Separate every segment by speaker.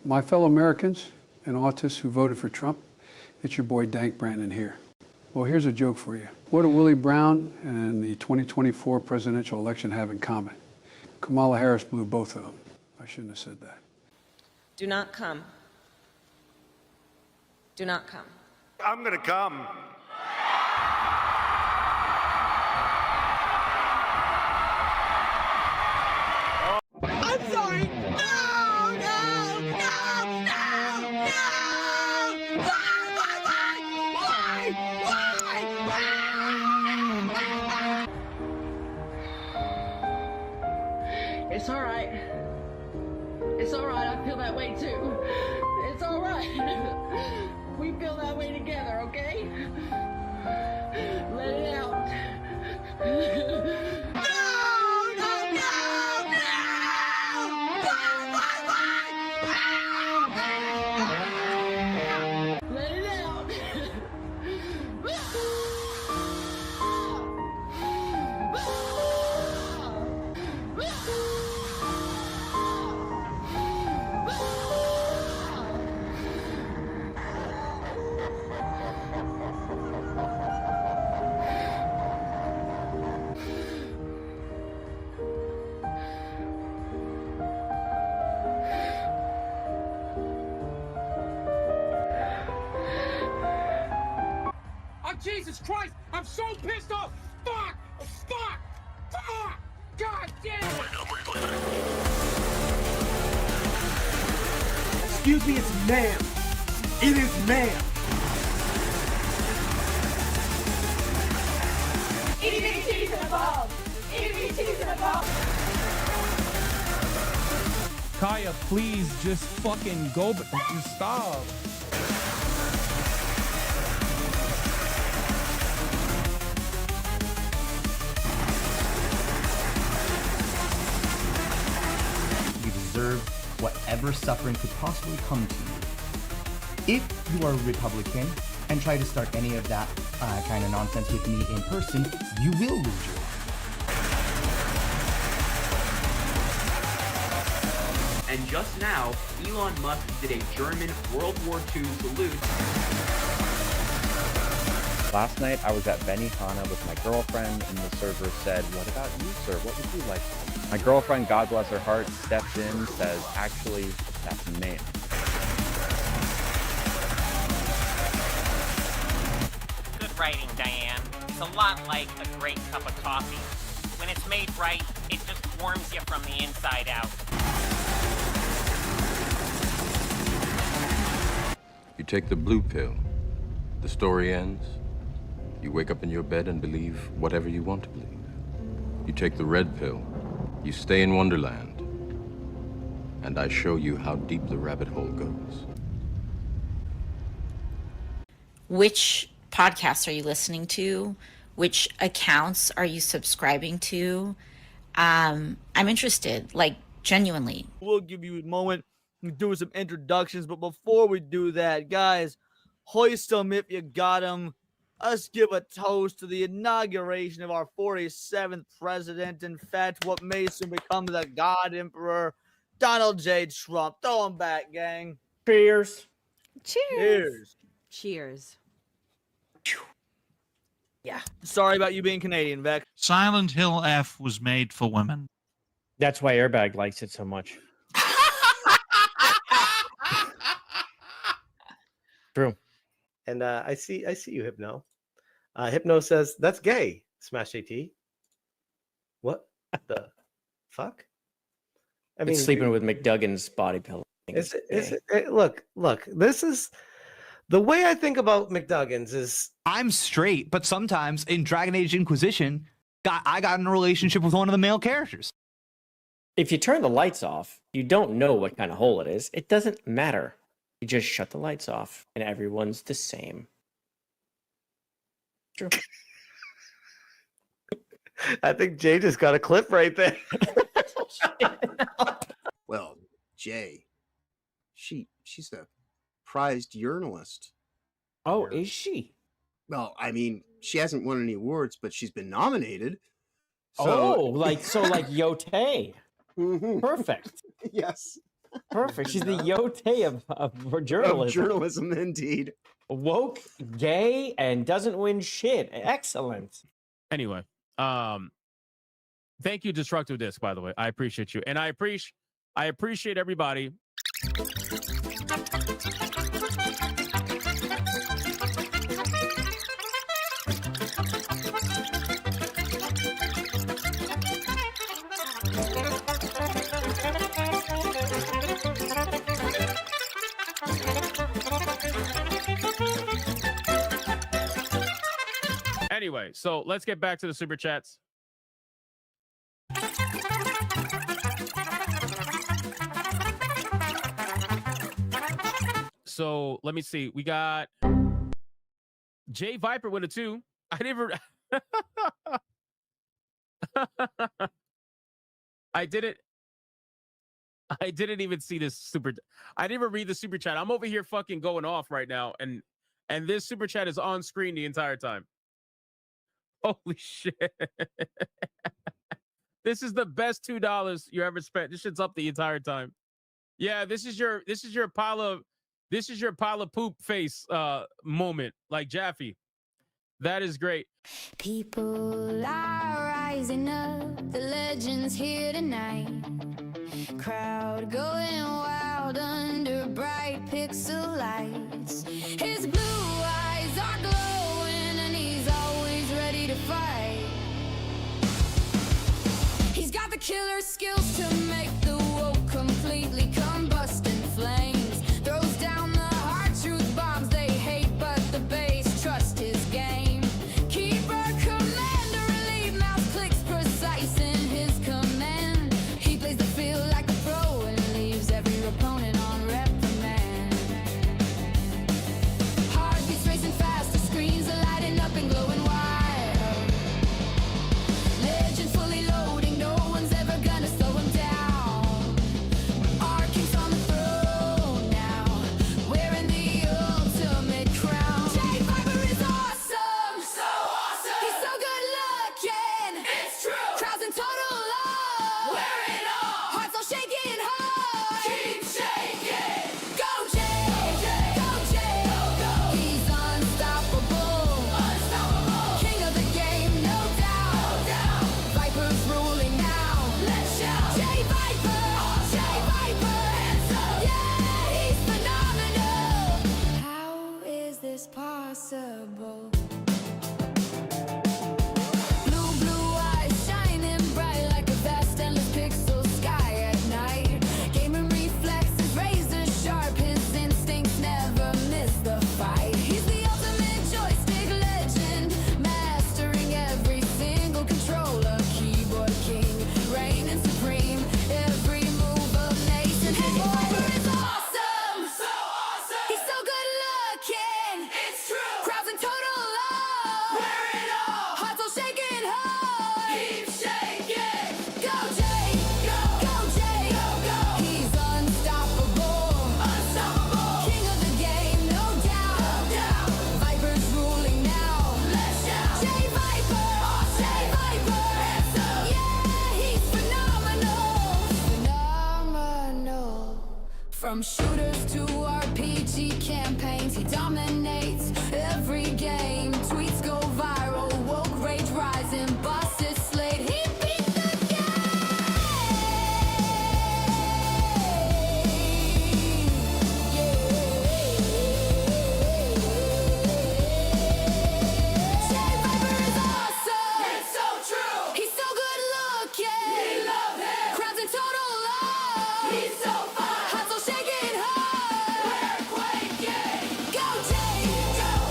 Speaker 1: My fellow Americans and autists who voted for Trump, it's your boy Dank Brandon here. Well, here's a joke for you. What do Willie Brown and the 2024 presidential election have in common? Kamala Harris blew both of them. I shouldn't have said that.
Speaker 2: Do not come. Do not come.
Speaker 3: I'm gonna come.
Speaker 4: I'm sorry. No, no, no, no, no. Why?
Speaker 5: It's all right. It's all right. I feel that way too. It's all right. We feel that way together, okay? Let it out. Let it out.
Speaker 6: Oh, Jesus Christ! I'm so pissed off! Fuck! Fuck! Fuck! God damn it!
Speaker 7: Excuse me, it's ma'am. It is ma'am.
Speaker 4: EBTs and above. EBTs and above.
Speaker 8: Kaya, please just fucking go, but just stop.
Speaker 9: You deserve whatever suffering could possibly come to you. If you are a Republican and try to start any of that kind of nonsense with me in person, you will lose your life.
Speaker 10: And just now, Elon Musk did a German World War II salute.
Speaker 11: Last night, I was at Benihana with my girlfriend, and the server said, "What about you, sir? What would you like?" My girlfriend, God bless her heart, steps in, says, "Actually, that's ma'am."
Speaker 12: Good writing, Diane. It's a lot like a great cup of coffee. When it's made right, it just warms you from the inside out.
Speaker 13: You take the blue pill. The story ends. You wake up in your bed and believe whatever you want to believe. You take the red pill. You stay in Wonderland. And I show you how deep the rabbit hole goes.
Speaker 14: Which podcasts are you listening to? Which accounts are you subscribing to? I'm interested, like genuinely.
Speaker 15: We'll give you a moment to do some introductions, but before we do that, guys, hoist them if you got them. Let's give a toast to the inauguration of our 47th president. In fact, what may soon become the God Emperor, Donald J. Trump. Throw him back, gang.
Speaker 7: Cheers.
Speaker 15: Cheers.
Speaker 16: Cheers.
Speaker 15: Yeah. Sorry about you being Canadian, Vec.
Speaker 17: Silent Hill F was made for women.
Speaker 7: That's why Airbag likes it so much. True.
Speaker 18: And I see you, Hypno. Hypno says that's gay. Smash AT. What the fuck? I mean,
Speaker 7: it's sleeping with McDuggan's body pillow.
Speaker 18: Is it, look. This is the way I think about McDuggan's. Is
Speaker 19: I'm straight, but sometimes in Dragon Age Inquisition, I got in a relationship with one of the male characters.
Speaker 7: If you turn the lights off, you don't know what kind of hole it is. It doesn't matter. You just shut the lights off, and everyone's the same. True.
Speaker 18: I think Jay just got a clip right there.
Speaker 20: Well, Jay, she's a prized urinalist.
Speaker 7: Oh, is she?
Speaker 20: Well, I mean, she hasn't won any awards, but she's been nominated. So...
Speaker 7: Oh, like Yote.
Speaker 20: Mm-hmm.
Speaker 7: Perfect.
Speaker 20: Yes.
Speaker 7: Perfect. She's the Yote of journalism.
Speaker 20: Of journalism, indeed.
Speaker 7: Woke, gay, and doesn't win shit. Excellent.
Speaker 3: Anyway, thank you, Destructive Disc, by the way. I appreciate you. And I appreciate everybody. Anyway, so let's get back to the super chats. So let me see. We got JayViper with a 2. I never. I didn't even see this super. I didn't even read the super chat. I'm over here fucking going off right now, and this super chat is on screen the entire time. Holy shit! This is the best $2 you ever spent. This shit's up the entire time. Yeah, this is your pile of poop face moment, like Jaffe. That is great.
Speaker 4: People are rising up, the legends here tonight. Crowd going wild under bright pixel lights. His blue eyes are glowing and he's always ready to fight. He's got the killer skills to make the woke completely combust in flames. Throws down the hard truth bombs they hate, but the base trust his game. Keeper, commander, relief, mouse clicks precise in his command. He plays the field like a pro and leaves every opponent on reprimand. Heartbeats racing fast, the screens are lighting up and glowing wild. Legends fully loading, no one's ever gonna slow him down. Our king's on the throne now, wearing the ultimate crown. JayViper is awesome, so awesome. He's so good looking, it's true. Crowds in total love, wear it all. Hearts all shaking hard, keep shaking. Go Jay, go Jay, go. He's unstoppable, unstoppable. King of the game, no doubt, no doubt. Viper's ruling now, let's shout. JayViper, JayViper, hands up. Yeah, he's phenomenal. How is this possible? Blue eyes shining bright like a vast endless pixel sky at night. Gaming reflexes razor sharp, his instincts never miss the fight. He's the ultimate joystick legend, mastering every single controller. Keyboard king, reigning supreme, every move of nation. JayViper is awesome, so awesome. He's so good looking, it's true. Crowds in total love, wear it all. Hearts all shaking hard, keep shaking. Go Jay, go Jay, go. He's unstoppable, unstoppable. King of the game, no doubt, no doubt. Viper's ruling now, let's shout. JayViper, JayViper, hands up. Yeah, he's phenomenal, phenomenal. From shooters to RPG campaigns, he dominates every game. Tweets go viral, woke rage rising, bosses slayed. He beat the game. JayViper is awesome. It's so true. He's so good looking. We love him. Crowds in total love. He's so fun. Hearts all shaking hard. We're quaking. Go Jay,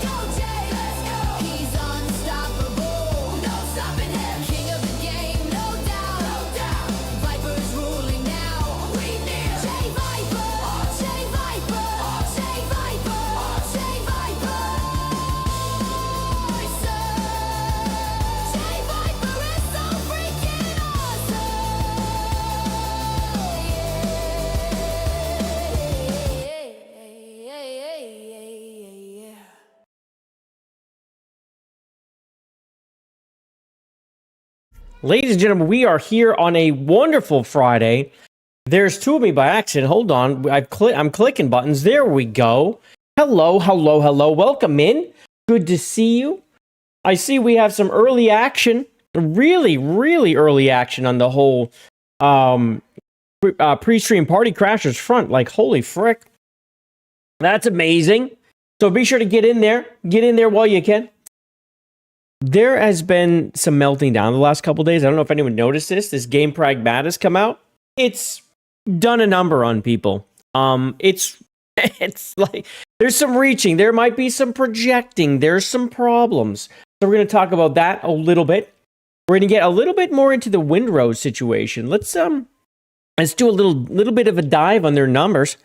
Speaker 4: go Jay, let's go. He's unstoppable, no stopping him. King of the game, no doubt, no doubt. Viper's ruling now. We kneel. JayViper, JayViper, JayViper, JayViper. JayViper is so freaking awesome.
Speaker 7: Ladies and gentlemen, we are here on a wonderful Friday. There's two of me by accident. Hold on. I'm clicking buttons. There we go. Hello, hello, hello. Welcome in. Good to see you. I see we have some early action. Really, really early action on the whole pre-stream party crashers front. Like, holy frick. That's amazing. So be sure to get in there. Get in there while you can. There has been some melting down the last couple days. I don't know if anyone noticed this. This game Pragmata's come out. It's done a number on people. It's like there's some reaching. There might be some projecting. There's some problems. So we're going to talk about that a little bit. We're going to get a little bit more into the Windrose situation. Let's do a little bit of a dive on their numbers.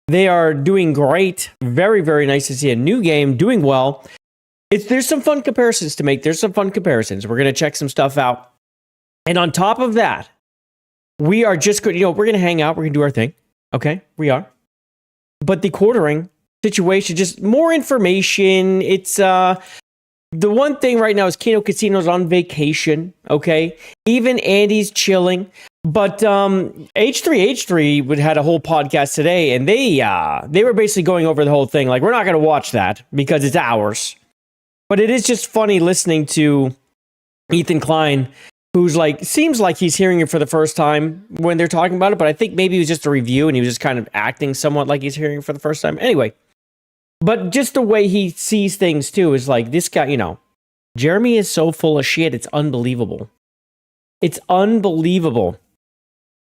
Speaker 7: They are doing great. Very, very nice to see a new game doing well. There's some fun comparisons to make. There's some fun comparisons. We're going to check some stuff out. And on top of that, we are just going, we're going to hang out. We're going to do our thing. Okay, we are. But the quartering situation, just more information. It's the one thing right now is Kino Casino's on vacation. Okay, even Andy's chilling. But H3 had a whole podcast today, and they were basically going over the whole thing. Like, we're not going to watch that because it's ours. But it is just funny listening to Ethan Klein, who's like, seems like he's hearing it for the first time when they're talking about it, but I think maybe it was just a review and he was just kind of acting somewhat like he's hearing it for the first time. Anyway, but just the way he sees things too is like, this guy, Jeremy is so full of shit, it's unbelievable. It's unbelievable.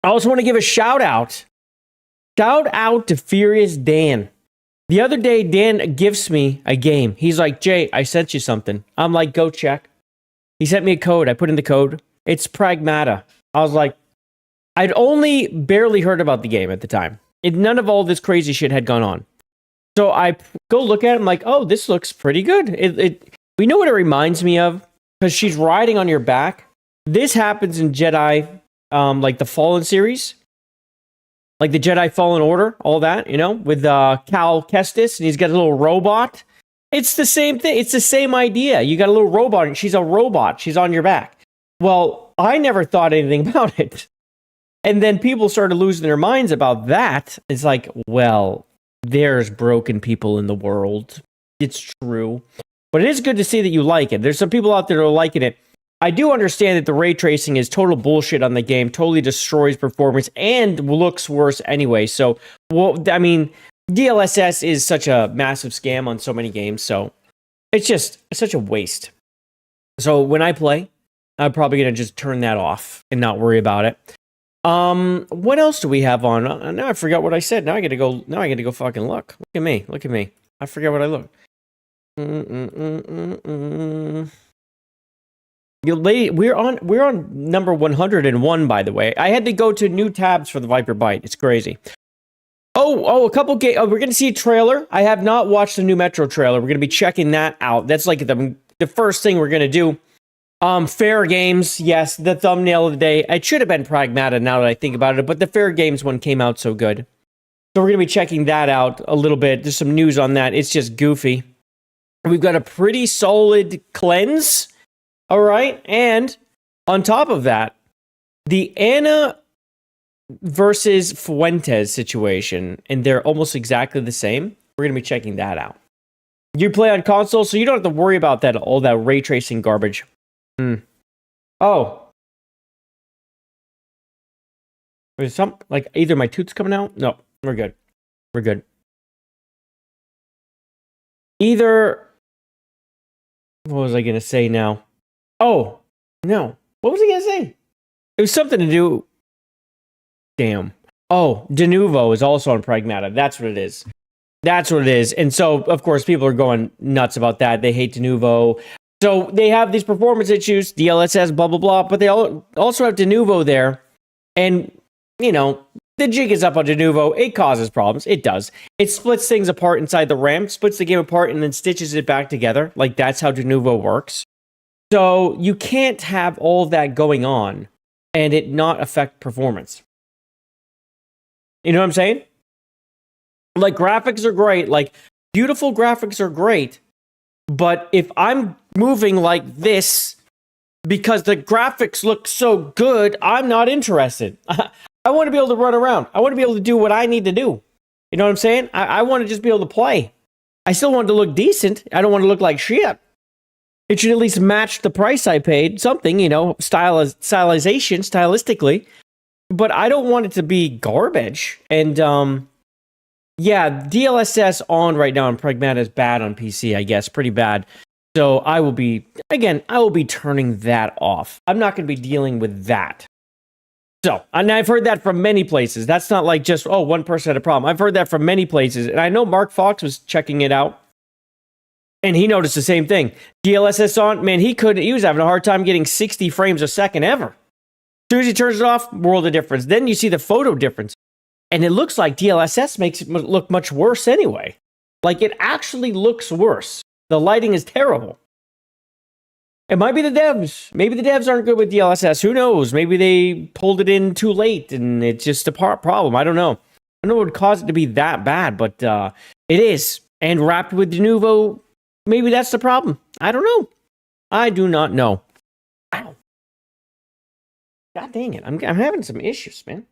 Speaker 7: I also want to give a shout out. Shout out to Furious Dan. The other day, Dan gives me a game. He's like, Jay, I sent you something. I'm like, go check. He sent me a code. I put in the code. It's Pragmata. I was like, I'd only barely heard about the game at the time. None of all this crazy shit had gone on. So I go look at it. I'm like, oh, this looks pretty good. We know what it reminds me of because she's riding on your back. This happens in Jedi, like the Fallen series. Like the Jedi Fallen Order, all that, with Cal Kestis, and he's got a little robot. It's the same thing. It's the same idea. You got a little robot, and she's a robot. She's on your back. Well, I never thought anything about it. And then people started losing their minds about that. It's like, well, there's broken people in the world. It's true. But it is good to see that you like it. There's some people out there that are liking it. I do understand that the ray tracing is total bullshit on the game, totally destroys performance, and looks worse anyway. So, DLSS is such a massive scam on so many games, so it's such a waste. So when I play, I'm probably going to just turn that off and not worry about it. What else do we have on? Now I forgot what I said. Now I got to go fucking look. Look at me. I forget what I looked. We're on number 101, by the way. I had to go to new tabs for the Viper Byte. It's crazy. A couple games. We're going to see a trailer. I have not watched the new Metro trailer. We're going to be checking that out. That's like the first thing we're going to do. Fairgames, yes, the thumbnail of the day. It should have been Pragmata now that I think about it, but the Fairgames one came out so good. So we're going to be checking that out a little bit. There's some news on that. It's just goofy. We've got a pretty solid cleanse. All right, and on top of that, the Ana versus Fuentes situation, and they're almost exactly the same. We're going to be checking that out. You play on console, so you don't have to worry about all that ray tracing garbage. Oh. There's some, like, either my tooth's coming out? No, we're good. We're good. Either, what was I going to say now? Oh, no. What was I going to say? It was something to do. Damn. Oh, De Novo is also on Pragmata. That's what it is. That's what it is. And so, of course, people are going nuts about that. They hate De Novo. So they have these performance issues, DLSS, blah, blah, blah. But they also have De Novo there. And, the jig is up on De Novo. It causes problems. It does. It splits things apart inside the RAM, splits the game apart, and then stitches it back together. Like, that's how De Novo works. So you can't have all of that going on and it not affect performance. You know what I'm saying? Like, graphics are great. Like, beautiful graphics are great. But if I'm moving like this because the graphics look so good, I'm not interested. I want to be able to run around. I want to be able to do what I need to do. You know what I'm saying? I want to just be able to play. I still want it to look decent. I don't want to look like shit. It should at least match the price I paid. Something, you know, stylistically. But I don't want it to be garbage. And, yeah, DLSS on right now on Pragmata is bad on PC, I guess. Pretty bad. So I will be turning that off. I'm not going to be dealing with that. So, and I've heard that from many places. That's not like just, oh, one person had a problem. I've heard that from many places. And I know Mark Fox was checking it out. And he noticed the same thing. DLSS on, man, he was having a hard time getting 60 frames a second ever. As soon as he turns it off, world of difference. Then you see the photo difference. And it looks like DLSS makes it look much worse anyway. Like, it actually looks worse. The lighting is terrible. It might be the devs. Maybe the devs aren't good with DLSS. Who knows? Maybe they pulled it in too late and it's just a problem. I don't know. I don't know what would cause it to be that bad, but it is. And wrapped with Denuvo, maybe that's the problem. I don't know. I do not know. Ow. God dang it. I'm having some issues, man.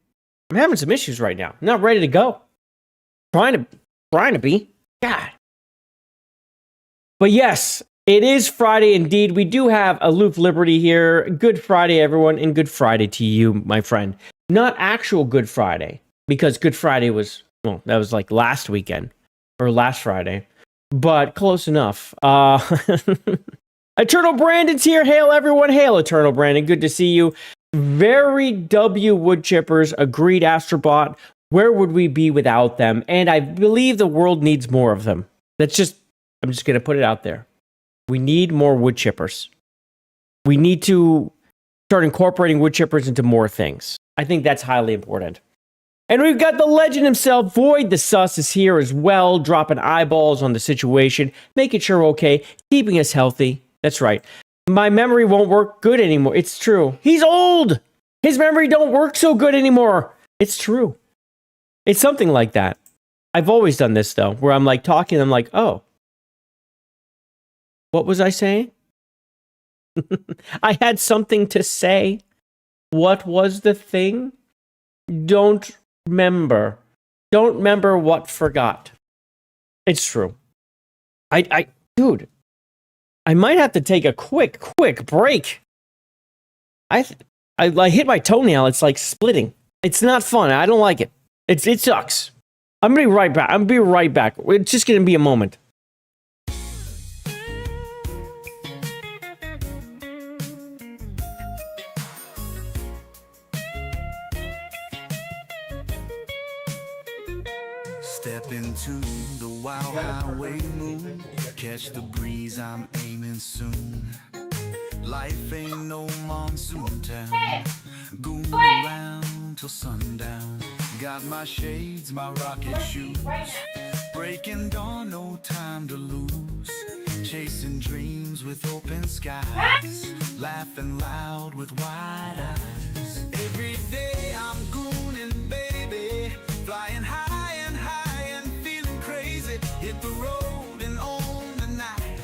Speaker 7: I'm having some issues right now. I'm not ready to go. Trying to be. God. But yes, it is Friday indeed. We do have Aloof Liberty here. Good Friday, everyone, and good Friday to you, my friend. Not actual Good Friday, because Good Friday was, well, that was like last weekend, or last Friday, but close enough. Eternal Brandon's here. Hail, everyone. Hail, Eternal Brandon. Good to see you. Very W Woodchippers, agreed, Astrobot. Where would we be without them? And I believe the world needs more of them. I'm just going to put it out there. We need more wood chippers. We need to start incorporating wood chippers into more things. I think that's highly important. And we've got the legend himself, Void the Sus, is here as well, dropping eyeballs on the situation, making sure we're okay, keeping us healthy. That's right. My memory won't work good anymore. It's true. He's old. His memory don't work so good anymore. It's true. It's something like that. I've always done this, though, where I'm like talking, I'm like, oh. What was I saying? I had something to say. What was the thing? Don't remember. Don't remember what forgot. It's true. Dude, I might have to take a quick break. I hit my toenail. It's like splitting. It's not fun. I don't like it. It sucks. I'm gonna be right back. It's just gonna be a moment.
Speaker 16: Step into the wild highway moon. Catch the breeze, I'm aiming soon. Life ain't no monsoon town. Going around till sundown. Got my shades, my rocket shoes. Breaking dawn, no time to lose. Chasing dreams with open skies. Laughing loud with wide eyes. Every day I'm gooning, baby. Flying high. Hit the road and on the night.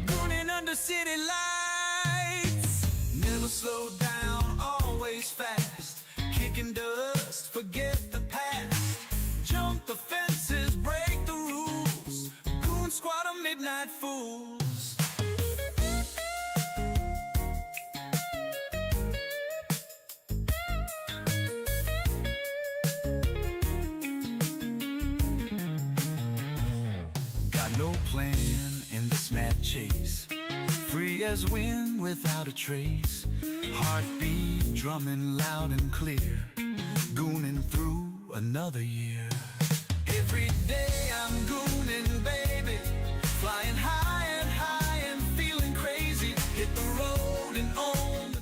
Speaker 16: Gooning under city lights. Never slow down, always fast. Kicking dust, forget the past. Jump the fences, break the rules. Goon squad of midnight fools. No plan in this mad chase. Free as wind without a trace. Heartbeat drumming loud and clear. Gooning through another year. Every day I'm gooning, baby. Flying high and feeling crazy. Hit the road and on the...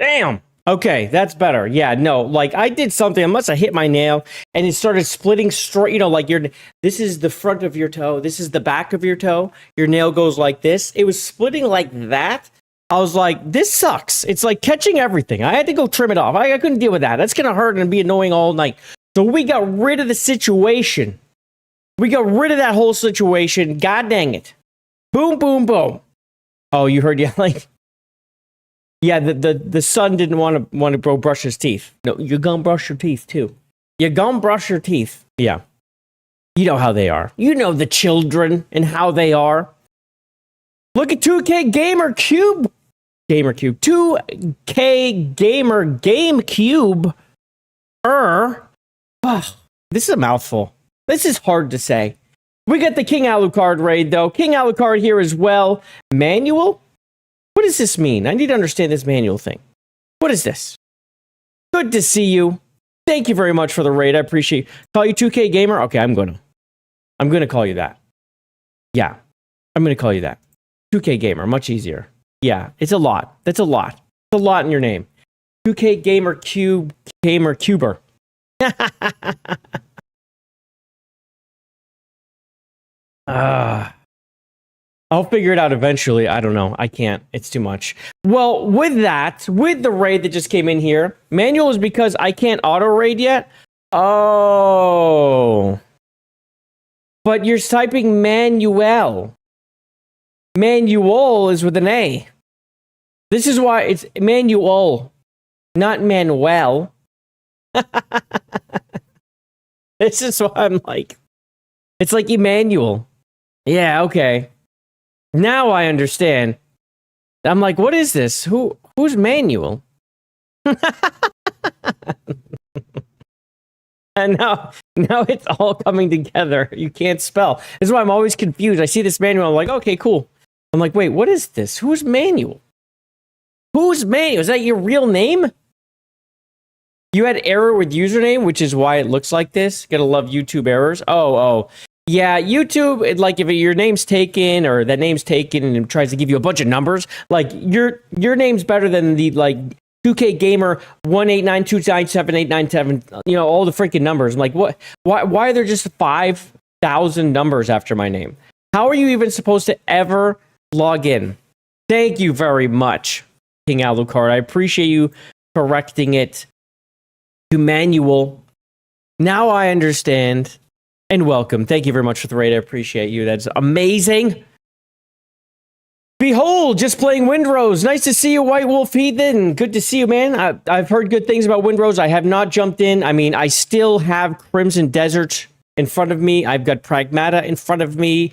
Speaker 7: Damn. Okay, that's better. Yeah, no, like I did something. I must have hit my nail, and it started splitting straight. You know, like this is the front of your toe. This is the back of your toe. Your nail goes like this. It was splitting like that. I was like, this sucks. It's like catching everything. I had to go trim it off. I couldn't deal with that. That's gonna hurt and be annoying all night. So we got rid of the situation. We got rid of that whole situation. God dang it! Boom, boom, boom. Oh, you heard yelling. Yeah, the son didn't want to go brush his teeth. No, you're gonna brush your teeth too. You're gonna brush your teeth. Yeah. You know how they are. You know the children and how they are. Look at 2K Gamer Cube. 2K Gamer GameCube. This is a mouthful. This is hard to say. We got the King Alucard raid, though. King Alucard here as well. Manual? What does this mean? I need to understand this manual thing. What is this? Good to see you. Thank you very much for the raid. I appreciate it. Call you 2K Gamer? Okay, I'm gonna call you that. Yeah, I'm gonna call you that. 2K Gamer, much easier. Yeah, it's a lot. That's a lot. It's a lot in your name. 2K Gamer Gamer Cuber. I'll figure it out eventually. I don't know. I can't. It's too much. Well, with the raid that just came in here, manual is because I can't auto raid yet. Oh. But you're typing manuel. Manual is with an A. This is why it's manual, not Manuel. This is why I'm like, it's like Emmanuel. Yeah, okay. Now I understand. I'm like, what is this? Who's Manuel? And now it's all coming together. You can't spell. This is why I'm always confused. I see this manual. I'm like, okay, cool. I'm like, wait, what is this? Who's Manuel? Who's Manuel? Is that your real name? You had error with username, which is why it looks like this. Gotta love YouTube errors. Oh. Yeah, YouTube, like if your name's taken or that name's taken and it tries to give you a bunch of numbers, like your name's better than the like 2K Gamer 189297897, you know, all the freaking numbers. I'm like, what? Why are there just 5,000 numbers after my name? How are you even supposed to ever log in? Thank you very much, King Alucard. I appreciate you correcting it to manual. Now I understand. And welcome. Thank you very much for the raid. I appreciate you. That's amazing. Behold, just playing Windrose. Nice to see you, White Wolf Heathen. Good to see you, man. I've heard good things about Windrose. I have not jumped in. I mean, I still have Crimson Desert in front of me. I've got Pragmata in front of me.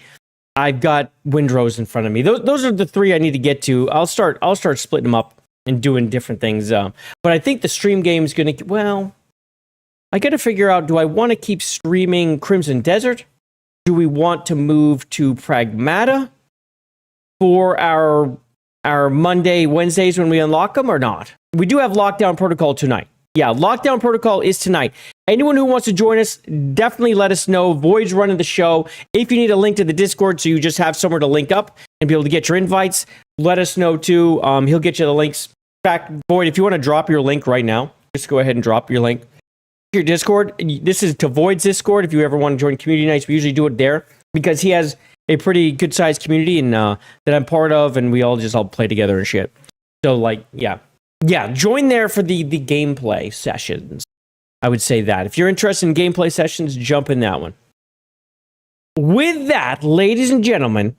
Speaker 7: I've got Windrose in front of me. Those are the three I need to get to. I'll start splitting them up and doing different things. But I think the stream game is going to, well, I got to figure out, do I want to keep streaming Crimson Desert? Do we want to move to Pragmata for our Monday, Wednesdays when we unlock them or not? We do have Lockdown Protocol tonight. Yeah, Lockdown Protocol is tonight. Anyone who wants to join us, definitely let us know. Void's running the show. If you need a link to the Discord so you just have somewhere to link up and be able to get your invites, let us know too. He'll get you the links. In fact, Void, if you want to drop your link right now, just go ahead and drop your link. Your Discord, this is to Void's Discord. If you ever want to join community nights, we usually do it there because he has a pretty good sized community and that I'm part of, and we all play together and shit. So like, yeah, join there for the gameplay sessions. I would say that if you're interested in gameplay sessions, jump in that one. With that, ladies and gentlemen,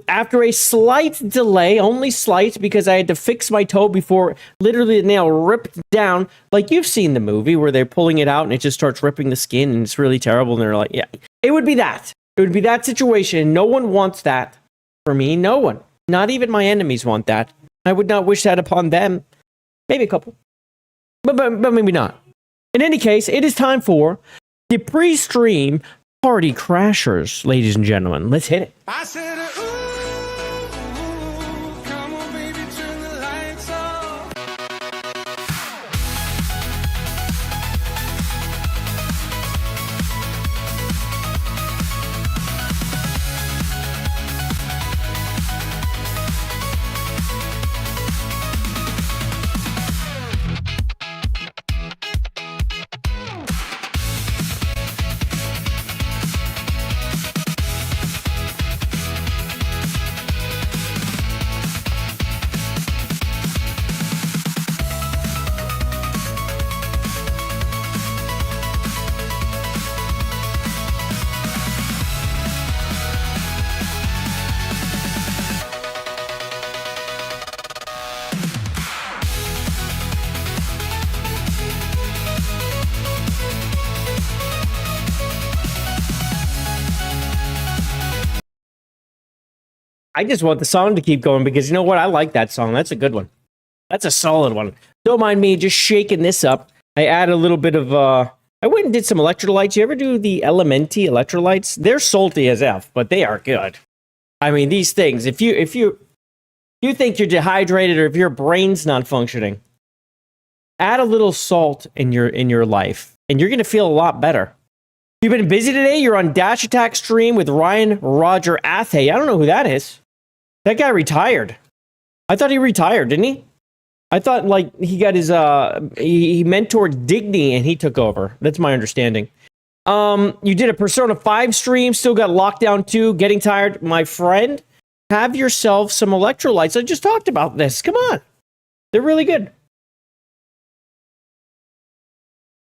Speaker 7: after a slight delay, only slight, because I had to fix my toe before literally the nail ripped down. Like you've seen the movie where they're pulling it out and it just starts ripping the skin and it's really terrible. And they're like, yeah, it would be that. It would be that situation. No one wants that for me. No one. Not even my enemies want that. I would not wish that upon them. Maybe a couple. But maybe not. In any case, it is time for the pre-stream Party Crashers, ladies and gentlemen. Let's hit it.
Speaker 16: I said, come on, baby, turn the lights off.
Speaker 7: I just want the song to keep going because you know what? I like that song. That's a good one. That's a solid one. Don't mind me just shaking this up. I add a little bit of, I went and did some electrolytes. You ever do the Elementi electrolytes? They're salty as F, but they are good. I mean, these things, if you think you're dehydrated or if your brain's not functioning, add a little salt in your life and you're going to feel a lot better. You've been busy today. You're on Dash Attack stream with Ryan Roger Athay. I don't know who that is. That guy retired. I thought he retired, didn't he? I thought like he got his he mentored Digny and he took over. That's my understanding. You did a Persona 5 stream, still got Lockdown 2, getting tired. My friend, have yourself some electrolytes. I just talked about this. Come on. They're really good.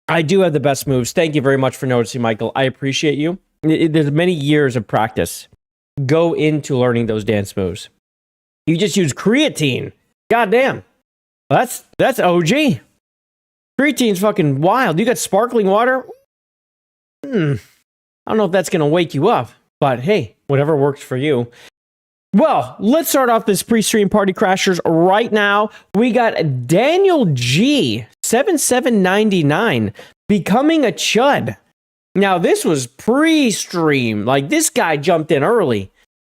Speaker 7: I do have the best moves. Thank you very much for noticing, Michael. I appreciate you. There's many years of practice go into learning those dance moves. You just use creatine. Goddamn. That's OG. Creatine's fucking wild. You got sparkling water? I don't know if that's going to wake you up, but hey, whatever works for you. Well, let's start off this pre-stream Party Crashers right now. We got Daniel G, 7799, becoming a chud. Now, this was pre-stream. Like, this guy jumped in early.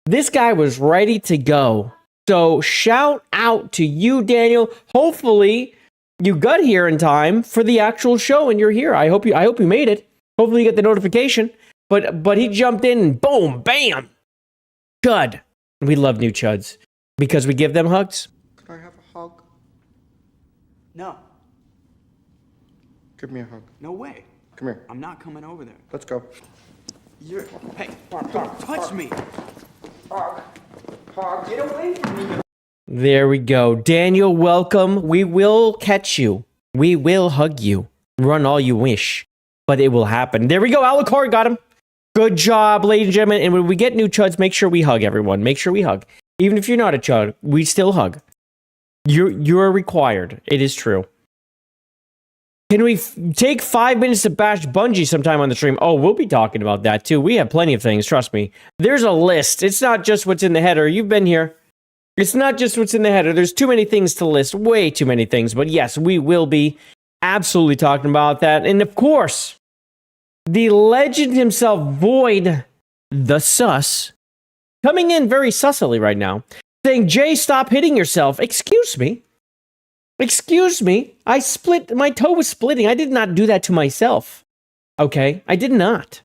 Speaker 7: This guy was ready to go. So, shout out to you, Daniel. Hopefully, you got here in time for the actual show and you're here. I hope you made it. Hopefully, you get the notification. But he jumped in and boom, bam, chud. We love new chuds because we give them hugs.
Speaker 21: Can I have a hug? No. Give me a hug.
Speaker 22: No way.
Speaker 21: Come here.
Speaker 22: I'm not coming over there.
Speaker 21: Let's go.
Speaker 22: Hey, don't touch me. Hog. Get away from me.
Speaker 7: There we go. Daniel, welcome. We will catch you. We will hug you. Run all you wish. But it will happen. There we go. Alucard got him. Good job, ladies and gentlemen. And when we get new chuds, make sure we hug everyone. Make sure we hug. Even if you're not a chud, we still hug. You're required. It is true. Can we take 5 minutes to bash Bungie sometime on the stream? Oh, we'll be talking about that too. We have plenty of things, trust me. There's a list. It's not just what's in the header. You've been here. It's not just what's in the header. There's too many things to list. Way too many things. But yes, we will be absolutely talking about that. And of course, the legend himself, Void the Sus, coming in very sussily right now, saying, Jay, stop hitting yourself. Excuse me. Excuse me. My toe was splitting. I did not do that to myself. Okay? I did not.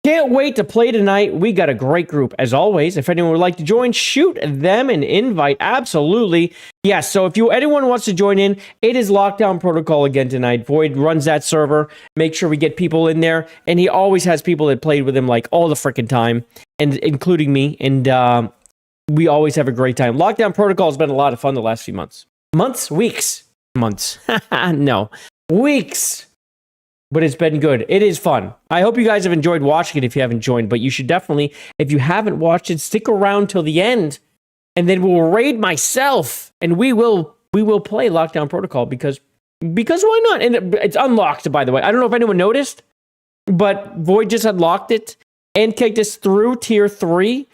Speaker 7: Can't wait to play tonight. We got a great group, as always. If anyone would like to join, shoot them an invite. Absolutely. Yes, so if anyone wants to join in, it is Lockdown Protocol again tonight. Void runs that server. Make sure we get people in there. And he always has people that played with him like all the freaking time, and including me. And we always have a great time. Lockdown Protocol has been a lot of fun the last few months. Weeks. No. Weeks. But it's been good. It is fun. I hope you guys have enjoyed watching it if you haven't joined, but you should definitely, if you haven't watched it, stick around till the end, and then we'll raid myself, and we will play Lockdown Protocol because why not? And it's unlocked, by the way. I don't know if anyone noticed, but Void just unlocked it and kicked us through Tier 3.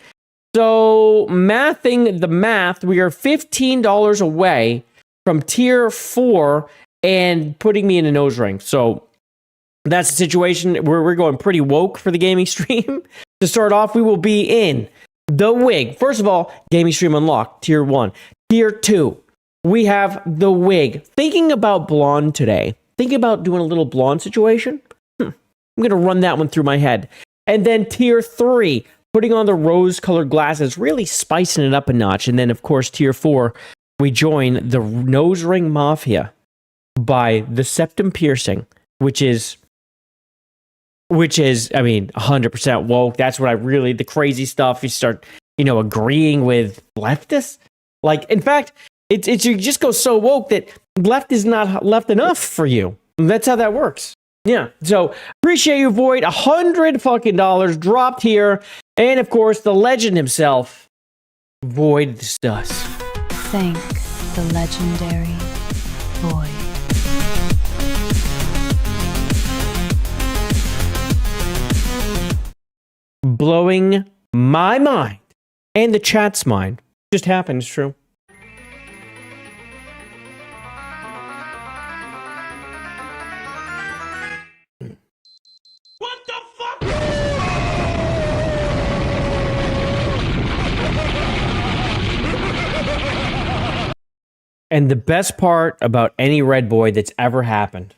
Speaker 7: So, mathing the math, we are $15 away from Tier 4 and putting me in a nose ring. So, that's the situation. We're going pretty woke for the gaming stream. To start off, we will be in the wig. First of all, gaming stream unlocked, Tier 1. Tier 2, we have the wig. Thinking about blonde today. Thinking about doing a little blonde situation. I'm going to run that one through my head. And then Tier 3, putting on the rose-colored glasses, really spicing it up a notch. And then, of course, Tier 4, we join the Nose Ring Mafia by the Septum Piercing, which is, I mean, 100% woke. That's what the crazy stuff, you start, agreeing with leftists. Like, in fact, it's you just go so woke that left is not left enough for you. That's how that works. Yeah. So, appreciate you, Void. $100 dropped here. And, of course, the legend himself, Void the Sus.
Speaker 23: Thank the legendary Void.
Speaker 7: Blowing my mind And the chat's mine. Just happened, it's true. And the best part about any Red Boy that's ever happened,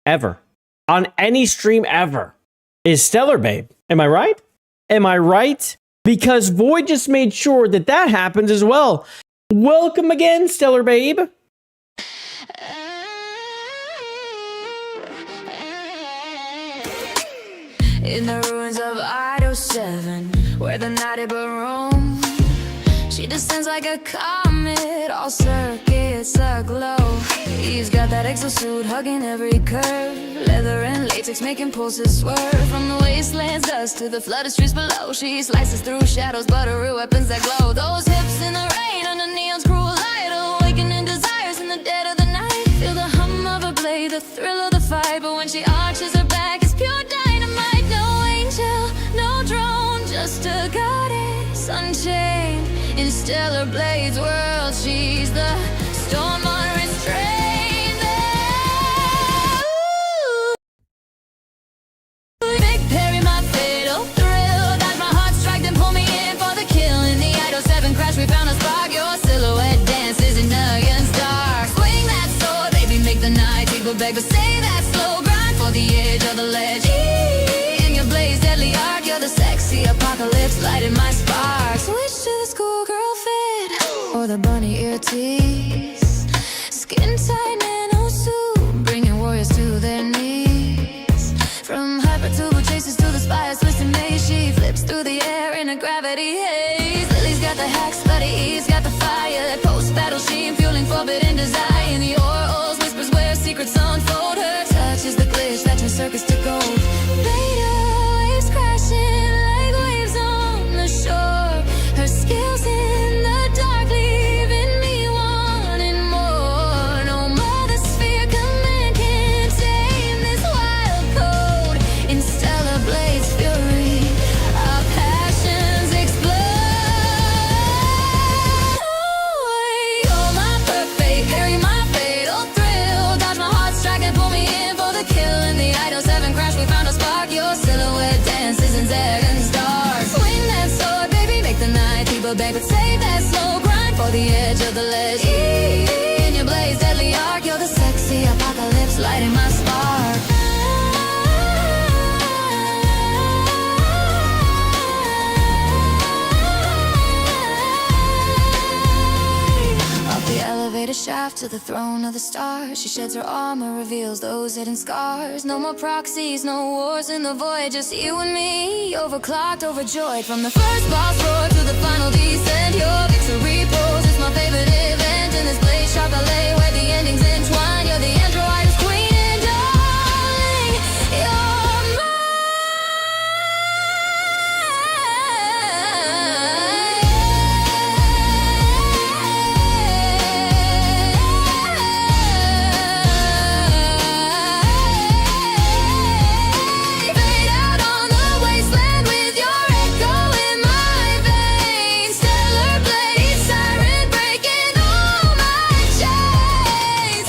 Speaker 7: ever, on any stream ever, is Stellar Babe. Am I right? Am I right? Because Void just made sure that that happens as well. Welcome again, Stellar Babe.
Speaker 4: In the ruins of Idol 7, where the night it but roam, she descends like a comet, all circuits aglow. He's got that exosuit hugging every curve, leather and latex making pulses swerve. From the wasteland's dust to the flooded streets below, she slices through shadows, but her real weapons that glow. Those hips in the rain under neon's cruel light, awakening desires in the dead of the night. Feel the hum of a blade, the thrill of the fight, but when she arches her back, it's pure dynamite. No angel, no drone, just a goddess unchained. In Stellar Blade's world, she's the storm unrestrained. Big Perry, my fatal thrill. Got my heart strike, then pull me in for the kill. In the Idol 7 crash, we found a spark. Your silhouette dances in against dark. Swing that sword, baby, make the night people beg, but say that slow grind for the edge of the ledge. In your blaze deadly art, you're the sexy apocalypse, lighting my spark. Switch to the schoolgirl fit, or the bunny ear tease. Skin tight nano suit, bringing warriors to their knees. From hypertubal chases to the spires, twisting maze, she flips through the air in a gravity haze. Lily's got the hacks, Buddy E's got the fire. Post-battle sheen, fueling forbidden desire. In the orals, whispers where secrets unfold. Her touch is the glitch that turns circus to gold. Beta waves crashing like waves on the shore. Her skills in the dark, leaving me wanting more. No mother sphere command can tame this wild code. In Stellar Blade's fury, our passions explode. You're my perfect, carry my fatal thrill. Dodge my heart strike and pull me in for the kill. In the Idol 7 crash, we found a spark. Your silhouette dances in Zagan's dark. Swing that sword, baby, make the night people beg, but save that slow grind for the edge of the ledge. In your blaze deadly arc, you're the sexy apocalypse, lighting my spark. Up the elevator shaft to the throne of the stars, she sheds her armor, reveals those hidden scars. No more proxies, no wars in the void, just you and me, overclocked, overjoyed. From the first boss roar to the final descent, your victory pose is my favorite event. In this blaze sharp ballet where the endings entwine, you're the android's queen and darling, you're mine. Fade out on the wasteland with your echo in my veins. Stellar Blade, siren breaking all my chains.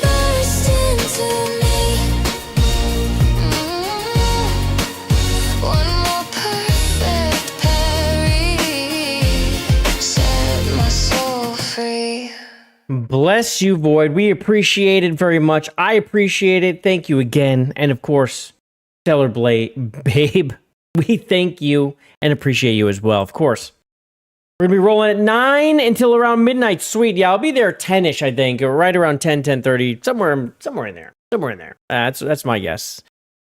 Speaker 4: Burst into me. One more perfect parry, set my soul free.
Speaker 7: Bless you, Void. We appreciate it very much. I appreciate it. Thank you again. And of course, Stellar Blade, babe, we thank you and appreciate you as well, of course. We're going to be rolling at 9 until around midnight. Sweet. Yeah, I'll be there 10-ish, I think, or right around 10:30, somewhere in there. Somewhere in there. That's my guess.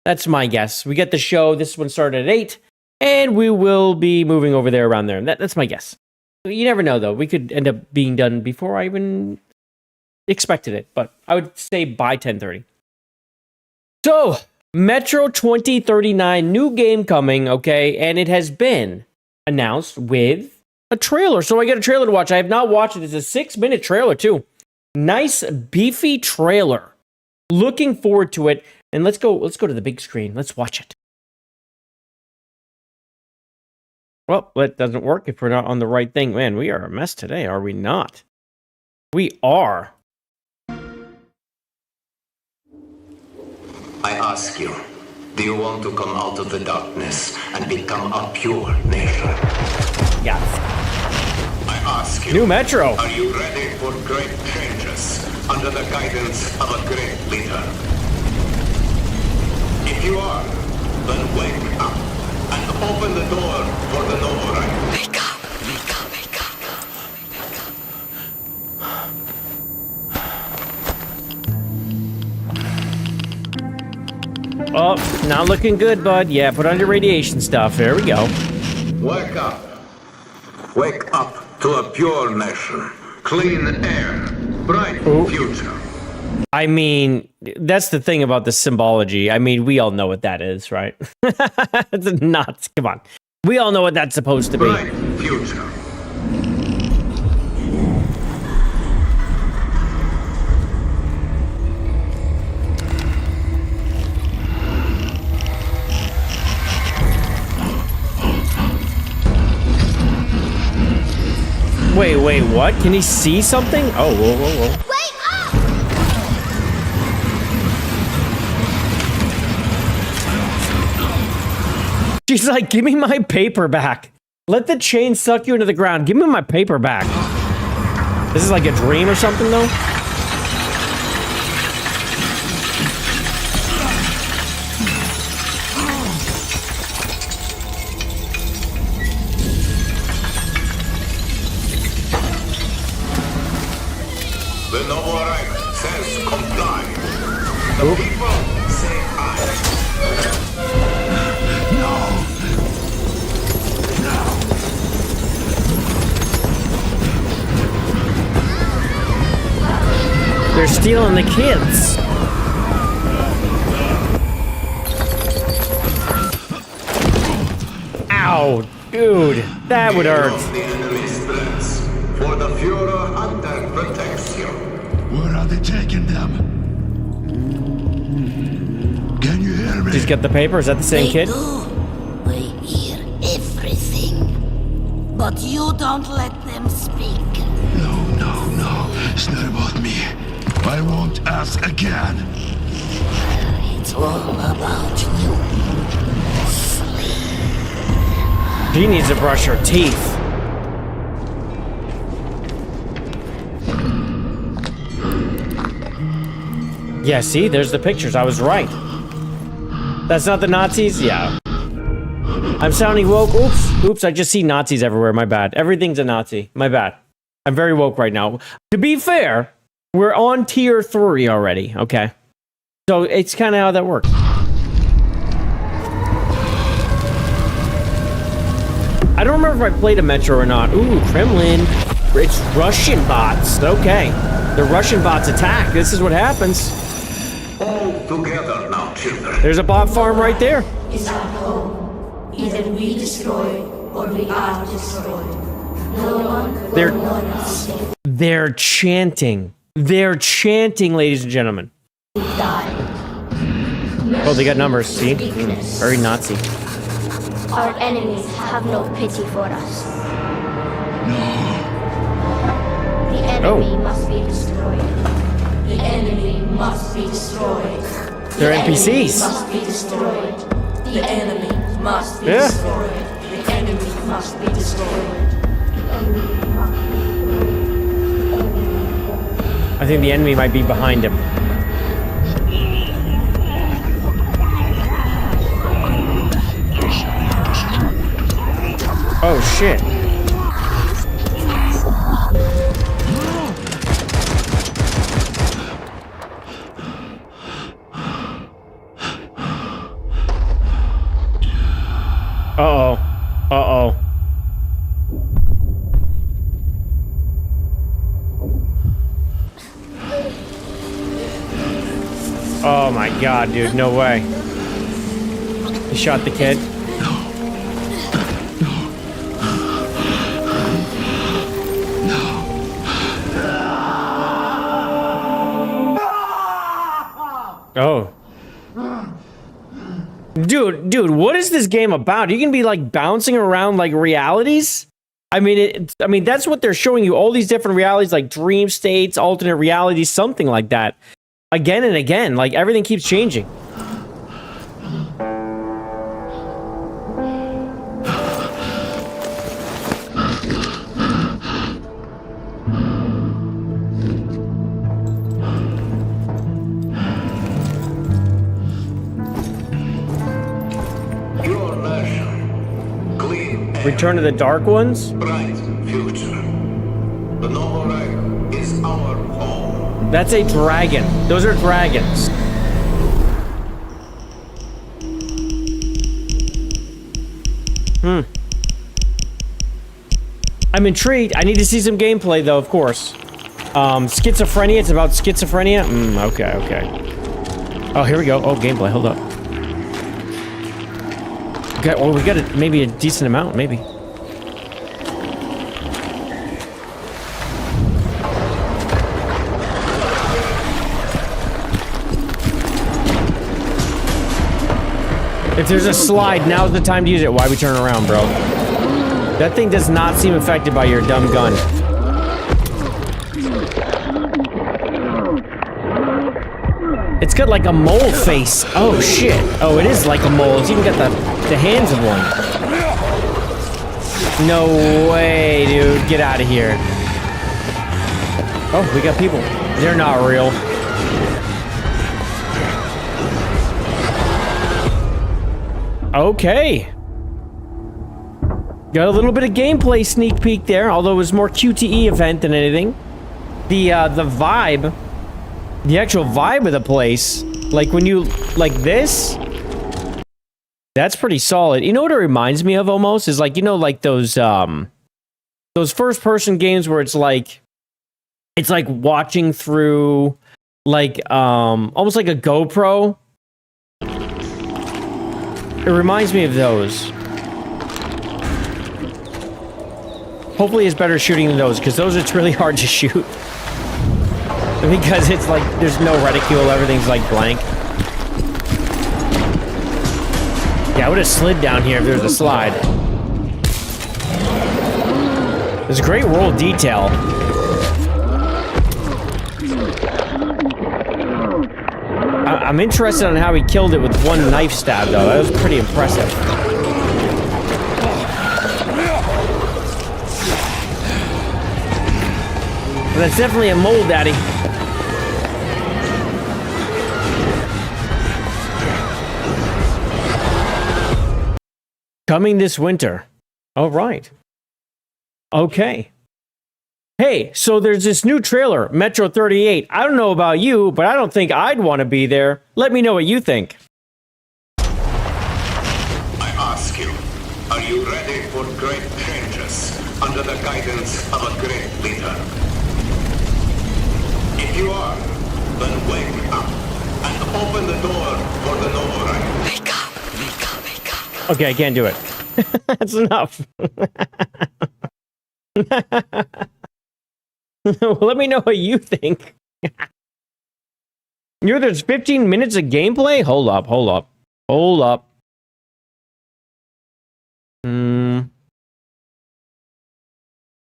Speaker 7: That's my guess. We get the show. This one started at 8, and we will be moving over there around there. That's my guess. You never know, though. We could end up being done before I even expected it, but I would say by 10:30. So, Metro 2039, new game coming, okay, and it has been announced with a trailer. So I got a trailer to watch. I have not watched it. It's a 6-minute trailer, too. Nice, beefy trailer. Looking forward to it. And let's go to the big screen. Let's watch it. Well, that doesn't work if we're not on the right thing. Man, we are a mess today, are we not? We are.
Speaker 1: I ask you, do you want to come out of the darkness and become a pure nation?
Speaker 7: Yes.
Speaker 1: I ask you,
Speaker 7: New Metro.
Speaker 1: Are you ready for great changes under the guidance of a great leader? If you are, then wake up and open the door for the noble right. Wake up, wake up, wake up, wake up.
Speaker 7: Oh, not looking good, bud. Yeah, put on your radiation stuff. There we go.
Speaker 1: Wake up. Wake up to a pure nation. Clean air. Bright future.
Speaker 7: I mean, that's the thing about the symbology. I mean, we all know what that is, right? It's nuts. Come on. We all know what that's supposed to be.
Speaker 1: Bright future.
Speaker 7: Wait, what? Can he see something? Oh, whoa.
Speaker 4: Wake up!
Speaker 7: She's like, give me my paper back. Let the chain suck you into the ground. Give me my paper back. This is like a dream or something, though?
Speaker 1: The noble right says comply. The people say aye.
Speaker 7: They're stealing the kids. Ow, dude, that would hurt.
Speaker 1: The enemy's threats, for the Führer hunter protects you.
Speaker 16: Where are they taking them? Can you hear me?
Speaker 7: Just get the paper. Is that the same kid?
Speaker 4: We hear everything. But you don't let them speak.
Speaker 16: No. It's not about me. I won't ask again.
Speaker 4: It's all about you.
Speaker 7: She needs to brush her teeth. Yeah, see? There's the pictures. I was right. That's not the Nazis? Yeah. I'm sounding woke. Oops, I just see Nazis everywhere. My bad. Everything's a Nazi. My bad. I'm very woke right now. To be fair, we're on tier 3 already, okay? So it's kind of how that works. I don't remember if I played a Metro or not. Ooh, Kremlin. It's Russian bots. Okay. The Russian bots attack. This is what happens.
Speaker 1: All together now, children.
Speaker 7: There's a bot farm right there.
Speaker 4: Is our home. Either we destroy or we are destroyed. No one will warn us.
Speaker 7: They're chanting. They're chanting, ladies and gentlemen.
Speaker 4: We die.
Speaker 7: Oh, they got numbers. See? Very Nazi.
Speaker 4: Our enemies have no pity for us. The enemy must be destroyed. The enemy must be destroyed.
Speaker 7: They're NPCs.
Speaker 4: Must be destroyed. The enemy must be
Speaker 7: Yeah.
Speaker 4: destroyed. The enemy must be destroyed.
Speaker 7: I think the enemy might be behind him. Oh shit. Uh-oh. Uh-oh. Oh my god, dude, no way. He shot the kid. Oh. Dude, what is this game about? You can be like bouncing around like realities? I mean, that's what they're showing you. All these different realities, like dream states, alternate realities, something like that. Again and again, like everything keeps changing. Return to the Dark Ones?
Speaker 1: Bright future. The Noble Reich is our home.
Speaker 7: That's a dragon. Those are dragons. I'm intrigued. I need to see some gameplay, though, of course. Schizophrenia. It's about schizophrenia? Okay. Oh, here we go. Oh, gameplay. Hold up. Okay, well, we got maybe a decent amount, maybe. If there's a slide, now's the time to use it. Why we turn around, bro? That thing does not seem affected by your dumb gun. It's got like a mole face. Oh shit. Oh, it is like a mole. It's even got the hands of one. No way, dude. Get out of here. Oh, we got people. They're not real. Okay. Got a little bit of gameplay sneak peek there, although it was more QTE event than anything. The vibe, the actual vibe of the place, like when you, like this, that's pretty solid. You know what it reminds me of almost? Is like, you know, like those first person games where it's like watching through, like, almost like a GoPro. It reminds me of those. Hopefully it's better shooting than those, because those it's really hard to shoot. Because it's like, there's no reticule, everything's like blank. Yeah, I would have slid down here if there was a slide. There's a great roll of detail. I'm interested on how he killed it with one knife stab, though. That was pretty impressive. But that's definitely a mole, daddy. Coming this winter. All right. Okay. Hey, so there's this new trailer, Metro 38. I don't know about you, but I don't think I'd want to be there. Let me know what you think.
Speaker 1: I ask you, are you ready for great changes under the guidance of a great leader? If you are, then wake up and open the door for the Noble Reich. Wake up, wake up, wake up.
Speaker 7: Okay, I can't do it. That's enough. Well, let me know what you think. There's 15 minutes of gameplay? Hold up.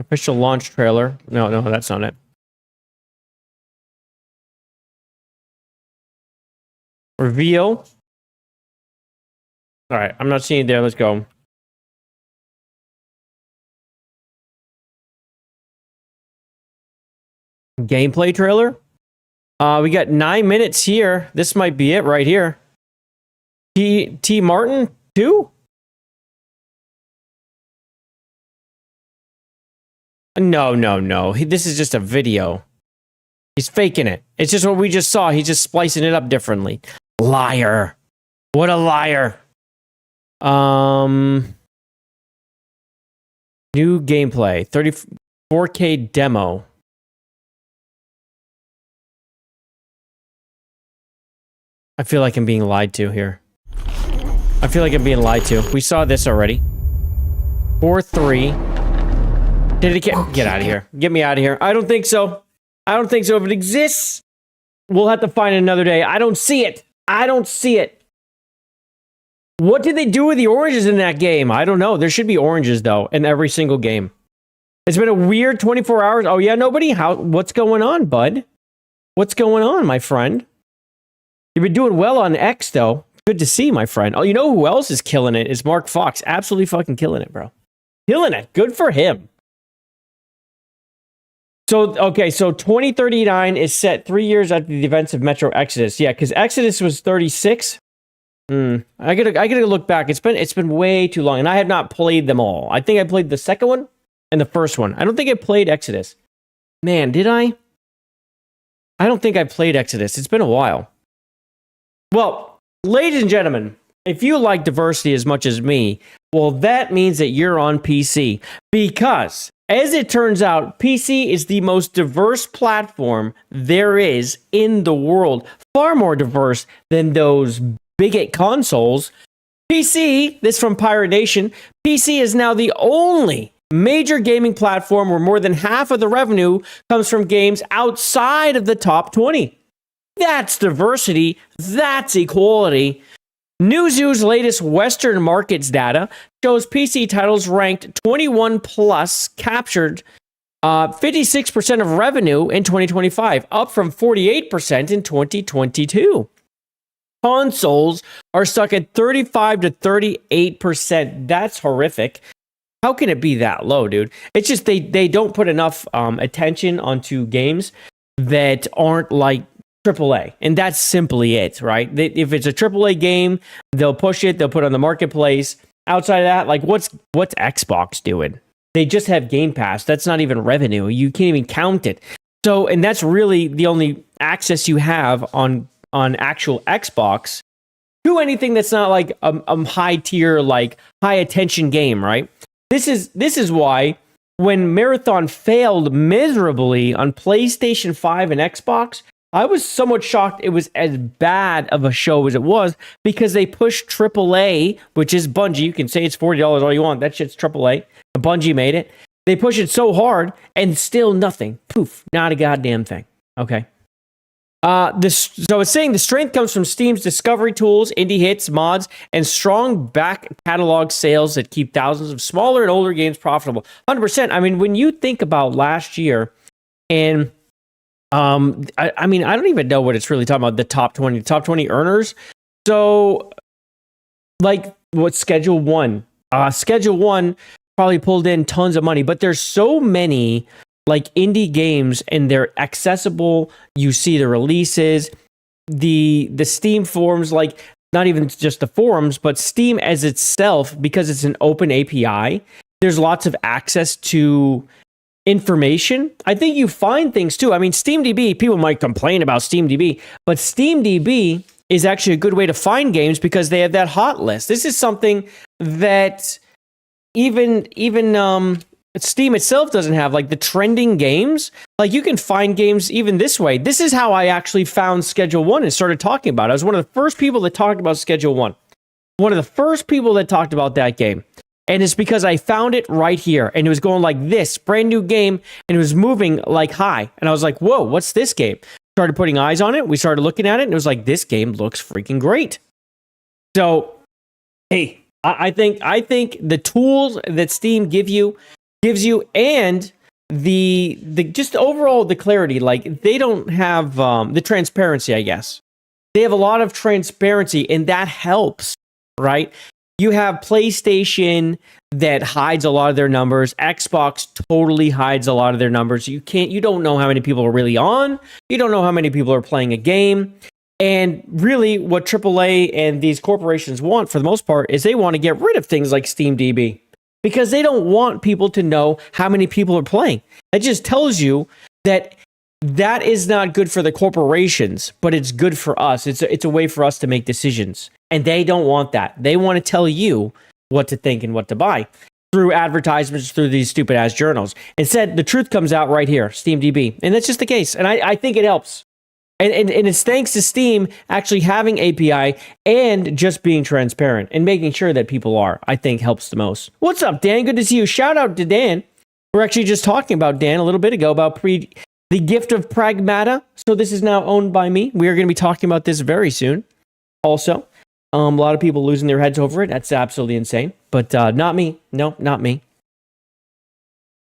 Speaker 7: Official launch trailer. No, that's not it. Reveal. All right, I'm not seeing it there. Let's go. Gameplay trailer. We got 9 minutes here. This might be it right here. T. Martin 2? No. This is just a video. He's faking it. It's just what we just saw. He's just splicing it up differently. Liar. What a liar. New gameplay. 34K demo. I feel like I'm being lied to here. I feel like I'm being lied to. We saw this already. 4-3. Did it get out of here? Get me out of here. I don't think so. If it exists, We'll have to find another day. I don't see it. I don't see it. What did they do with the oranges in that game? I don't know. There should be oranges, though, in every single game. It's been a weird 24 hours. Oh, yeah, nobody? What's going on, bud? What's going on, my friend? You've been doing well on X, though. Good to see, my friend. Oh, you know who else is killing it? Is Mark Fox. Absolutely fucking killing it, bro. Killing it. Good for him. So, okay, so 2039 is set 3 years after the events of Metro Exodus. Yeah, because Exodus was 36. I gotta look back. It's been way too long, and I have not played them all. I think I played the second one and the first one. I don't think I played Exodus. Man, did I? I don't think I played Exodus. It's been a while. Well, ladies and gentlemen, if you like diversity as much as me, well, that means that you're on PC. Because, as it turns out, PC is the most diverse platform there is in the world. Far more diverse than those bigot consoles. PC, this from Pirate Nation, PC is now the only major gaming platform where more than half of the revenue comes from games outside of the top 20. That's diversity. That's equality. Newzoo's latest Western markets data shows PC titles ranked 21 plus captured 56% of revenue in 2025, up from 48% in 2022. Consoles are stuck at 35 to 38%. That's horrific. How can it be that low, dude? It's just they don't put enough attention onto games that aren't like AAA, and that's simply it, right? If it's a AAA game, they'll push it, they'll put it on the marketplace. Outside of that, like what's Xbox doing? They just have Game Pass. That's not even revenue. You can't even count it. So, and that's really the only access you have on actual Xbox to anything that's not like a high tier, like high attention game, right? This is why when Marathon failed miserably on PlayStation 5 and Xbox, I was somewhat shocked it was as bad of a show as it was, because they pushed AAA, which is Bungie. You can say it's $40 all you want. That shit's AAA. Bungie made it. They push it so hard and still nothing. Poof, not a goddamn thing. Okay. So it's saying the strength comes from Steam's discovery tools, indie hits, mods, and strong back catalog sales that keep thousands of smaller and older games profitable. 100%. I mean, when you think about last year, and I mean, I don't even know what it's really talking about. The top 20 earners. So, like, what Schedule 1? Schedule 1 probably pulled in tons of money, but there's so many like indie games, and they're accessible. You see the releases, the Steam forums, like not even just the forums, but Steam as itself, because it's an open API, there's lots of access to information. I think you find things too. I mean, SteamDB, people might complain about SteamDB, but SteamDB is actually a good way to find games because they have that hot list. This is something that even Steam itself doesn't have, like the trending games. Like you can find games even this way. This is how I actually found Schedule 1 and started talking about it. I was one of the first people that talked about Schedule 1. One of the first people that talked about that game. And it's because I found it right here. And it was going like this, brand new game. And it was moving like high. And I was like, whoa, what's this game? Started putting eyes on it. We started looking at it. And it was like, this game looks freaking great. So, hey, I think the tools that Steam gives you, and the just overall the clarity, like they don't have the transparency, I guess. They have a lot of transparency, and that helps, right? You have PlayStation that hides a lot of their numbers. Xbox totally hides a lot of their numbers. You don't know how many people are really on. You don't know how many people are playing a game. And really what AAA and these corporations want, for the most part, is they want to get rid of things like SteamDB, because they don't want people to know how many people are playing. It just tells you that that is not good for the corporations, but it's good for us. It's a way for us to make decisions. And they don't want that. They want to tell you what to think and what to buy through advertisements, through these stupid ass journals. Instead, the truth comes out right here, SteamDB. And that's just the case. And I think it helps. And it's thanks to Steam actually having API and just being transparent and making sure that people are, I think, helps the most. What's up, Dan? Good to see you. Shout out to Dan. We're actually just talking about Dan a little bit ago about The Gift of Pragmata. So this is now owned by me. We are going to be talking about this very soon. Also, a lot of people losing their heads over it. That's absolutely insane. But not me. No, not me.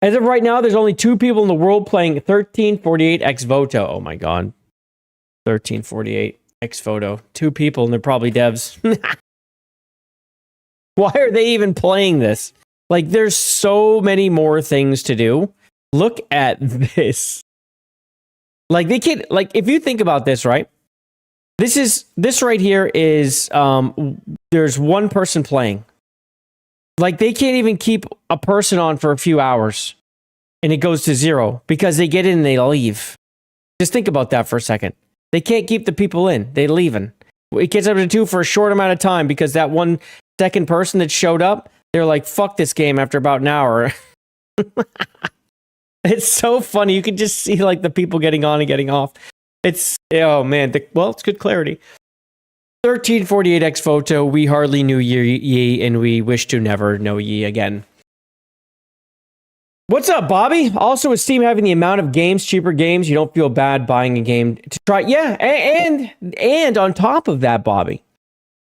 Speaker 7: As of right now, there's only 2 people in the world playing 1348 X Voto. Oh my god. 1348 X Photo. 2 people, and they're probably devs. Why are they even playing this? Like, there's so many more things to do. Look at this. Like, they can't, like, if you think about this, right? This right here is, there's 1 person playing. Like, they can't even keep a person on for a few hours. And it goes to 0 because they get in and they leave. Just think about that for a second. They can't keep the people in. They leaving. It gets up to 2 for a short amount of time because that 1 second person that showed up, they're like, fuck this game after about an hour. It's so funny. You can just see like the people getting on and getting off. It's, oh man, well, it's good clarity. 1348X Photo, we hardly knew ye, and we wish to never know ye again. What's up, Bobby? Also, with Steam having the amount of games, cheaper games, you don't feel bad buying a game to try. Yeah, and on top of that, Bobby,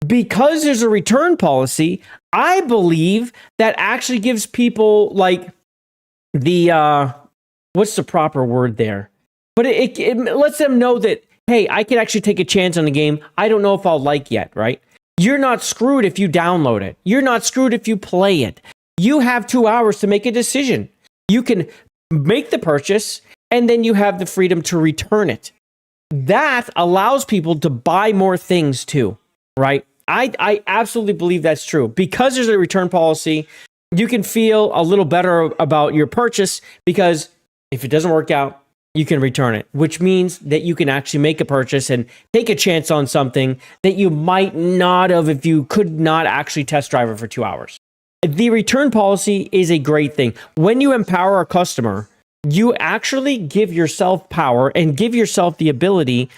Speaker 7: because there's a return policy, I believe that actually gives people like the what's the proper word there? But it lets them know that, hey, I can actually take a chance on the game I don't know if I'll like yet, right? You're not screwed if you download it. You're not screwed if you play it. You have 2 hours to make a decision. You can make the purchase, and then you have the freedom to return it. That allows people to buy more things too, right? I absolutely believe that's true. Because there's a return policy, you can feel a little better about your purchase because if it doesn't work out, you can return it, which means that you can actually make a purchase and take a chance on something that you might not have if you could not actually test drive it for 2 hours. The return policy is a great thing. When you empower a customer, you actually give yourself power and give yourself the ability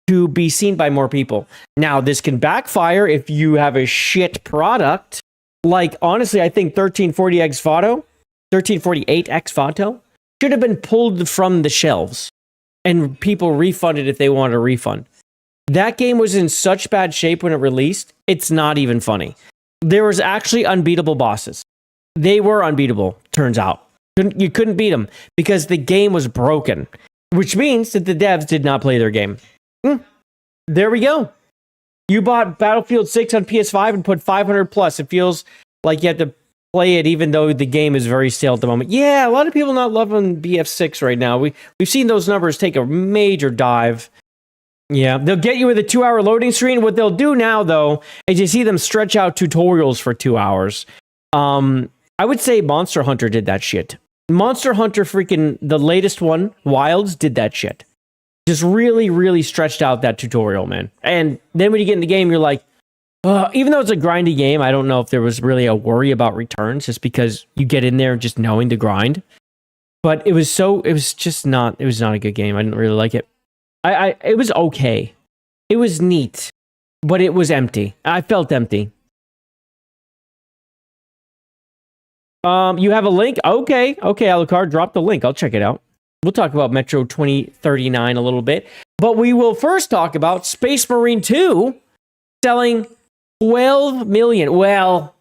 Speaker 7: to be seen by more people. Now, this can backfire if you have a shit product. Like, honestly, I think 1348X Photo should have been pulled from the shelves and people refunded if they wanted a refund. That game was in such bad shape when it released, it's not even funny. There was actually unbeatable bosses. They were unbeatable, turns out. You couldn't beat them because the game was broken, which means that the devs did not play their game. There we go. You bought Battlefield 6 on PS5 and put 500 plus. It feels like you have to play it even though the game is very stale at the moment. Yeah, a lot of people not loving BF6 right now. We've seen those numbers take a major dive. Yeah, they'll get you with a 2-hour loading screen. What they'll do now, though, is you see them stretch out tutorials for 2 hours. I would say Monster Hunter did that shit. Monster Hunter freaking, the latest one, Wilds, did that shit. Just really, really stretched out that tutorial, man. And then when you get in the game, you're like, even though it's a grindy game, I don't know if there was really a worry about returns just because you get in there just knowing the grind. But it was not a good game. I didn't really like it. It was okay. It was neat, but it was empty. I felt empty. You have a link? Okay, Alucard, drop the link. I'll check it out. We'll talk about Metro 2039 a little bit. But we will first talk about Space Marine 2 selling 12 million. Well,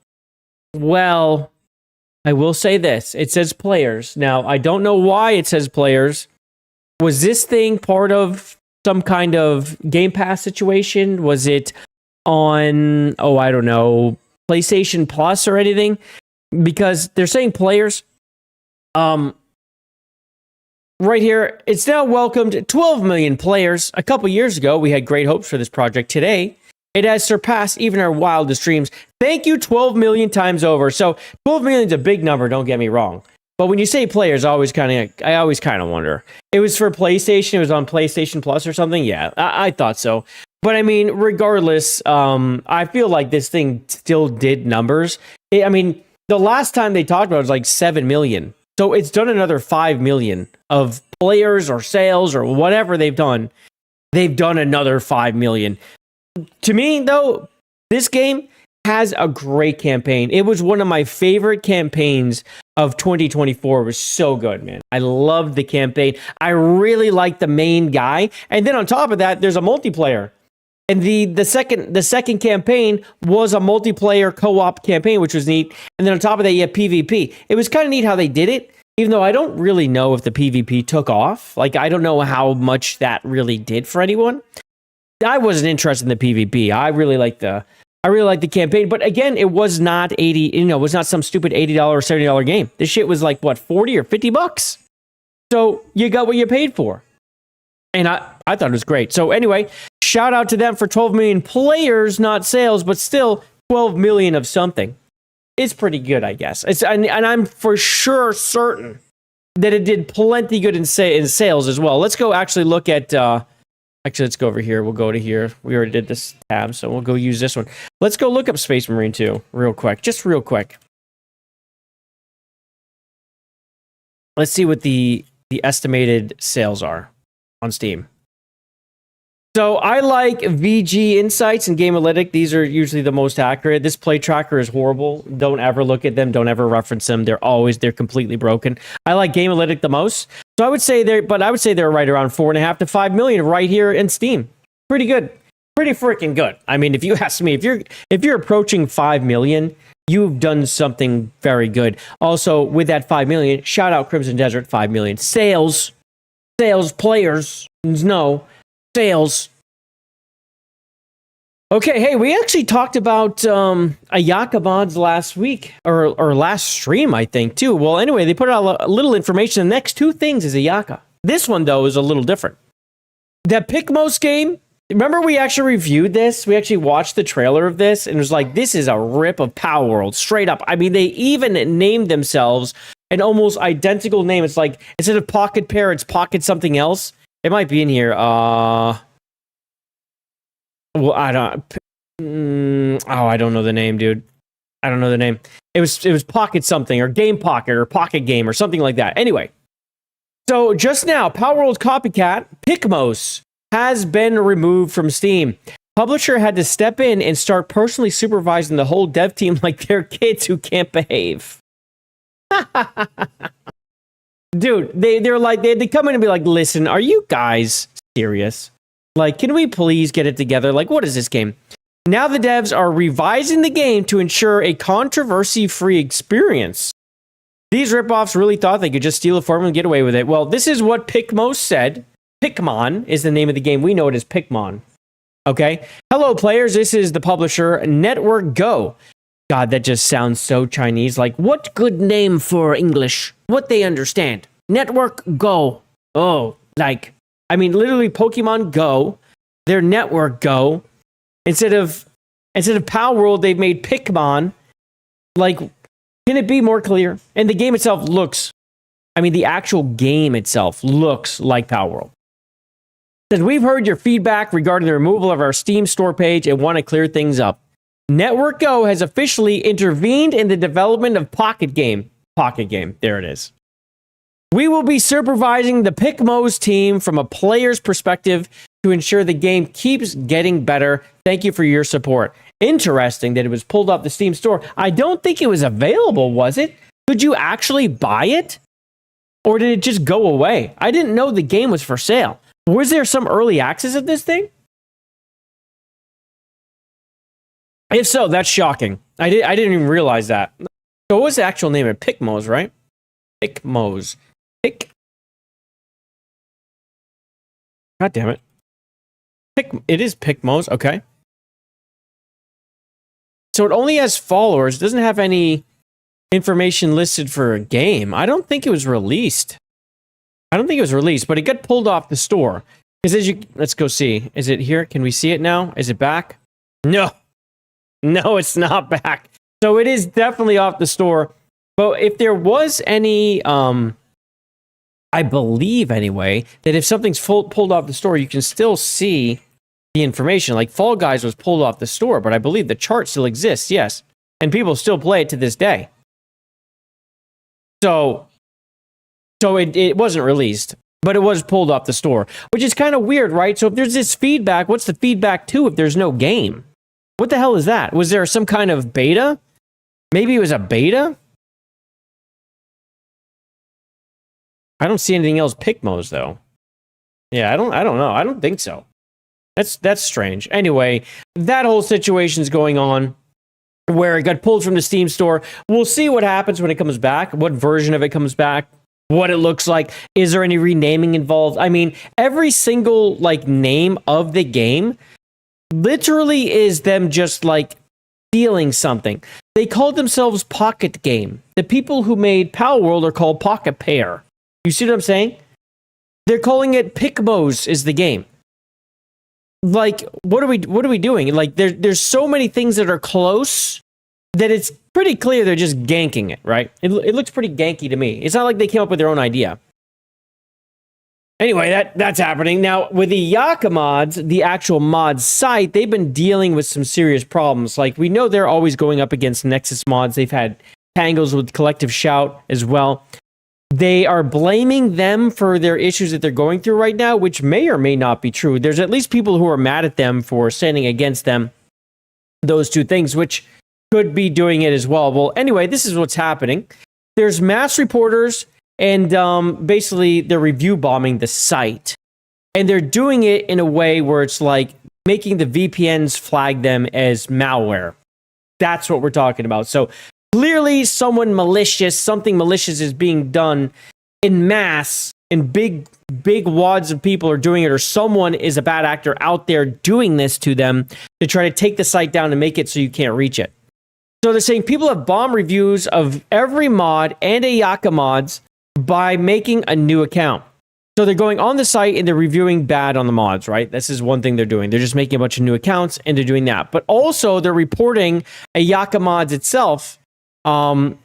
Speaker 7: I will say this. It says players. Now, I don't know why it says players. Was this thing part of some kind of Game Pass situation? Was it on, I don't know, PlayStation Plus or anything? Because they're saying players. Right here, it's now welcomed 12 million players. A couple years ago, we had great hopes for this project. Today, it has surpassed even our wildest dreams. Thank you 12 million times over. So 12 million is a big number, don't get me wrong. But when you say players, I always kind of wonder. It was for PlayStation. It was on PlayStation Plus or something. Yeah, I thought so. But I mean, regardless, I feel like this thing still did numbers. The last time they talked about it was like 7 million. So it's done another 5 million of players or sales or whatever they've done. They've done another 5 million. To me, though, this game has a great campaign. It was one of my favorite campaigns of 2024 was so good, man. I loved the campaign. I really liked the main guy. And then on top of that, there's a multiplayer. And the second campaign was a multiplayer co-op campaign, which was neat. And then on top of that, you have PvP. It was kind of neat how they did it, even though I don't really know if the PvP took off. Like, I don't know how much that really did for anyone. I wasn't interested in the PvP. I really liked the campaign. But again, it was not it was not some stupid $80 or $70 game. This shit was like, what, 40 or 50 bucks? So you got what you paid for. And I thought it was great. So anyway, shout out to them for 12 million players, not sales, but still 12 million of something. It's pretty good, I guess. And I'm for sure certain that it did plenty good in sales as well. Let's go actually look at... Actually, let's go over here. We'll go to here. We already did this tab, so we'll go use this one. Let's go look up Space Marine 2 real quick. Just real quick. Let's see what the estimated sales are on Steam. So I like VG Insights and Gamealytic. These are usually the most accurate. This play tracker is horrible. Don't ever look at them. Don't ever reference them. They're completely broken. I like Gamealytic the most. So I would say they're right around 4.5 to 5 million right here in Steam. Pretty good. Pretty freaking good. I mean, if you ask me, if you're approaching 5 million, you've done something very good. Also, with that 5 million, shout out Crimson Desert, 5 million. Sales, players, no. Sales. Okay, hey, we actually talked about Ayaka mods last week, or last stream, I think, too. Well, anyway, they put out a little information. The next two things is Ayaka. This one, though, is a little different. That Pikmos game, remember we actually reviewed this? We actually watched the trailer of this, and it was like, this is a rip of Power World, straight up. I mean, they even named themselves an almost identical name. It's like, instead of Pocket Pair, it's Pocket something else. It might be in here. Well, I don't. I don't know the name, dude. I don't know the name. It was Pocket something, or Game Pocket, or Pocket Game, or something like that. Anyway, so just now, Power World's copycat, Pikmos, has been removed from Steam. Publisher had to step in and start personally supervising the whole dev team like they're kids who can't behave. Dude, they're like, they come in and be like, listen, are you guys serious? Like, can we please get it together? Like, what is this game? Now the devs are revising the game to ensure a controversy-free experience. These ripoffs really thought they could just steal a formula and get away with it. Well, this is what Pikmos said. Pikmon is the name of the game. We know it as Pikmon. Okay? Hello, players. This is the publisher, Network Go. God, that just sounds so Chinese. Like, what good name for English? What they understand. Network Go. Oh, like, I mean, literally Pokemon Go. Their Network Go. Instead of Power World, they've made Pikmon. Like, can it be more clear? And the game itself looks, I mean, the actual game itself looks like Power World. Says, we've heard your feedback regarding the removal of our Steam store page and want to clear things up. Network Go has officially intervened in the development of Pocket Game. Pocket Game, there it is. We will be supervising the Pikmos team from a player's perspective to ensure the game keeps getting better. Thank you for your support. Interesting that it was pulled off the Steam store. I don't think it was available, was it? Could you actually buy it? Or did it just go away? I didn't know the game was for sale. Was there some early access of this thing? If so, that's shocking. I didn't even realize that. So what was the actual name of Pikmos, right? Pikmos. God damn it. It is Pikmos, okay. So it only has followers. It doesn't have any information listed for a game. I don't think it was released. But it got pulled off the store. Let's go see. Is it here? Can we see it now? Is it back? No, it's not back. So it is definitely off the store. But if there was any, I believe anyway, that if something's pulled off the store, you can still see the information. Like Fall Guys was pulled off the store, but I believe the chart still exists, yes. And people still play it to this day. So it wasn't released, but it was pulled off the store, which is kind of weird, right? So if there's this feedback, what's the feedback to if there's no game? What the hell is that? Was there some kind of beta? Maybe it was a beta? I don't see anything else Picmos though. Yeah, I don't know. I don't think so. That's strange. Anyway, that whole situation's going on where it got pulled from the Steam store. We'll see what happens when it comes back, what version of it comes back, what it looks like. Is there any renaming involved? I mean, every single like name of the game literally is them just like stealing something. They called themselves Pocket Game. The people who made Power World are called Pocket Pair. You see what I'm saying? They're calling it Picmos is the game. Like, what are we doing? Like, there's so many things that are close that it's pretty clear they're just ganking it, right? It looks pretty ganky to me. It's not like they came up with their own idea. Anyway, that's happening. Now, with the Yaka mods, the actual mod site, they've been dealing with some serious problems. Like, we know they're always going up against Nexus mods. They've had tangles with Collective Shout as well. They are blaming them for their issues that they're going through right now, which may or may not be true. There's at least people who are mad at them for standing against them. Those two things, which could be doing it as well. Well, anyway, this is what's happening. There's mass reporters, and basically they're review bombing the site. And they're doing it in a way where it's like making the VPNs flag them as malware. That's what we're talking about. So clearly something malicious is being done in mass, and big wads of people are doing it, or someone is a bad actor out there doing this to them to try to take the site down and make it so you can't reach it. So they're saying people have bombed reviews of every mod and Ayaka mods by making a new account. So they're going on the site and they're reviewing bad on the mods, right? This is one thing they're doing. They're just making a bunch of new accounts and they're doing that. But also they're reporting Ayaka mods itself. So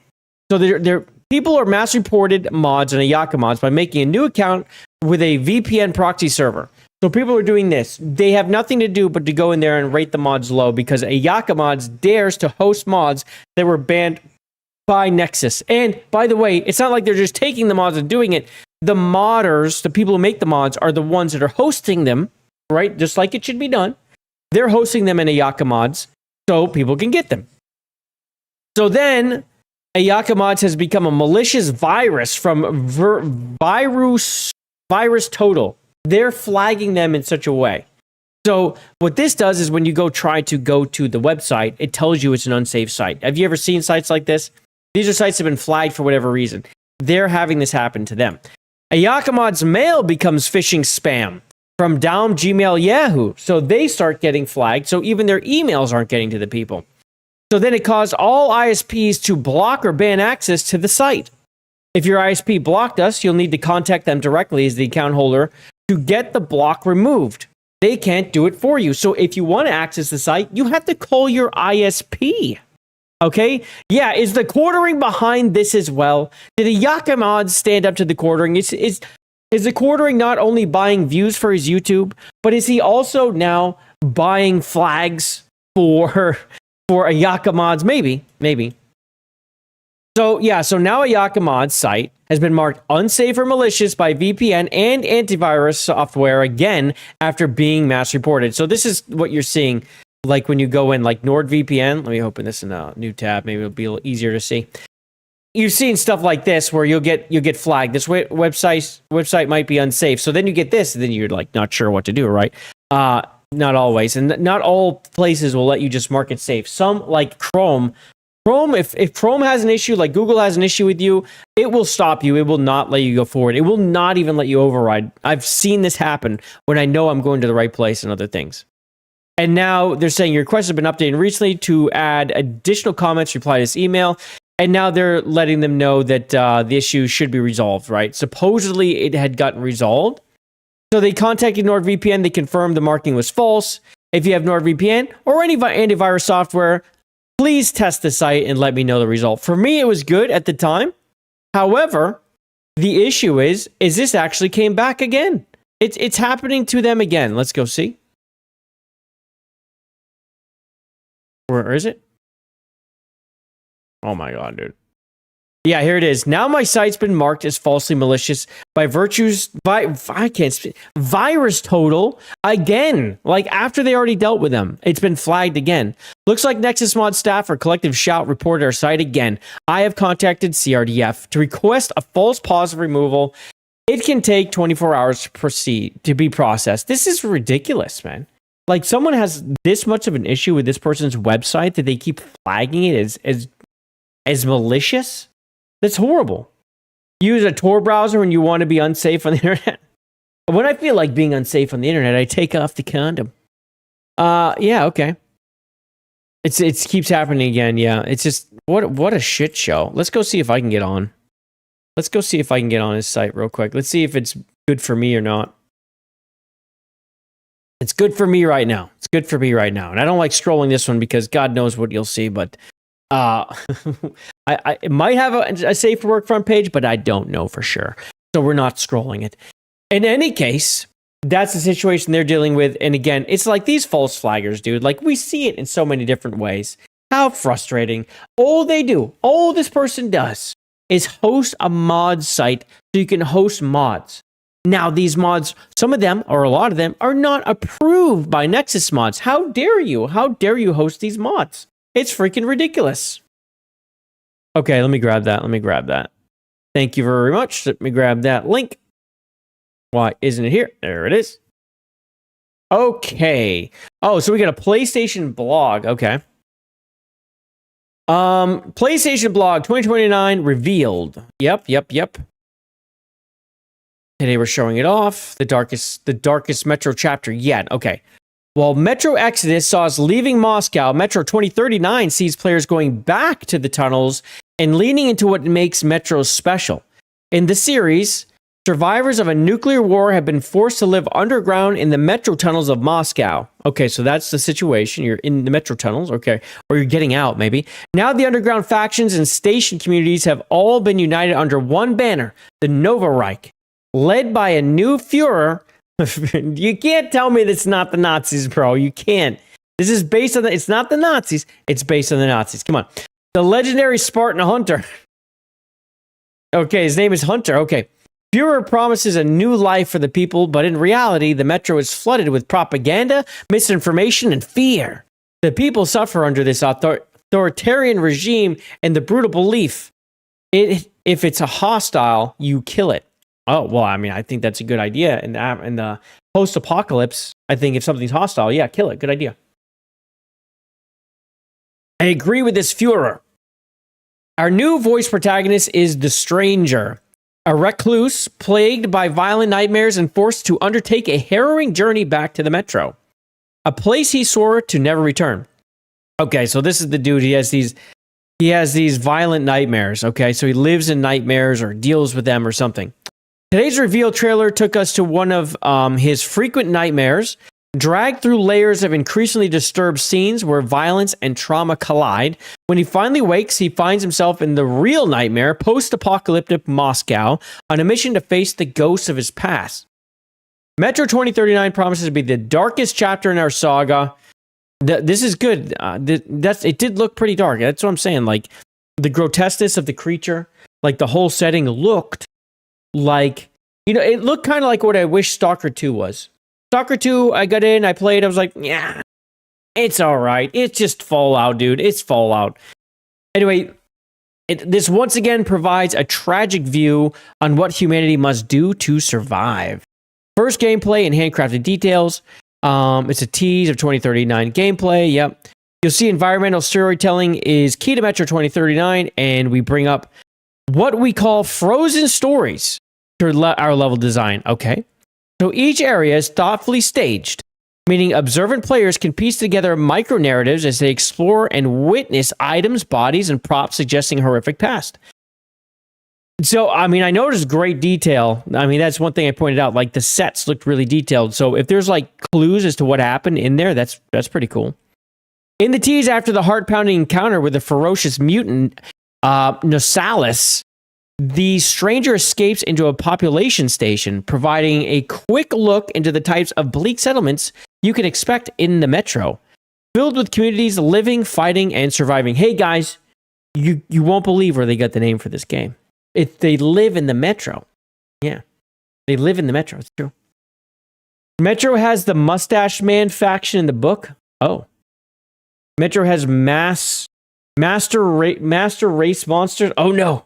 Speaker 7: people are mass reported mods and Ayaka mods by making a new account with a VPN proxy server. So people are doing this. They have nothing to do but to go in there and rate the mods low because Ayaka mods dares to host mods that were banned by Nexus. And by the way, it's not like they're just taking the mods and doing it. The modders, the people who make the mods, are the ones that are hosting them, right? Just like it should be done. They're hosting them in Ayaka mods so people can get them. So then Ayaka mods has become a malicious virus from Virus Total. They're flagging them in such a way. So what this does is when you try to go to the website, it tells you it's an unsafe site. Have you ever seen sites like this? These are sites that have been flagged for whatever reason. They're having this happen to them. Ayaka mod's mail becomes phishing spam from Daum, Gmail, Yahoo. So they start getting flagged. So even their emails aren't getting to the people. So then it caused all ISPs to block or ban access to the site. If your ISP blocked us, you'll need to contact them directly as the account holder to get the block removed. They can't do it for you. So if you want to access the site, you have to call your ISP. Okay? Yeah, is the quartering behind this as well? Did Ayaka mods stand up to the quartering? Is the quartering not only buying views for his YouTube, but is he also now buying flags for Ayaka mods? Maybe. So now Ayaka mod's site has been marked unsafe or malicious by VPN and antivirus software again after being mass reported. So this is what you're seeing, like when you go in, like NordVPN. Let me open this in a new tab. Maybe it'll be a little easier to see. You've seen stuff like this where you'll get flagged. This website might be unsafe. So then you get this, and then you're like not sure what to do, right? Not always, and not all places will let you just mark it safe. Some, like Chrome, if Chrome has an issue, like Google has an issue with you, it will stop you. It will not let you go forward. It will not even let you override. I've seen this happen when I know I'm going to the right place and other things. And now they're saying your request has been updated recently to add additional comments, reply to this email. And now they're letting them know that the issue should be resolved, right? Supposedly it had gotten resolved. So they contacted NordVPN. They confirmed the marking was false. If you have NordVPN or any antivirus software, please test the site and let me know the result. For me, it was good at the time. However, the issue is this actually came back again. It's happening to them again. Let's go see. Where is it? Oh my God, dude. Yeah, here it is. Now my site's been marked as falsely malicious by Virus Total again. Like after they already dealt with them, it's been flagged again. Looks like Nexus Mod staff or Collective Shout reported our site again. I have contacted CRDF to request a false positive removal It can take 24 hours to be processed. This is ridiculous, man. Like, someone has this much of an issue with this person's website that they keep flagging it as malicious. That's horrible. Use a Tor browser when you want to be unsafe on the internet. When I feel like being unsafe on the internet, I take off the condom. Yeah, okay. It keeps happening again. Yeah, it's just what a shit show. Let's go see if I can get on. Let's go see if I can get on his site real quick. Let's see if it's good for me or not. It's good for me right now. It's good for me right now. And I don't like scrolling this one because God knows what you'll see, but it might have a safe for work front page, but I don't know for sure. So we're not scrolling it. In any case, that's the situation they're dealing with. And again, it's like these false flaggers, dude. Like, we see it in so many different ways. How frustrating. All this person does is host a mod site so you can host mods. Now, these mods, some of them, or a lot of them, are not approved by Nexus Mods. How dare you? How dare you host these mods? It's freaking ridiculous. Okay, let me grab that. Thank you very much. Let me grab that link. Why isn't it here? There it is. Okay. Oh, so we got a PlayStation blog. Okay. PlayStation blog 2029 revealed. Yep. Today we're showing it off. The darkest Metro chapter yet. Okay. While Metro Exodus saw us leaving Moscow, Metro 2039 sees players going back to the tunnels and leaning into what makes Metro special. In the series, survivors of a nuclear war have been forced to live underground in the metro tunnels of Moscow. Okay, so that's the situation. You're in the metro tunnels, okay, or you're getting out, maybe. Now the underground factions and station communities have all been united under one banner, the Nova Reich, led by a new Führer. You can't tell me that's not the Nazis, bro. You can't. This is based on it's not the Nazis. It's based on the Nazis. Come on. The legendary Spartan Hunter. Okay, his name is Hunter. Okay. Führer promises a new life for the people, but in reality, the metro is flooded with propaganda, misinformation, and fear. The people suffer under this authoritarian regime and the brutal belief, if it's a hostile, you kill it. Oh, well, I mean, I think that's a good idea. In the post-apocalypse, I think if something's hostile, yeah, kill it. Good idea. I agree with this Führer. Our new voice protagonist is the Stranger, a recluse plagued by violent nightmares and forced to undertake a harrowing journey back to the metro, a place he swore to never return. Okay, so this is the dude. He has these violent nightmares. Okay, so he lives in nightmares or deals with them or something. Today's reveal trailer took us to one of his frequent nightmares, dragged through layers of increasingly disturbed scenes where violence and trauma collide. When he finally wakes, he finds himself in the real nightmare, post-apocalyptic Moscow, on a mission to face the ghosts of his past. Metro 2039 promises to be the darkest chapter in our saga. This is good. It did look pretty dark. That's what I'm saying. Like, the grotesqueness of the creature, like the whole setting looked like, it looked kind of like what I wish Stalker 2 was. Stalker 2, I got in, I played, I was like, yeah, it's all right. It's just Fallout, dude. It's Fallout. Anyway, this once again provides a tragic view on what humanity must do to survive. First gameplay and handcrafted details. It's a tease of 2039 gameplay. Yep. You'll see environmental storytelling is key to Metro 2039, and we bring up what we call frozen stories to our level design. Okay. So each area is thoughtfully staged, meaning observant players can piece together micro-narratives as they explore and witness items, bodies, and props suggesting a horrific past. So, I mean, I noticed great detail. I mean, that's one thing I pointed out. Like, the sets looked really detailed. So if there's, like, clues as to what happened in there, that's pretty cool. In the tease after the heart-pounding encounter with the ferocious mutant, Nosalis, the Stranger escapes into a population station, providing a quick look into the types of bleak settlements you can expect in the metro, filled with communities living, fighting, and surviving. Hey guys, you won't believe where they got the name for this game. They live in the metro. Yeah, they live in the metro. It's true. Metro has the Mustache Man faction in the book. Oh, Metro has master race monsters. Oh no.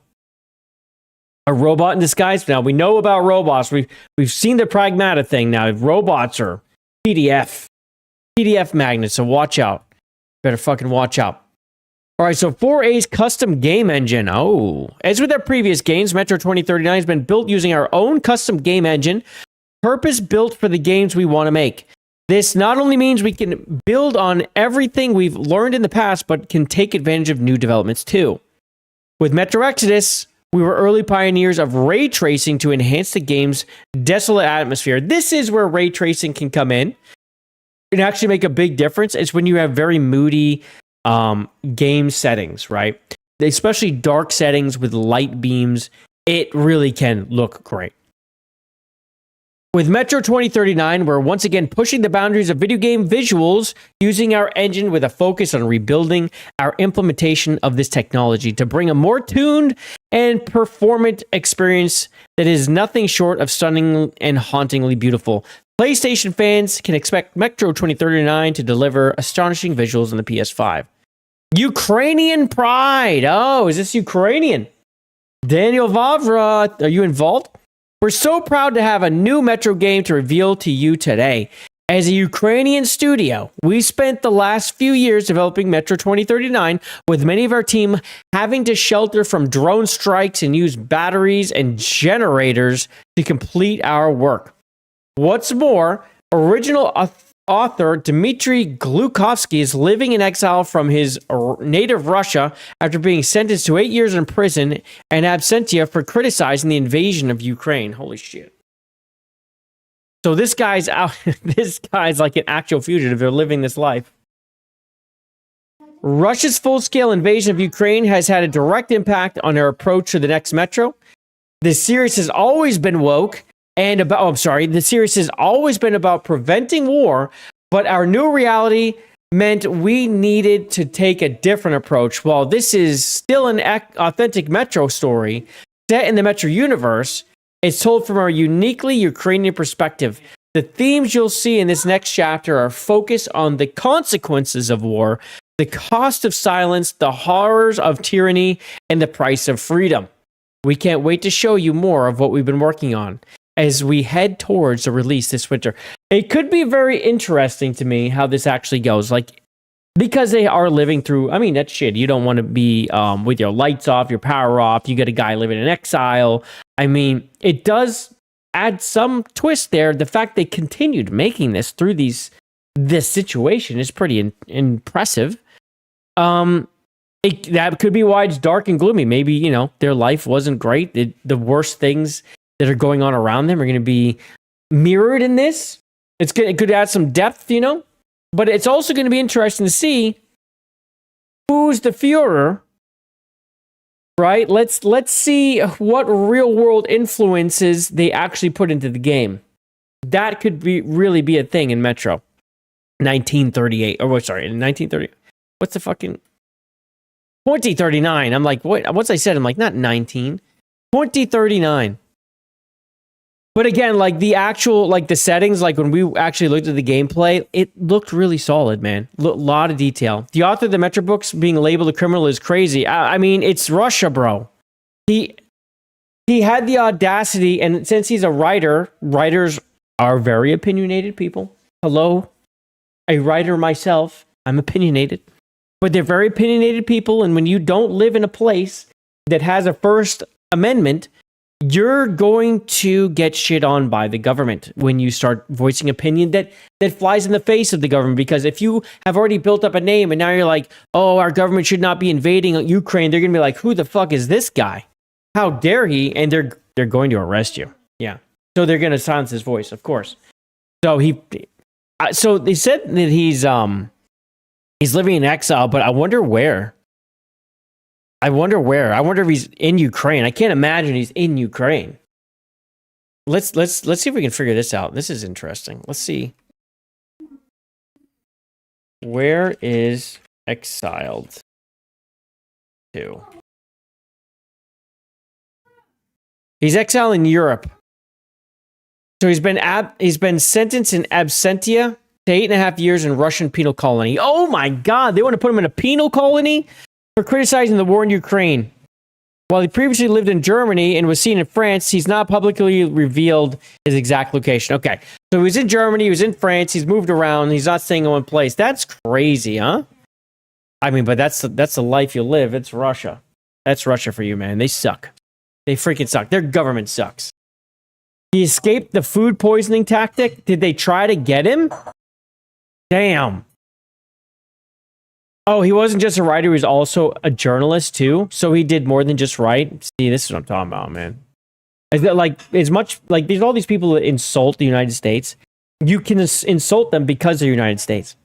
Speaker 7: A robot in disguise. Now we know about robots. We've seen the Pragmata thing. Now robots are PDF magnets. So watch out. Better fucking watch out. All right, so 4A's custom game engine. Oh, as with our previous games, Metro 2039 has been built using our own custom game engine, purpose built for the games we want to make. This not only means we can build on everything we've learned in the past, but can take advantage of new developments too. With Metro Exodus, we were early pioneers of ray tracing to enhance the game's desolate atmosphere. This is where ray tracing can come in and actually make a big difference. It's when you have very moody game settings, right? Especially dark settings with light beams. It really can look great. With Metro 2039, we're once again pushing the boundaries of video game visuals using our engine with a focus on rebuilding our implementation of this technology to bring a more tuned and performant experience that is nothing short of stunning and hauntingly beautiful. PlayStation fans can expect Metro 2039 to deliver astonishing visuals on the PS5. Ukrainian pride. Oh, is this Ukrainian? Daniel Vavra, are you involved? We're so proud to have a new Metro game to reveal to you today. As a Ukrainian studio, we spent the last few years developing Metro 2039, with many of our team having to shelter from drone strikes and use batteries and generators to complete our work. What's more, original author Dmitry Glukovsky is living in exile from his native Russia after being sentenced to 8 years in prison and absentia for criticizing the invasion of Ukraine. Holy shit. So this guy's out. This guy's like an actual fugitive. They're living this life. Russia's full-scale invasion of Ukraine has had a direct impact on our approach to the next Metro. This series has always been woke. The series has always been about preventing war, but our new reality meant we needed to take a different approach. While this is still an authentic Metro story set in the Metro universe, it's told from our uniquely Ukrainian perspective. The themes you'll see in this next chapter are focused on the consequences of war, the cost of silence, the horrors of tyranny, and the price of freedom. We can't wait to show you more of what we've been working on as we head towards a release this winter. It could be very interesting to me how this actually goes. Like, because they are living through, I mean, that's shit. You don't want to be with your lights off, your power off. You got a guy living in exile. I mean, it does add some twist there. The fact they continued making this through this situation is pretty impressive. That could be why it's dark and gloomy. Maybe, their life wasn't great. The worst things that are going on around them are going to be mirrored in this. It could add some depth, but it's also going to be interesting to see who's the Führer, right? Let's see what real world influences they actually put into the game. That could really be a thing in Metro 1938. In 1930. What's the fucking 2039? I'm like, what? Once I said, I'm like, not 19. 2039. But again, like the actual, like the settings, like when we actually looked at the gameplay, it looked really solid, man. A lot of detail. The author of the Metro books being labeled a criminal is crazy. I mean, it's Russia, bro. He had the audacity, and since he's a writer, writers are very opinionated people. Hello, a writer myself, I'm opinionated. But they're very opinionated people, and when you don't live in a place that has a First Amendment, you're going to get shit on by the government when you start voicing opinion that flies in the face of the government. Because if you have already built up a name and now you're like, oh, our government should not be invading Ukraine, they're going to be like, who the fuck is this guy? How dare he? And they're going to arrest you. Yeah. So they're going to silence his voice, of course. So so they said that he's living in exile, but I wonder where. I wonder if he's in Ukraine. I can't imagine he's in Ukraine. Let's see if we can figure this out. This is interesting. Let's see. Where is exiled to? He's exiled in Europe. So he's been sentenced in absentia to 8.5 years in Russian penal colony. Oh my God! They want to put him in a penal colony for criticizing the war in Ukraine. While he previously lived in Germany and was seen in France, he's not publicly revealed his exact location. Okay, so he was in Germany, he was in France, he's moved around, he's not staying in one place. That's crazy, huh? I mean, but that's the life you live. It's Russia. That's Russia for you, man. They suck. They freaking suck. Their government sucks. He escaped the food poisoning tactic. Did they try to get him? Damn. Oh, he wasn't just a writer, he was also a journalist too. So he did more than just write. See, this is what I'm talking about, man. Is that like as much like there's all these people that insult the United States. You can insult them because they're United States.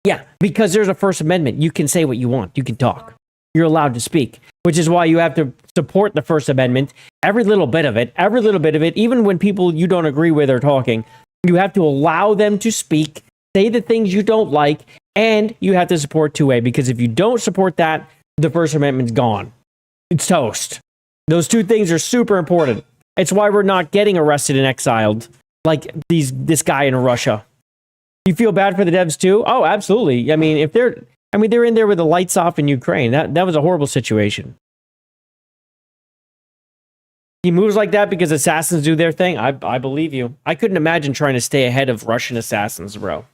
Speaker 7: Yeah, because there's a First Amendment. You can say what you want. You can talk. You're allowed to speak, which is why you have to support the First Amendment. Every little bit of it, even when people you don't agree with are talking, you have to allow them to speak, say the things you don't like, and you have to support 2A, because if you don't support that, the First Amendment's gone. It's toast. Those two things are super important. It's why we're not getting arrested and exiled like this guy in Russia. You feel bad for the devs too? Oh, absolutely. I mean, they're in there with the lights off in Ukraine. That was a horrible situation. He moves like that because assassins do their thing. I believe you. I couldn't imagine trying to stay ahead of Russian assassins, bro.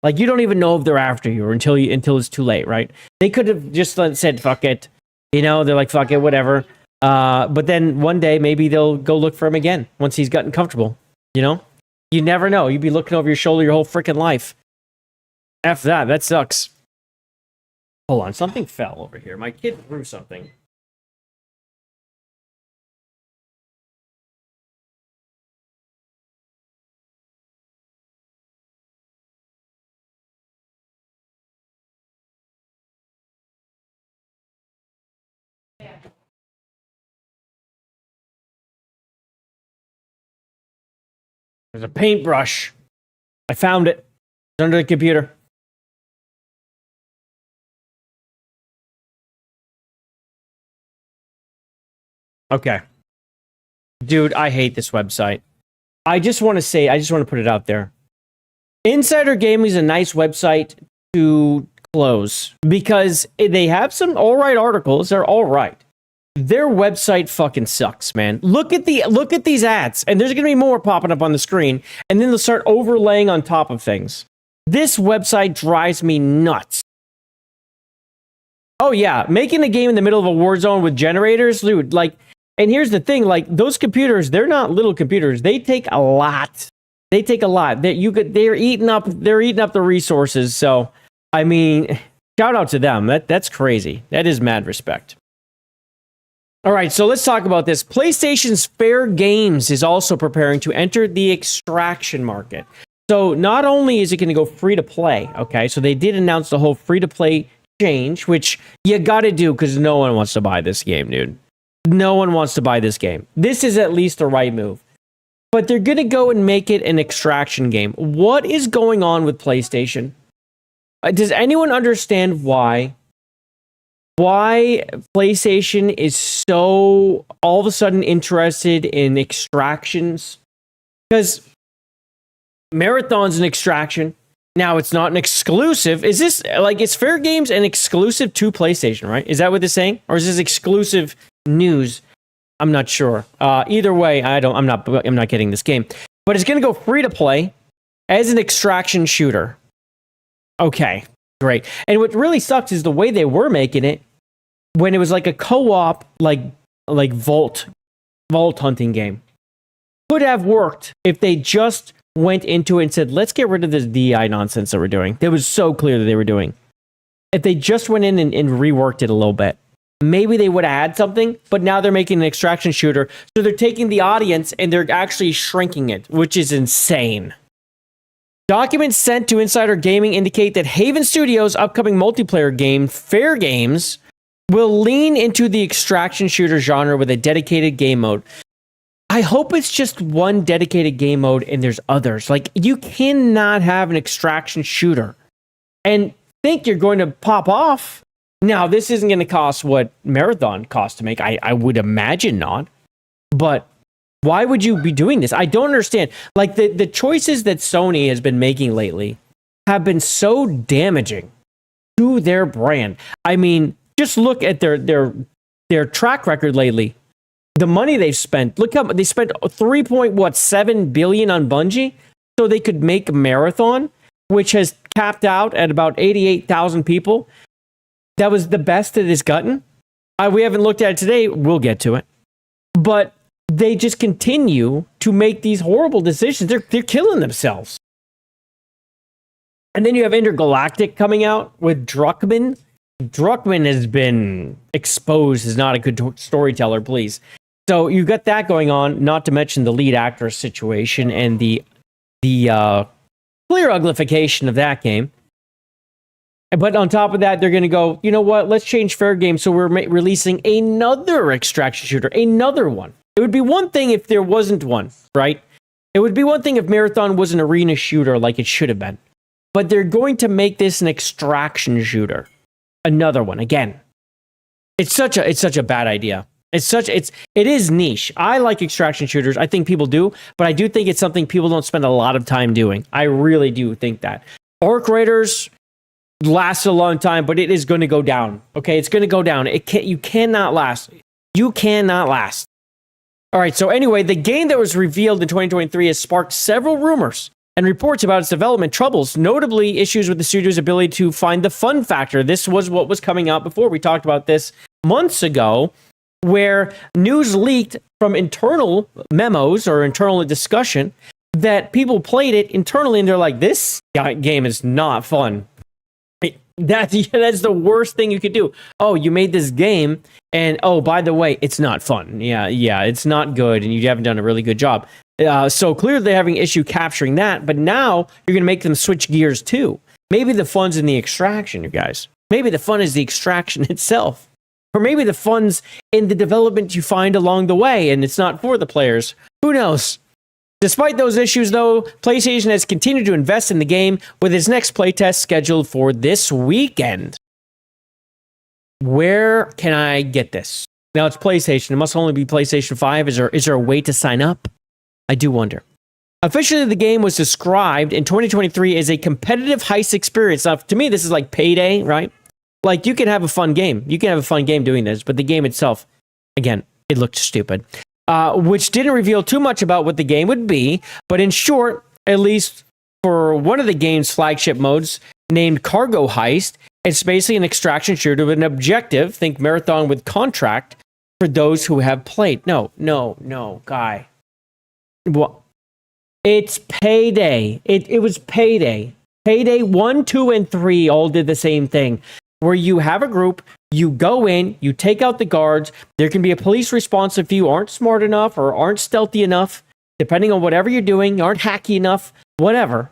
Speaker 7: Like, you don't even know if they're after you or until it's too late, right? They could have just said, fuck it. You know, they're like, fuck it, whatever. But then one day, maybe they'll go look for him again once he's gotten comfortable. You know? You never know. You'd be looking over your shoulder your whole freaking life. F that. That sucks. Hold on. Something fell over here. My kid threw something. There's a paintbrush. I found it. It's under the computer. Okay. Dude, I hate this website. I just want to put it out there. Insider Gaming is a nice website to close because they have some all right articles. They're all right. Their website fucking sucks, man. Look at these ads, and there's going to be more popping up on the screen, and then they'll start overlaying on top of things. This website drives me nuts. Oh yeah, making a game in the middle of a war zone with generators, dude. Like, and here's the thing: like those computers, they're not little computers. They take a lot. They're eating up the resources. So, I mean, shout out to them. That's crazy. That is mad respect. All right, so let's talk about this. PlayStation's Fairgames is also preparing to enter the extraction market. So not only is it going to go free to play, okay, so they did announce the whole free to play change, which you got to do because no one wants to buy this game, dude. No one wants to buy this game. This is at least the right move. But they're going to go and make it an extraction game. What is going on with PlayStation? Does anyone understand why PlayStation is so all of a sudden interested in extractions? Because Marathon's an extraction. Now, it's not an exclusive. Is this like, is Fairgames an exclusive to PlayStation, right? Is that what they're saying? Or is this exclusive news? I'm not sure. Either way, I'm not getting this game. But it's going to go free to play as an extraction shooter. Okay, great. And what really sucks is the way they were making it when it was like a co-op, like vault hunting game. Could have worked if they just went into it and said, let's get rid of this DI nonsense that we're doing. It was so clear that they were doing. If they just went in and reworked it a little bit, maybe they would have had something, but now they're making an extraction shooter. So they're taking the audience and they're actually shrinking it, which is insane. Documents sent to Insider Gaming indicate that Haven Studios' upcoming multiplayer game, Fairgames, will lean into the extraction shooter genre with a dedicated game mode. I hope it's just one dedicated game mode and there's others. Like, you cannot have an extraction shooter and think you're going to pop off. Now, this isn't going to cost what Marathon cost to make. I would imagine not. But why would you be doing this? I don't understand. Like, the choices that Sony has been making lately have been so damaging to their brand. I mean, just look at their their track record lately. The money they've spent. Look how they spent 3.7 billion on Bungie so they could make Marathon, which has capped out at about 88,000 people. That was the best it has gotten. We haven't looked at it today. We'll get to it. But they just continue to make these horrible decisions. They're killing themselves. And then you have Intergalactic coming out with Druckmann. Druckmann has been exposed as not a good storyteller, please. So you got that going on, not to mention the lead actor situation and the clear uglification of that game. But on top of that, they're going to go, you know what, let's change Fairgames, so we're releasing another extraction shooter, another one. It would be one thing if there wasn't one, right? It would be one thing if Marathon was an arena shooter like it should have been. But they're going to make this an extraction shooter. Another one, again. It's such a bad idea. It is niche. I like extraction shooters. I think people do, but I do think it's something people don't spend a lot of time doing. I really do think that. Orc Raiders lasts a long time, but it is going to go down. Okay, it's going to go down. You cannot last. You cannot last. All right, so anyway, the game that was revealed in 2023 has sparked several rumors and reports about its development troubles, notably issues with the studio's ability to find the fun factor. This was what was coming out before. We talked about this months ago, where news leaked from internal memos or internal discussion that people played it internally and they're like, this game is not fun. That's the worst thing you could do. Oh, you made this game, and oh, by the way, it's not fun. Yeah, it's not good, and you haven't done a really good job. So clearly they're having issue capturing that, but now you're going to make them switch gears too. Maybe the fun's in the extraction, you guys. Maybe the fun is the extraction itself. Or maybe the fun's in the development you find along the way, and it's not for the players. Who knows? Despite those issues, though, PlayStation has continued to invest in the game with its next playtest scheduled for this weekend. Where can I get this? Now, it's PlayStation. It must only be PlayStation 5. Is there a way to sign up? I do wonder. Officially, the game was described in 2023 as a competitive heist experience. Now, to me, this is like Payday, right? Like, you can have a fun game. You can have a fun game doing this, but the game itself, again, it looked stupid. Which didn't reveal too much about what the game would be, but in short, at least for one of the game's flagship modes, named Cargo Heist, it's basically an extraction shooter with an objective, think Marathon with Contract, for those who have played. No, guy. What? It's Payday. It was Payday. Payday 1, 2, and 3 all did the same thing, where you have a group, you go in, you take out the guards, there can be a police response if you aren't smart enough or aren't stealthy enough, depending on whatever you're doing, aren't hacky enough, whatever,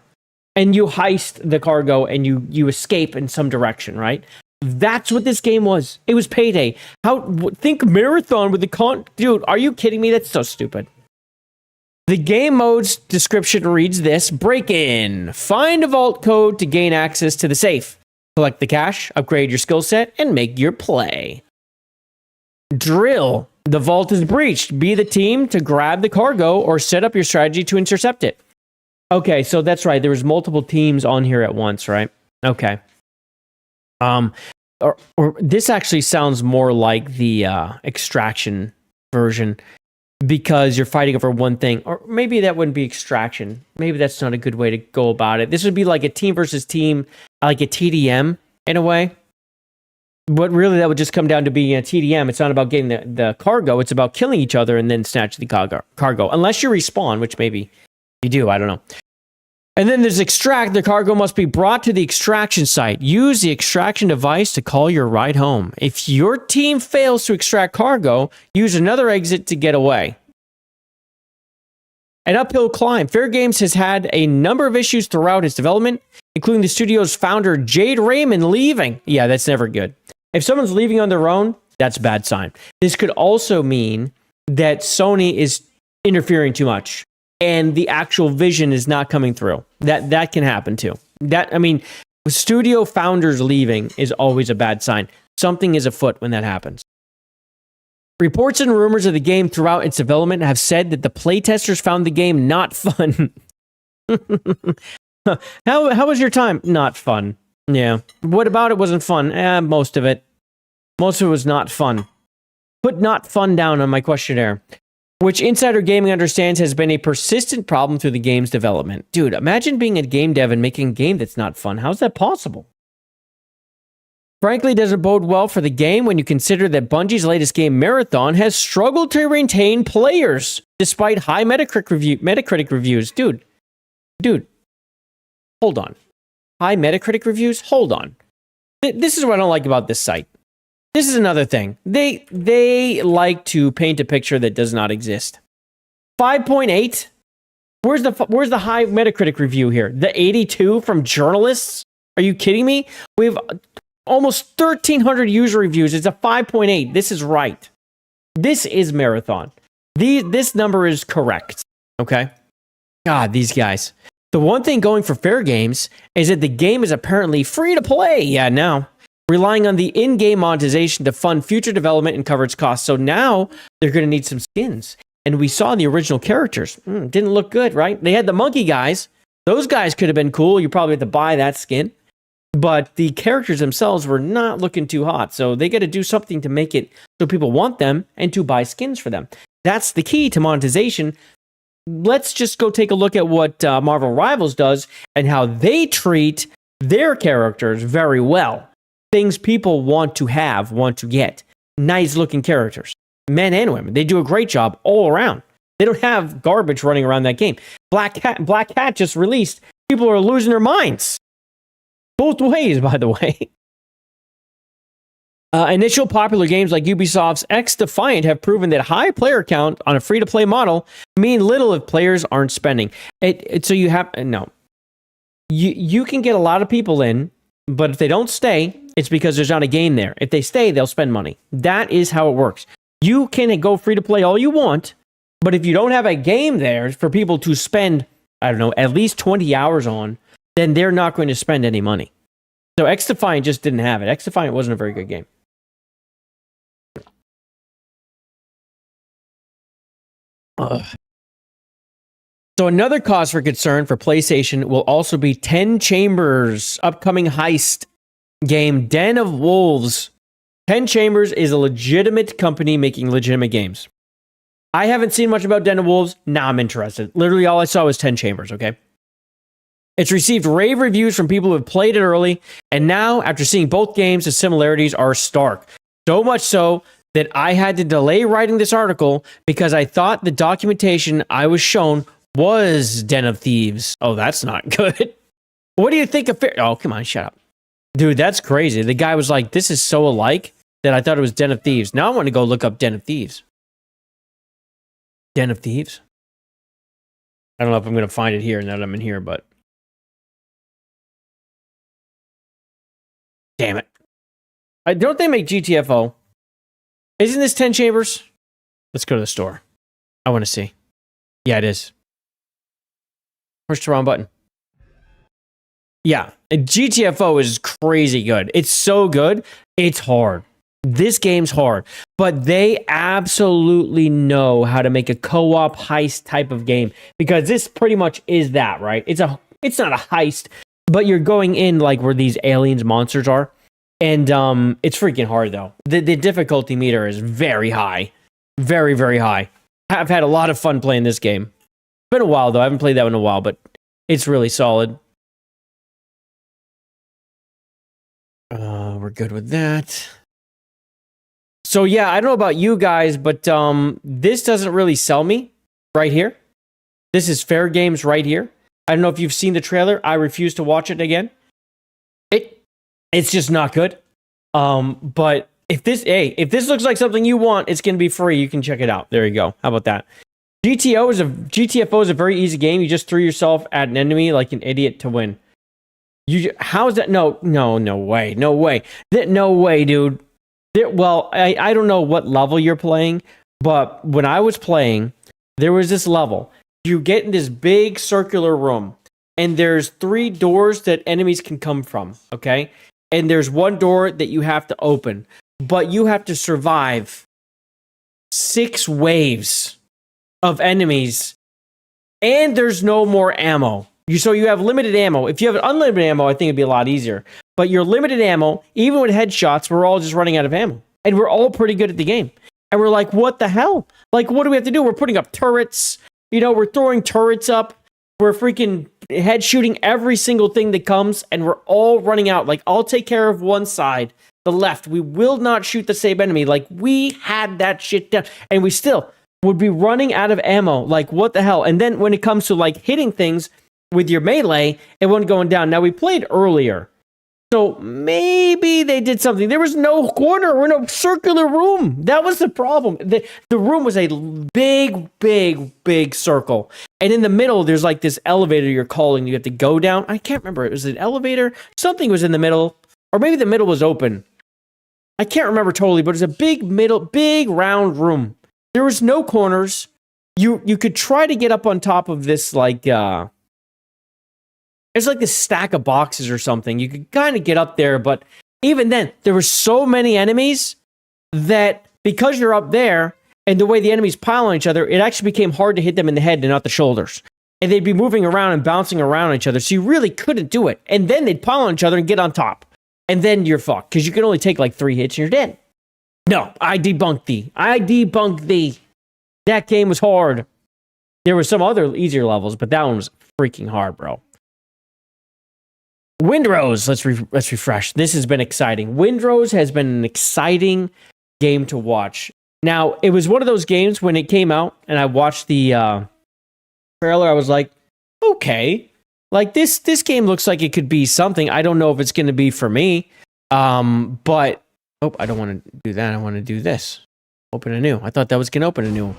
Speaker 7: and you heist the cargo and you escape in some direction, right? That's what this game was. It was Payday. Think Marathon with the Dude, are you kidding me? That's so stupid. The game mode's description reads this: break in, find a vault code to gain access to the safe. Collect the cash, upgrade your skill set, and make your play. Drill. The vault is breached. Be the team to grab the cargo or set up your strategy to intercept it. Okay, so that's right. There was multiple teams on here at once, right? Okay. Or this actually sounds more like the extraction version, because you're fighting over one thing. Or maybe that wouldn't be extraction. Maybe that's not a good way to go about it. This would be like a team versus team, like a TDM in a way. But really, that would just come down to being a TDM. It's not about getting the cargo. It's about killing each other and then snatch the cargo. Unless you respawn, which maybe you do. I don't know. And then there's extract. The cargo must be brought to the extraction site. Use the extraction device to call your ride home. If your team fails to extract cargo, use another exit to get away. An uphill climb. Fairgames has had a number of issues throughout its development, including the studio's founder, Jade Raymond, leaving. Yeah, that's never good. If someone's leaving on their own, that's a bad sign. This could also mean that Sony is interfering too much and the actual vision is not coming through. That can happen too. Studio founders leaving is always a bad sign. Something is afoot when that happens. Reports and rumors of the game throughout its development have said that the playtesters found the game not fun. How was your time? Not fun. Yeah. What about it wasn't fun? Most of it. Most of it was not fun. Put not fun down on my questionnaire, which Insider Gaming understands has been a persistent problem through the game's development. Dude, imagine being a game dev and making a game that's not fun. How's that possible? Frankly, doesn't bode well for the game when you consider that Bungie's latest game, Marathon, has struggled to retain players despite high Metacritic reviews. Dude, hold on. High Metacritic reviews? Hold on. This is what I don't like about this site. This is another thing. They like to paint a picture that does not exist. 5.8? Where's the high Metacritic review here? The 82 from journalists? Are you kidding me? We have almost 1,300 user reviews. It's a 5.8. This is right. This is Marathon. This number is correct. Okay? God, these guys. The one thing going for Fairgames is that the game is apparently free to play. Yeah, now. Relying on the in-game monetization to fund future development and cover its costs. So now they're going to need some skins. And we saw the original characters. Didn't look good, right? They had the monkey guys. Those guys could have been cool. You probably had to buy that skin. But the characters themselves were not looking too hot. So they got to do something to make it so people want them and to buy skins for them. That's the key to monetization. Let's just go take a look at what Marvel Rivals does and how they treat their characters very well. Things people want to have, want to get. Nice looking characters. Men and women. They do a great job all around. They don't have garbage running around that game. Black Cat just released. People are losing their minds. Both ways, by the way. Initial popular games like Ubisoft's X Defiant have proven that high player count on a free-to-play model mean little if players aren't spending. So you have... No. You can get a lot of people in, but if they don't stay, it's because there's not a game there. If they stay, they'll spend money. That is how it works. You can go free-to-play all you want, but if you don't have a game there for people to spend, I don't know, at least 20 hours on, then they're not going to spend any money. So X Defiant just didn't have it. X Defiant wasn't a very good game. So another cause for concern for PlayStation will also be 10 Chambers' upcoming heist game, Den of Wolves. 10 Chambers is a legitimate company making legitimate games. I haven't seen much about Den of Wolves. Now I'm interested. Literally all I saw was 10 Chambers, okay? It's received rave reviews from people who have played it early, and now, after seeing both games, the similarities are stark. So much so that I had to delay writing this article because I thought the documentation I was shown was Den of Thieves. Oh, that's not good. What do you think of Oh, come on, shut up. Dude, that's crazy. The guy was like, this is so alike that I thought it was Den of Thieves. Now I want to go look up Den of Thieves. Den of Thieves? I don't know if I'm going to find it here now that I'm in here, but... Damn it. Don't they make GTFO? Isn't this 10 Chambers? Let's go to the store. I want to see. Yeah, it is. Push the wrong button. Yeah, GTFO is crazy good. It's so good, it's hard. This game's hard, but they absolutely know how to make a co-op heist type of game because this pretty much is that, right? It's not a heist, but you're going in like where these aliens monsters are, and it's freaking hard though. The difficulty meter is very high, very, very high. I've had a lot of fun playing this game. It's been a while though. I haven't played that one in a while, but it's really solid. We're good with that. So yeah, I don't know about you guys, but this doesn't really sell me right here. This is Fairgames right here. I don't know if you've seen the trailer. I refuse to watch it again. It's just not good. But if this looks like something you want, it's going to be free. You can check it out. There you go. How about that? GTFO is a very easy game. You just threw yourself at an enemy like an idiot to win. How is that? No way. No way, dude. I don't know what level you're playing, but when I was playing, there was this level. You get in this big circular room, and there's 3 doors that enemies can come from, okay? And there's one door that you have to open, but you have to survive 6 waves of enemies, and there's no more ammo. So you have limited ammo. If you have unlimited ammo, I think it'd be a lot easier. But your limited ammo, even with headshots, we're all just running out of ammo. And we're all pretty good at the game. And we're like, what the hell? Like, what do we have to do? We're putting up turrets. We're throwing turrets up. We're freaking head shooting every single thing that comes, and we're all running out. Like, I'll take care of one side, the left. We will not shoot the same enemy. Like, we had that shit down, and we still would be running out of ammo. Like, what the hell? And then when it comes to, like, hitting things with your melee, it wasn't going down. Now, we played earlier, so maybe they did something. There was no corner or no circular room. That was the problem. The room was a big circle. And in the middle, there's like this elevator you're calling. You have to go down. I can't remember. It was an elevator. Something was in the middle. Or maybe the middle was open. I can't remember totally, but it was a big round room. There was no corners. You could try to get up on top of this, like, it's like this stack of boxes or something. You could kind of get up there, but even then, there were so many enemies that because you're up there and the way the enemies pile on each other, it actually became hard to hit them in the head and not the shoulders. And they'd be moving around and bouncing around each other, so you really couldn't do it. And then they'd pile on each other and get on top. And then you're fucked, because you can only take like 3 hits and you're dead. No, I debunked thee. That game was hard. There were some other easier levels, but that one was freaking hard, bro. Windrose, let's refresh. This has been exciting. Windrose has been an exciting game to watch. Now, it was one of those games when it came out and I watched the trailer, I was like, okay, like this game looks like it could be something. I don't know if it's going to be for me, but I don't want to do that. I want to do this. Open a new. I thought that was going to open a new.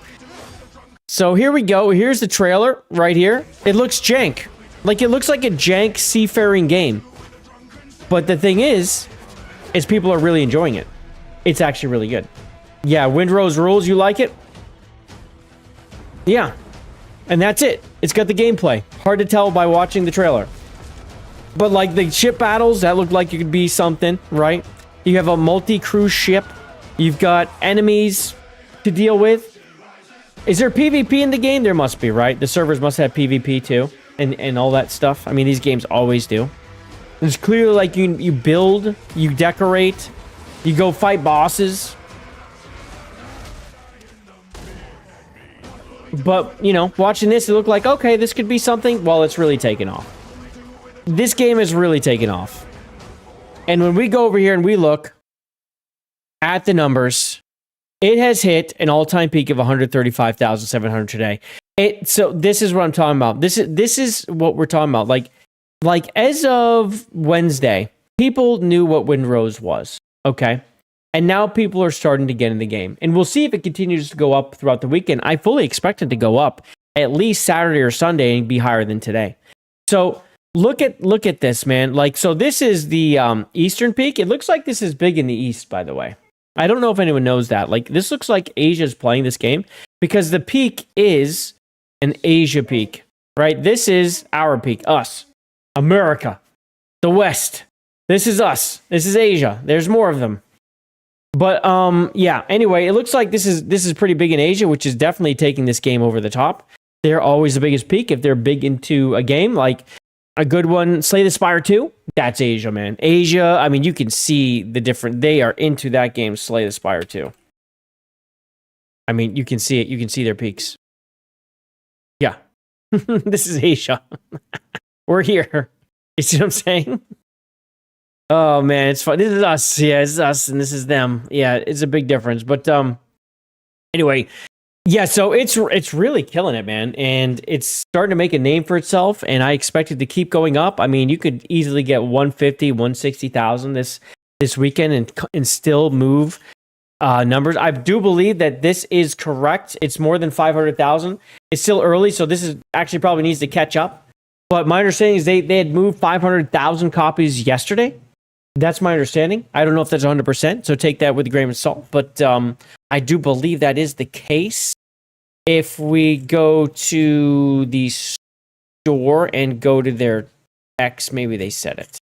Speaker 7: So here we go. Here's the trailer right here. It looks jank. Like, it looks like a jank seafaring game. But the thing is people are really enjoying it. It's actually really good. Yeah, Windrose rules. You like it? Yeah. And that's it. It's got the gameplay. Hard to tell by watching the trailer. But, like, the ship battles, that looked like it could be something, right? You have a multi-cruise ship. You've got enemies to deal with. Is there PvP in the game? There must be, right? The servers must have PvP, too. And all that stuff. I mean, these games always do. There's clearly, like, you build, you decorate, you go fight bosses. But, watching this, it looked like, okay, this could be something. Well, it's really taken off. This game is really taken off. And when we go over here and we look at the numbers, it has hit an all-time peak of 135,700 today. So this is what I'm talking about. This is what we're talking about. Like as of Wednesday, people knew what Windrose was. Okay. And now people are starting to get in the game. And we'll see if it continues to go up throughout the weekend. I fully expect it to go up at least Saturday or Sunday and be higher than today. So look at this, man. Like, so this is the Eastern peak. It looks like this is big in the East, by the way. I don't know if anyone knows that. Like, this looks like Asia's playing this game because the peak is an Asia peak, right? This is our peak, us, America, the West. This is us. This is Asia. There's more of them. But yeah. Anyway, it looks like this is pretty big in Asia, which is definitely taking this game over the top. They're always the biggest peak if they're big into a game. Like a good one, Slay the Spire 2. That's Asia, man. Asia. I mean, you can see the different. They are into that game, Slay the Spire 2. I mean, you can see it. You can see their peaks. Yeah. This is Asia. We're here. You see what I'm saying? Oh, man, it's fun. This is us. Yeah, it's us, and this is them. Yeah, it's a big difference. But anyway, yeah, so it's really killing it, man. And it's starting to make a name for itself, and I expect it to keep going up. I mean, you could easily get 150, 160,000 this weekend and still move numbers. I do believe that this is correct. It's more than 500,000. It's still early, so this is actually probably needs to catch up. But my understanding is they had moved 500,000 copies yesterday. That's my understanding. I don't know if that's 100%, so take that with a grain of salt. But I do believe that is the case. If we go to the store and go to their X, maybe they said it.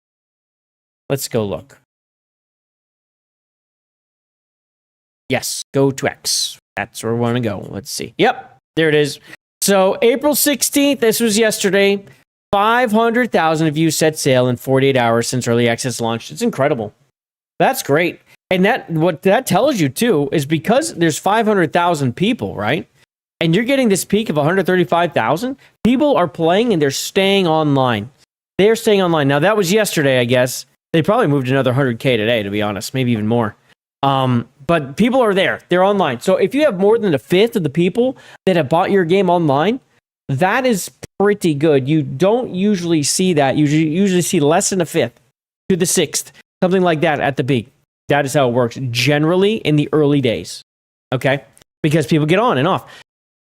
Speaker 7: Let's go look. Yes, go to X. That's where we want to go. Let's see. Yep, there it is. So April 16th, this was yesterday. 500,000 views set sail in 48 hours since early access launched. It's incredible. That's great. And what that tells you too is because there's 500,000 people, right? And you're getting this peak of 135,000, people are playing and they're staying online. They're staying online. Now that was yesterday, I guess. They probably moved another 100K today, to be honest, maybe even more. But people are there. They're online. So if you have more than a fifth of the people that have bought your game online, that is pretty good. You don't usually see that. You usually see less than a fifth to the sixth, something like that at the peak. That is how it works generally in the early days. Okay? Because people get on and off.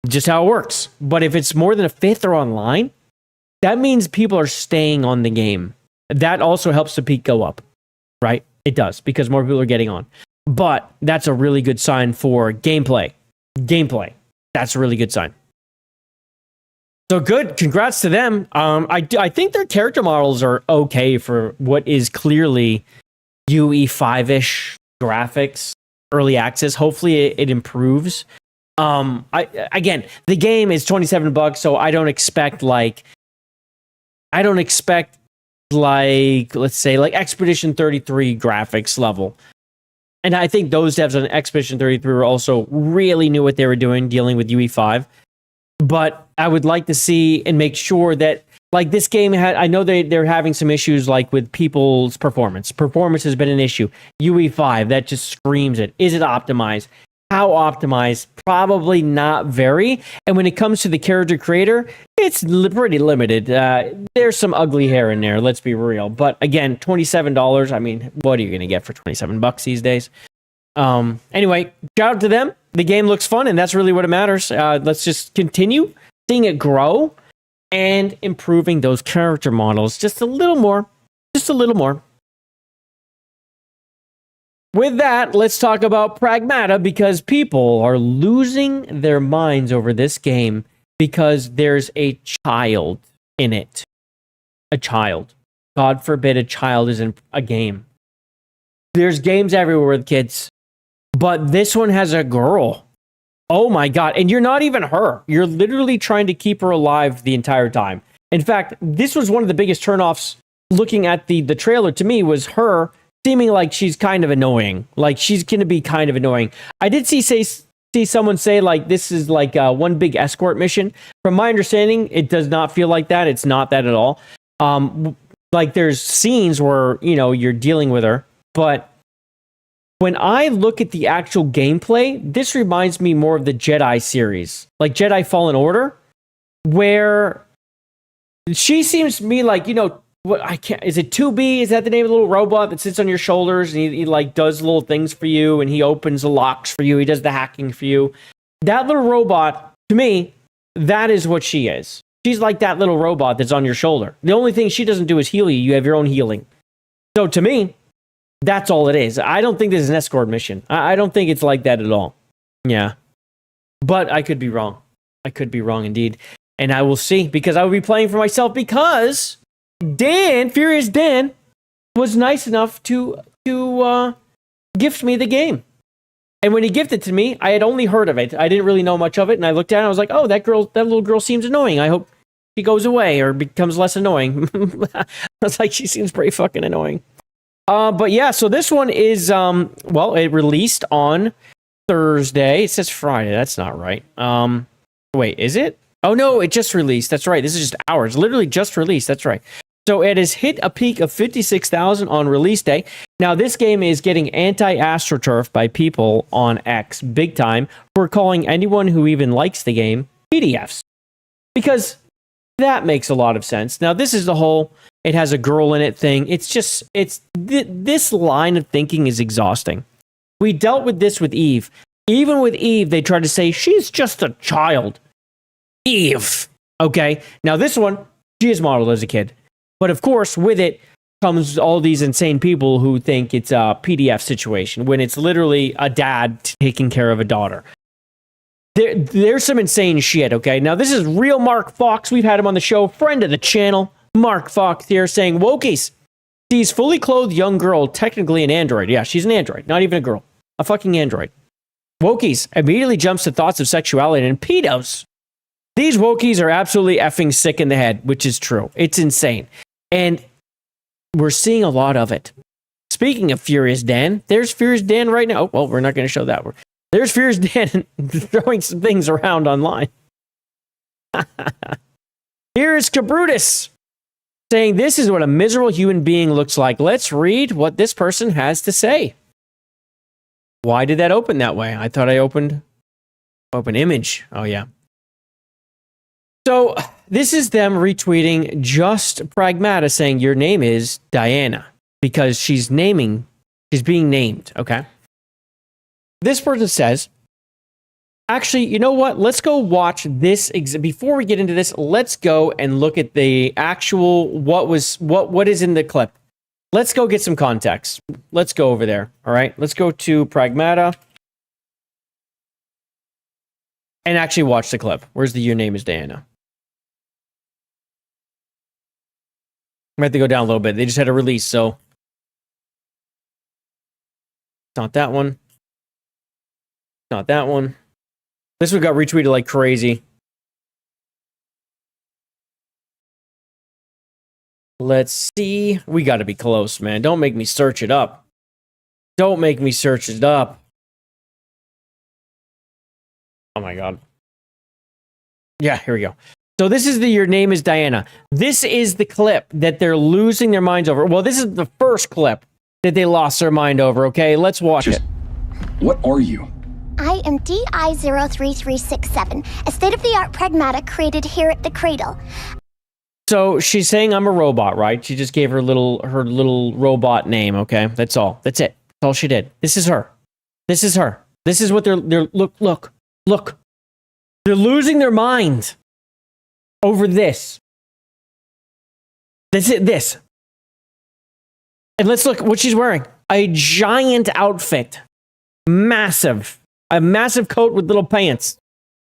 Speaker 7: Just how it works. But if it's more than a fifth or online, that means people are staying on the game. That also helps the peak go up, right? It does, because more people are getting on. But that's a really good sign for gameplay. That's a really good sign. So good. Congrats to them. I think their character models are okay for what is clearly UE5-ish graphics, early access. Hopefully it improves. Again, the game is $27, so I don't expect let's say Expedition 33 graphics level. And I think those devs on Expedition 33 were also really knew what they were doing dealing with UE5. But I would like to see and make sure that this game I know they're having some issues with people's performance. Performance has been an issue. UE5, that just screams it. Is it optimized? How optimized? Probably not very. And when it comes to the character creator, it's pretty limited. There's some ugly hair in there, let's be real. But again, $27, I mean, what are you going to get for $27 these days? Anyway, shout out to them. The game looks fun, and that's really what matters. Let's just continue seeing it grow and improving those character models just a little more. Just a little more. With that, let's talk about Pragmata, because people are losing their minds over this game because there's a child in it. A child. God forbid a child is in a game. There's games everywhere with kids, but this one has a girl. Oh my God. And you're not even her. You're literally trying to keep her alive the entire time. In fact, this was one of the biggest turnoffs looking at the trailer to me, was her seeming like she's kind of annoying. Like she's going to be kind of annoying. I did see someone say this is one big escort mission. From my understanding, it does not feel like that. It's not that at all. There's scenes where, you're dealing with her. But when I look at the actual gameplay, this reminds me more of the Jedi series. Like Jedi Fallen Order, where she seems to me what I can't, is it 2B? Is that the name of the little robot that sits on your shoulders and he does little things for you, and he opens the locks for you, he does the hacking for you? That little robot, to me, that is what she is. She's like that little robot that's on your shoulder. The only thing she doesn't do is heal you. You have your own healing. So to me, that's all it is. I don't think this is an escort mission. I don't think it's like that at all. Yeah. But I could be wrong. I could be wrong indeed. And I will see, because I will be playing for myself, because Furious Dan, was nice enough to gift me the game. And when he gifted it to me, I had only heard of it. I didn't really know much of it. And I looked at it and I was like, oh, that little girl seems annoying. I hope she goes away or becomes less annoying. I was like, she seems pretty fucking annoying. But yeah, so this one is, it released on Thursday. It says Friday. That's not right. Wait, is it? Oh no, it just released. That's right. This is just hours. Literally just released. That's right. So it has hit a peak of 56,000 on release day. Now this game is getting anti-astroturf by people on X big time for calling anyone who even likes the game PDFs. Because that makes a lot of sense. Now this is the whole, it has a girl in it thing. This line of thinking is exhausting. We dealt with this with Eve. Even with Eve, they tried to say, she's just a child. Eve. Okay. Now this one, she is modeled as a kid. But of course, with it comes all these insane people who think it's a PDF situation when it's literally a dad taking care of a daughter. There's some insane shit, okay? Now, this is real Mark Fox. We've had him on the show, friend of the channel. Mark Fox here saying, Wokies, sees fully clothed young girl, technically an android. Yeah, she's an android, not even a girl. A fucking android. Wokies immediately jumps to thoughts of sexuality and pedos. These wokies are absolutely effing sick in the head, which is true. It's insane. And we're seeing a lot of it. Speaking of Furious Dan, there's Furious Dan right now. Well, we're not going to show that. There's Furious Dan throwing some things around online. Here's Cabrutus saying, this is what a miserable human being looks like. Let's read what this person has to say. Why did that open that way? I thought I open image. Oh, yeah. So this is them retweeting just Pragmata saying your name is Diana because she's being named. Okay. This person says, actually, you know what? Let's go watch this. Before we get into this, let's go and look at the actual what is in the clip. Let's go get some context. Let's go over there. All right. Let's go to Pragmata and actually watch the clip. Where's the your name is Diana? I have to go down a little bit. They just had a release, so it's not that one. Not that one. This one got retweeted like crazy. Let's see. We got to be close, man. Don't make me search it up. Don't make me search it up. Oh my God. Yeah, here we go. So this is your name is Diana. This is the clip that they're losing their minds over. Well, this is the first clip that they lost their mind over, okay? Let's watch it.
Speaker 2: What are you?
Speaker 5: I am DI-03367, a state-of-the-art pragmata created here at the Cradle.
Speaker 7: So she's saying I'm a robot, right? She just gave her little robot name, okay? That's all. That's it. That's all she did. This is her. This is her. This is what they're look. They're losing their mind over this. That's it, this. And let's look what she's wearing. A giant outfit. Massive. A massive coat with little pants.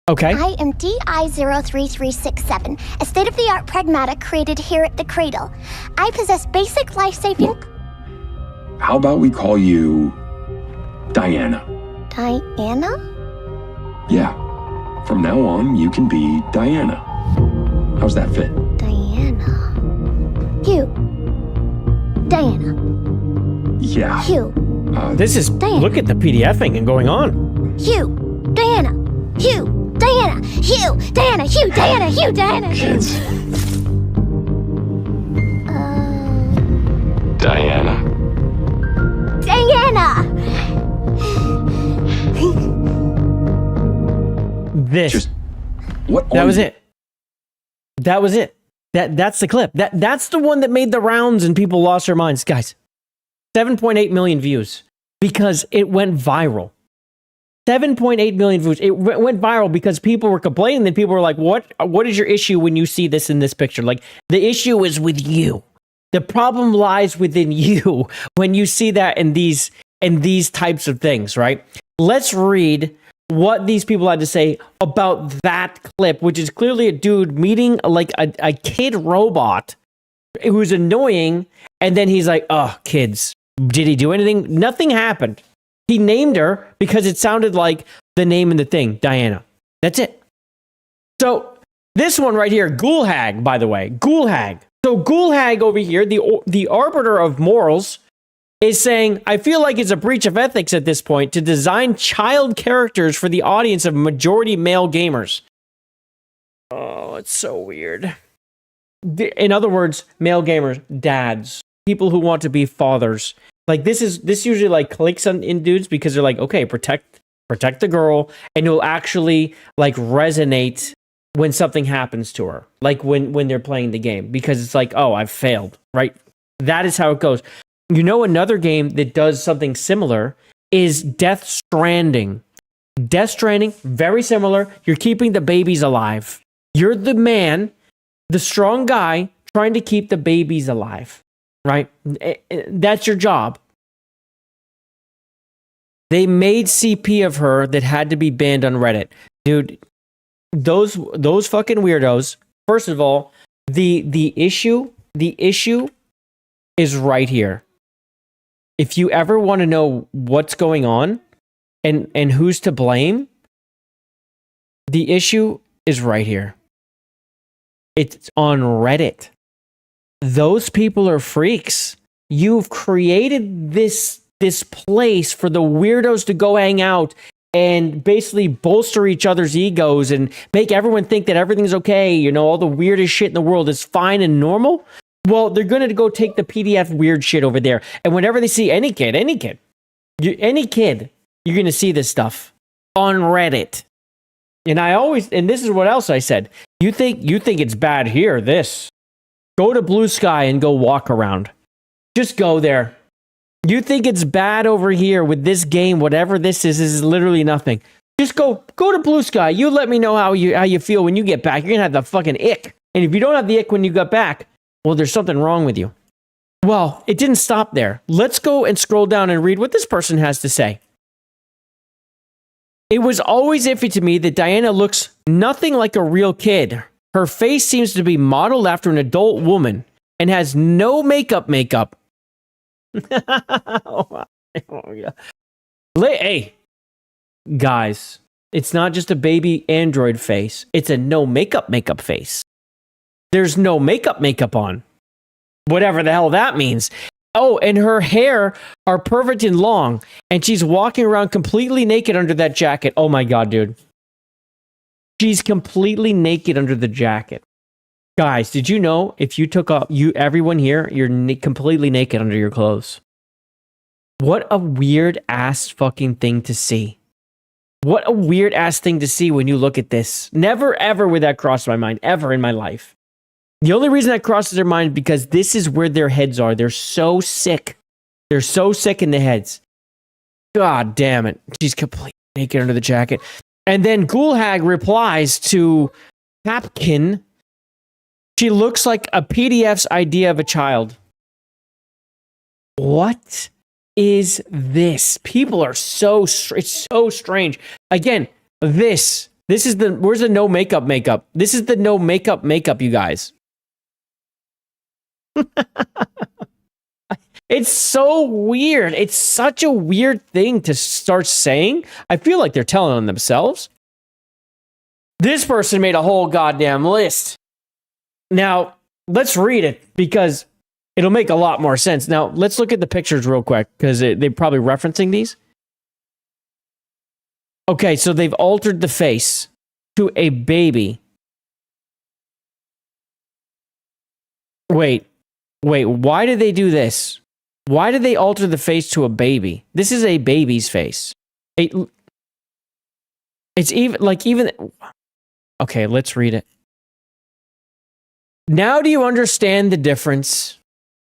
Speaker 7: Okay.
Speaker 5: I am DI-03367, a state-of-the-art pragmata created here at the Cradle. I possess basic life-saving...
Speaker 2: How about we call you Diana?
Speaker 5: Diana?
Speaker 2: Yeah. From now on, you can be Diana. How's that fit?
Speaker 5: Diana. Hugh. Diana.
Speaker 2: Yeah.
Speaker 5: Hugh.
Speaker 7: This is...
Speaker 5: Diana.
Speaker 7: Look at the PDFing and going on.
Speaker 5: Hugh. Diana. Hugh. Diana. Hugh. Diana. Hugh. Diana. Hugh. Diana.
Speaker 2: Kids. Diana.
Speaker 5: Diana.
Speaker 7: This.
Speaker 2: What
Speaker 7: that was it. That was it. That's the clip. That's the one that made the rounds and people lost their minds. Guys, 7.8 million views because it went viral. 7.8 million views. It went viral because people were complaining. Then people were like, what is your issue when you see this in this picture? Like, the issue is with you. The problem lies within you when you see that in these types of things, right? Let's read what these people had to say about that clip, which is clearly a dude meeting like a kid robot who's annoying. And then he's like, oh, kids, did he do anything? Nothing happened. He named her because it sounded like the name in the thing, Diana. That's it. So this one right here, Ghoulhag, by the way, Ghoulhag. So Ghoulhag over here, the arbiter of morals, is saying, I feel like it's a breach of ethics at this point to design child characters for the audience of majority male gamers. Oh, it's so weird. In other words, male gamers, dads, people who want to be fathers. Like this usually like clicks in dudes because they're like, okay, protect the girl, and it'll actually like resonate when something happens to her, like when they're playing the game, because it's like, oh, I've failed, right? That is how it goes. You know, another game that does something similar is Death Stranding. Death Stranding, very similar. You're keeping the babies alive. You're the man, the strong guy, trying to keep the babies alive, right? That's your job. They made CP of her that had to be banned on Reddit. Dude, those fucking weirdos. First of all, the issue is right here. If you ever want to know what's going on and who's to blame, the issue is right here. It's on Reddit. Those people are freaks. you've created this place for the weirdos to go hang out and basically bolster each other's egos and make everyone think that everything's okay. You know, all the weirdest shit in the world is fine and normal. Well, they're going to go take the PDF weird shit over there. And whenever they see any kid, you're going to see this stuff on Reddit. And this is what else I said. You think it's bad here, this. Go to Blue Sky and go walk around. Just go there. You think it's bad over here with this game, whatever this is literally nothing. Just go to Blue Sky. You let me know how you feel when you get back. You're going to have the fucking ick. And if you don't have the ick when you got back, well, there's something wrong with you. Well, it didn't stop there. Let's go and scroll down and read what this person has to say. It was always iffy to me that Diana looks nothing like a real kid. Her face seems to be modeled after an adult woman and has no makeup. Oh, yeah. Hey, guys, it's not just a baby android face. It's a no makeup face. There's no makeup on. Whatever the hell that means. Oh, and her hair are perfect and long, and she's walking around completely naked under that jacket. Oh my God, dude. She's completely naked under the jacket. Guys, did you know if you took off, everyone here, you're completely naked under your clothes? What a weird ass fucking thing to see. What a weird ass thing to see when you look at this. Never ever would that cross my mind, ever in my life. The only reason that crosses their mind is because this is where their heads are. They're so sick. They're so sick in the heads. God damn it. She's completely naked under the jacket. And then Ghoulhag replies to Hapkin. She looks like a PDF's idea of a child. What is this? People are it's so strange. Again, this is where's the no makeup? This is the no makeup, you guys. It's so weird. It's such a weird thing to start saying. I feel like they're telling on themselves. This person made a whole goddamn list. Now, let's read it because it'll make a lot more sense. Now, let's look at the pictures real quick because they're probably referencing these. Okay, so they've altered the face to a baby. Wait, why did they do this? Why did they alter the face to a baby? This is a baby's face. It's even... Okay, let's read it. Now do you understand the difference?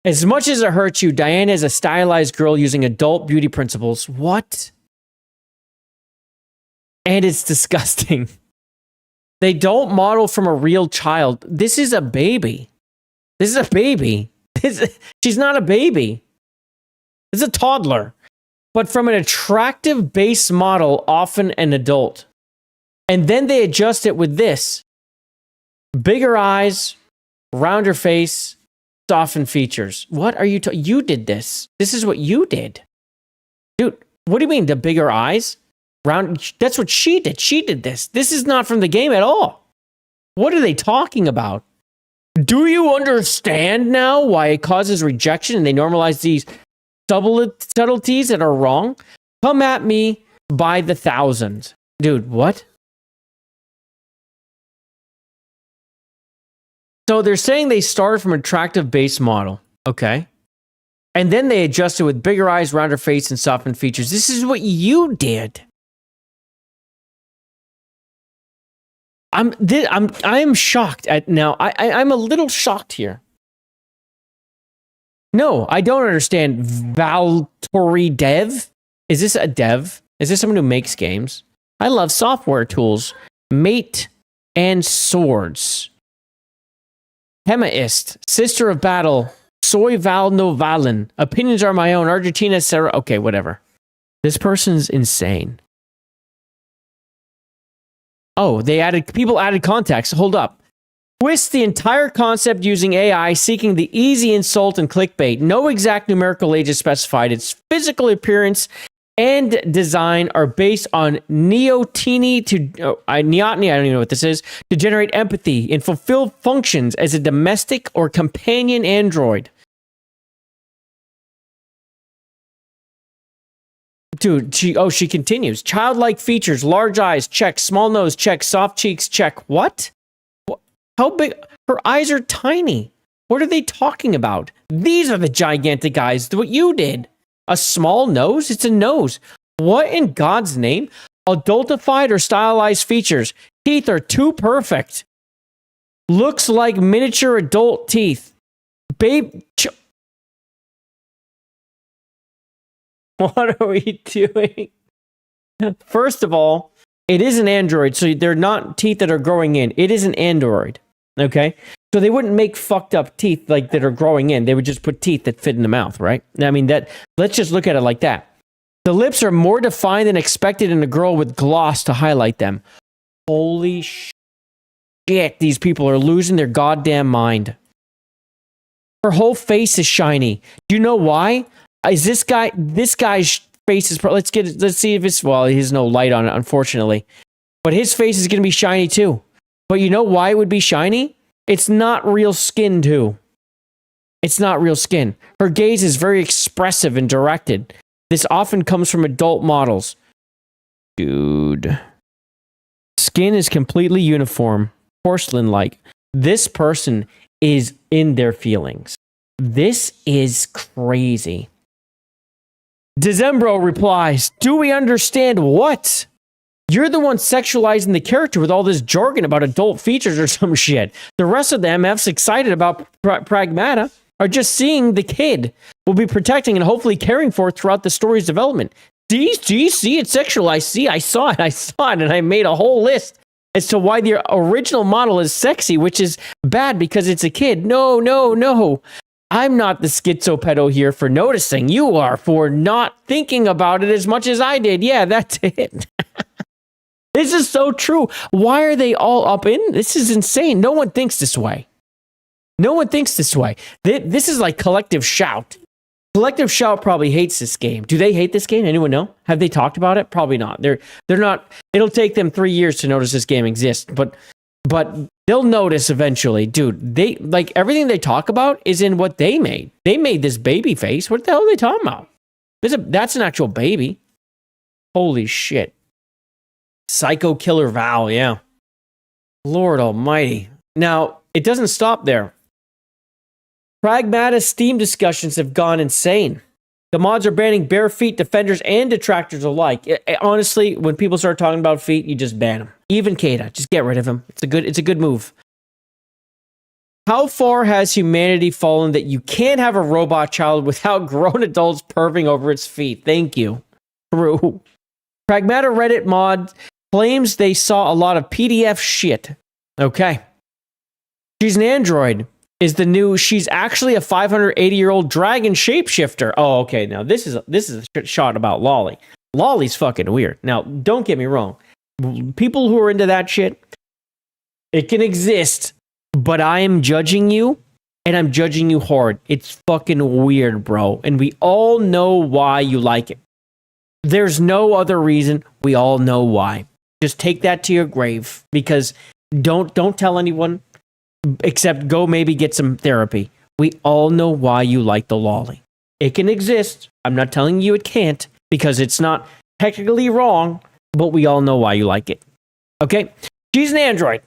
Speaker 7: As much as it hurts you, Diana is a stylized girl using adult beauty principles. What? And it's disgusting. They don't model from a real child. This is a baby. She's not a baby. This is a toddler. But from an attractive base model, often an adult. And then they adjust it with this. Bigger eyes, rounder face, softened features. What are you you did this. This is what you did. Dude, what do you mean the bigger eyes? That's what she did. She did this. This is not from the game at all. What are they talking about? Do you understand now why it causes rejection and they normalize these subtleties that are wrong? Come at me by the thousands. Dude, what? So they're saying they started from an attractive base model. Okay. And then they adjusted with bigger eyes, rounder face, and softened features. This is what you did. I'm shocked at now. I'm a little shocked here. No, I don't understand. Valtori Dev? Is this a dev? Is this someone who makes games? I love software tools. Mate and swords. Hemaist, Sister of Battle, Soy Val Novalen. Opinions are my own. Argentina, Sarah. Okay, whatever. This person's insane. Oh, people added context. Hold up. Twist the entire concept using AI, seeking the easy insult and clickbait. No exact numerical age is specified. Its physical appearance and design are based on neoteny, I don't even know what this is, to generate empathy and fulfill functions as a domestic or companion android. Dude, she continues. Childlike features, large eyes, check. Small nose, check. Soft cheeks, check. What? How big? Her eyes are tiny. What are they talking about? These are the gigantic eyes. What you did. A small nose? It's a nose. What in God's name? Adultified or stylized features. Teeth are too perfect. Looks like miniature adult teeth. Babe. What are we doing? First of all, it is an android, so they're not teeth that are growing in. It is an android, okay? So they wouldn't make fucked up teeth like that are growing in. They would just put teeth that fit in the mouth, right? I mean, let's just look at it like that. The lips are more defined than expected in a girl with gloss to highlight them. Holy shit, these people are losing their goddamn mind. Her whole face is shiny. Do you know why? Is this guy's face is, let's see if it's, well, he has no light on it, unfortunately. But his face is going to be shiny too. But you know why it would be shiny? It's not real skin too. It's not real skin. Her gaze is very expressive and directed. This often comes from adult models. Dude. Skin is completely uniform, porcelain-like. This person is in their feelings. This is crazy. Dezembro replies, do we understand what? You're the one sexualizing the character with all this jargon about adult features or some shit. The rest of the MFs excited about Pragmata are just seeing the kid we'll be protecting and hopefully caring for throughout the story's development. See, it's sexualized. See, I saw it, and I made a whole list as to why the original model is sexy, which is bad because it's a kid. No. I'm not the schizopedo here for noticing. You are for not thinking about it as much as I did. Yeah, that's it. This is so true. Why are they all up in? This is insane. No one thinks this way. This is like Collective Shout. Collective Shout probably hates this game. Do they hate this game? Anyone know? Have they talked about it? Probably not. They're not. It'll take them 3 years to notice this game exists, but they'll notice eventually. Dude, they like everything they talk about is in what they made. They made this baby face. What the hell are they talking about? That's an actual baby. Holy shit. Psycho Killer Val, yeah. Lord almighty. Now, it doesn't stop there. Pragmata Steam discussions have gone insane. The mods are banning bare feet defenders and detractors alike. Honestly, when people start talking about feet, you just ban them. Even Kata, just get rid of him. It's a good move. How far has humanity fallen that you can't have a robot child without grown adults perving over its feet? Thank you. True. Pragmata Reddit mod claims they saw a lot of PDF shit. Okay. She's an android. She's actually a 580-year-old dragon shapeshifter. Oh, okay. Now this is a shot about Lolly. Lolly's fucking weird. Now, don't get me wrong. People who are into that shit, it can exist, but I am judging you, and I'm judging you hard. It's fucking weird, bro. And we all know why you like it. There's no other reason. We all know why. Just take that to your grave, because don't tell anyone. Except go maybe get some therapy. We all know why you like the lolly. It can exist. I'm not telling you it can't, because it's not technically wrong, but we all know why you like it. Okay? She's an android.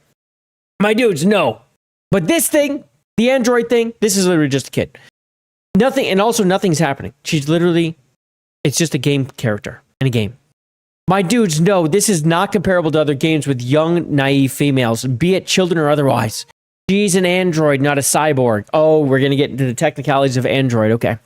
Speaker 7: My dudes, no. But this thing, the android thing, this is literally just a kid. Nothing, and also nothing's happening. She's literally, it's just a game character in a game. My dudes, no, this is not comparable to other games with young, naive females, be it children or otherwise. She's an android, not a cyborg. Oh, we're going to get into the technicalities of android. Okay.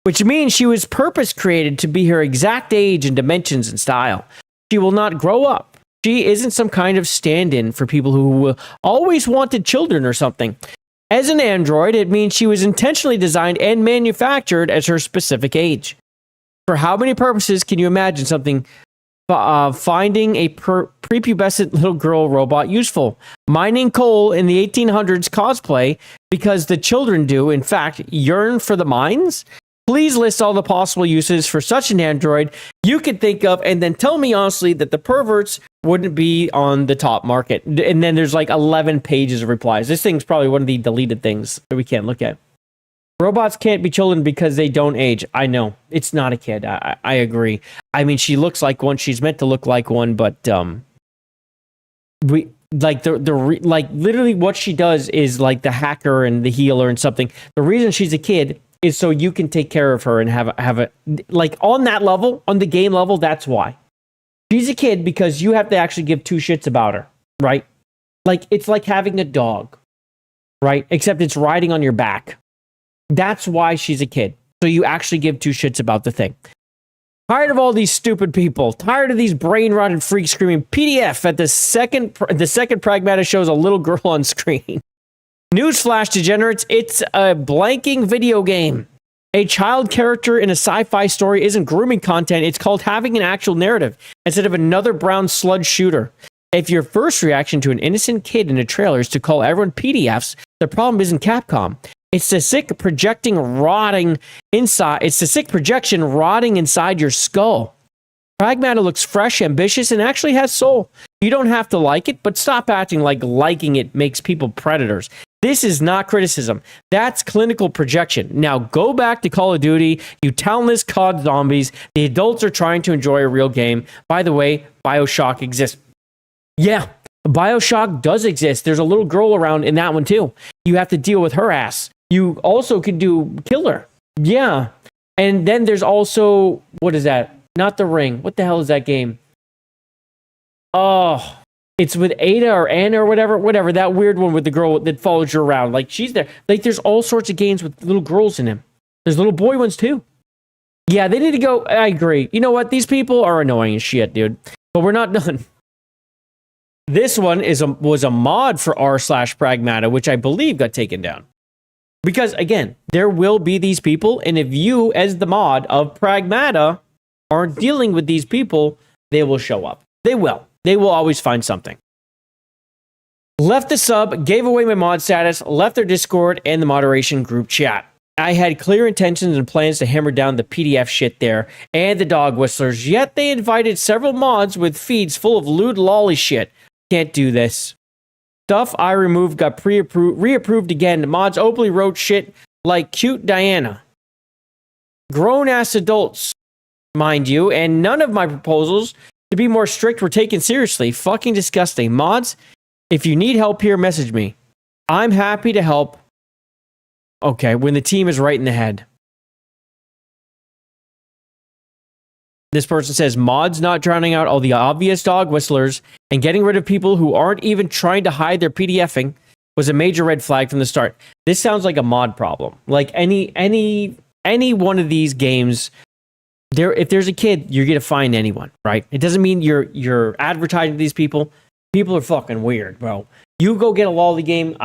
Speaker 7: Which means she was purpose created to be her exact age and dimensions and style. She will not grow up. She isn't some kind of stand-in for people who always wanted children or something. As an android, it means she was intentionally designed and manufactured as her specific age. For how many purposes can you imagine something finding a prepubescent little girl robot useful? Mining coal in the 1800s cosplay because the children do, in fact, yearn for the mines? Please list all the possible uses for such an android you could think of, and then tell me honestly that the perverts wouldn't be on the top market. And then there's like 11 pages of replies. This thing's probably one of the deleted things that we can't look at. Robots can't be children because they don't age. I know. It's not a kid. I agree. I mean, she looks like one. She's meant to look like one, but we like like literally what she does is like the hacker and the healer and something. The reason she's a kid is so you can take care of her and have a like on that level, on the game level, that's why. She's a kid because you have to actually give two shits about her, right? Like it's like having a dog, right? Except it's riding on your back. That's why she's a kid. So you actually give two shits about the thing. Tired of all these stupid people. Tired of these brain-rotted freaks screaming PDF at the second Pragmata shows a little girl on screen. Newsflash, degenerates, it's a blanking video game. A child character in a sci-fi story isn't grooming content. It's called having an actual narrative instead of another brown sludge shooter. If your first reaction to an innocent kid in a trailer is to call everyone PDFs, the problem isn't Capcom. It's the sick projection rotting inside your skull. Pragmata looks fresh, ambitious, and actually has soul. You don't have to like it, but stop acting like liking it makes people predators. This is not criticism. That's clinical projection. Now go back to Call of Duty, you talentless COD zombies. The adults are trying to enjoy a real game. By the way, BioShock exists. Yeah, BioShock does exist. There's a little girl around in that one too. You have to deal with her ass. You also could do Killer. Yeah. And then there's also, what is that? Not The Ring. What the hell is that game? Oh, it's with Ada or Anna or whatever. That weird one with the girl that follows you around. Like, she's there. Like, there's all sorts of games with little girls in them. There's little boy ones too. Yeah, they need to go. I agree. You know what? These people are annoying as shit, dude. But we're not done. This one was a mod for r/Pragmata, which I believe got taken down. Because, again, there will be these people, and if you, as the mod of Pragmata, aren't dealing with these people, they will show up. They will. They will always find something. Left the sub, gave away my mod status, left their Discord and the moderation group chat. I had clear intentions and plans to hammer down the PDF shit there and the dog whistlers, yet they invited several mods with feeds full of lewd lolly shit. Can't do this. Stuff I removed got reapproved again. Mods openly wrote shit like cute Diana. Grown-ass adults, mind you, and none of my proposals to be more strict were taken seriously. Fucking disgusting. Mods, if you need help here, message me. I'm happy to help. Okay, when the team is right in the head. This person says, mods not drowning out all the obvious dog whistlers and getting rid of people who aren't even trying to hide their PDFing was a major red flag from the start. This sounds like a mod problem. Like any one of these games, if there's a kid, you're gonna find anyone, right? It doesn't mean you're advertising to these people. People are fucking weird, bro. You go get a lolly game,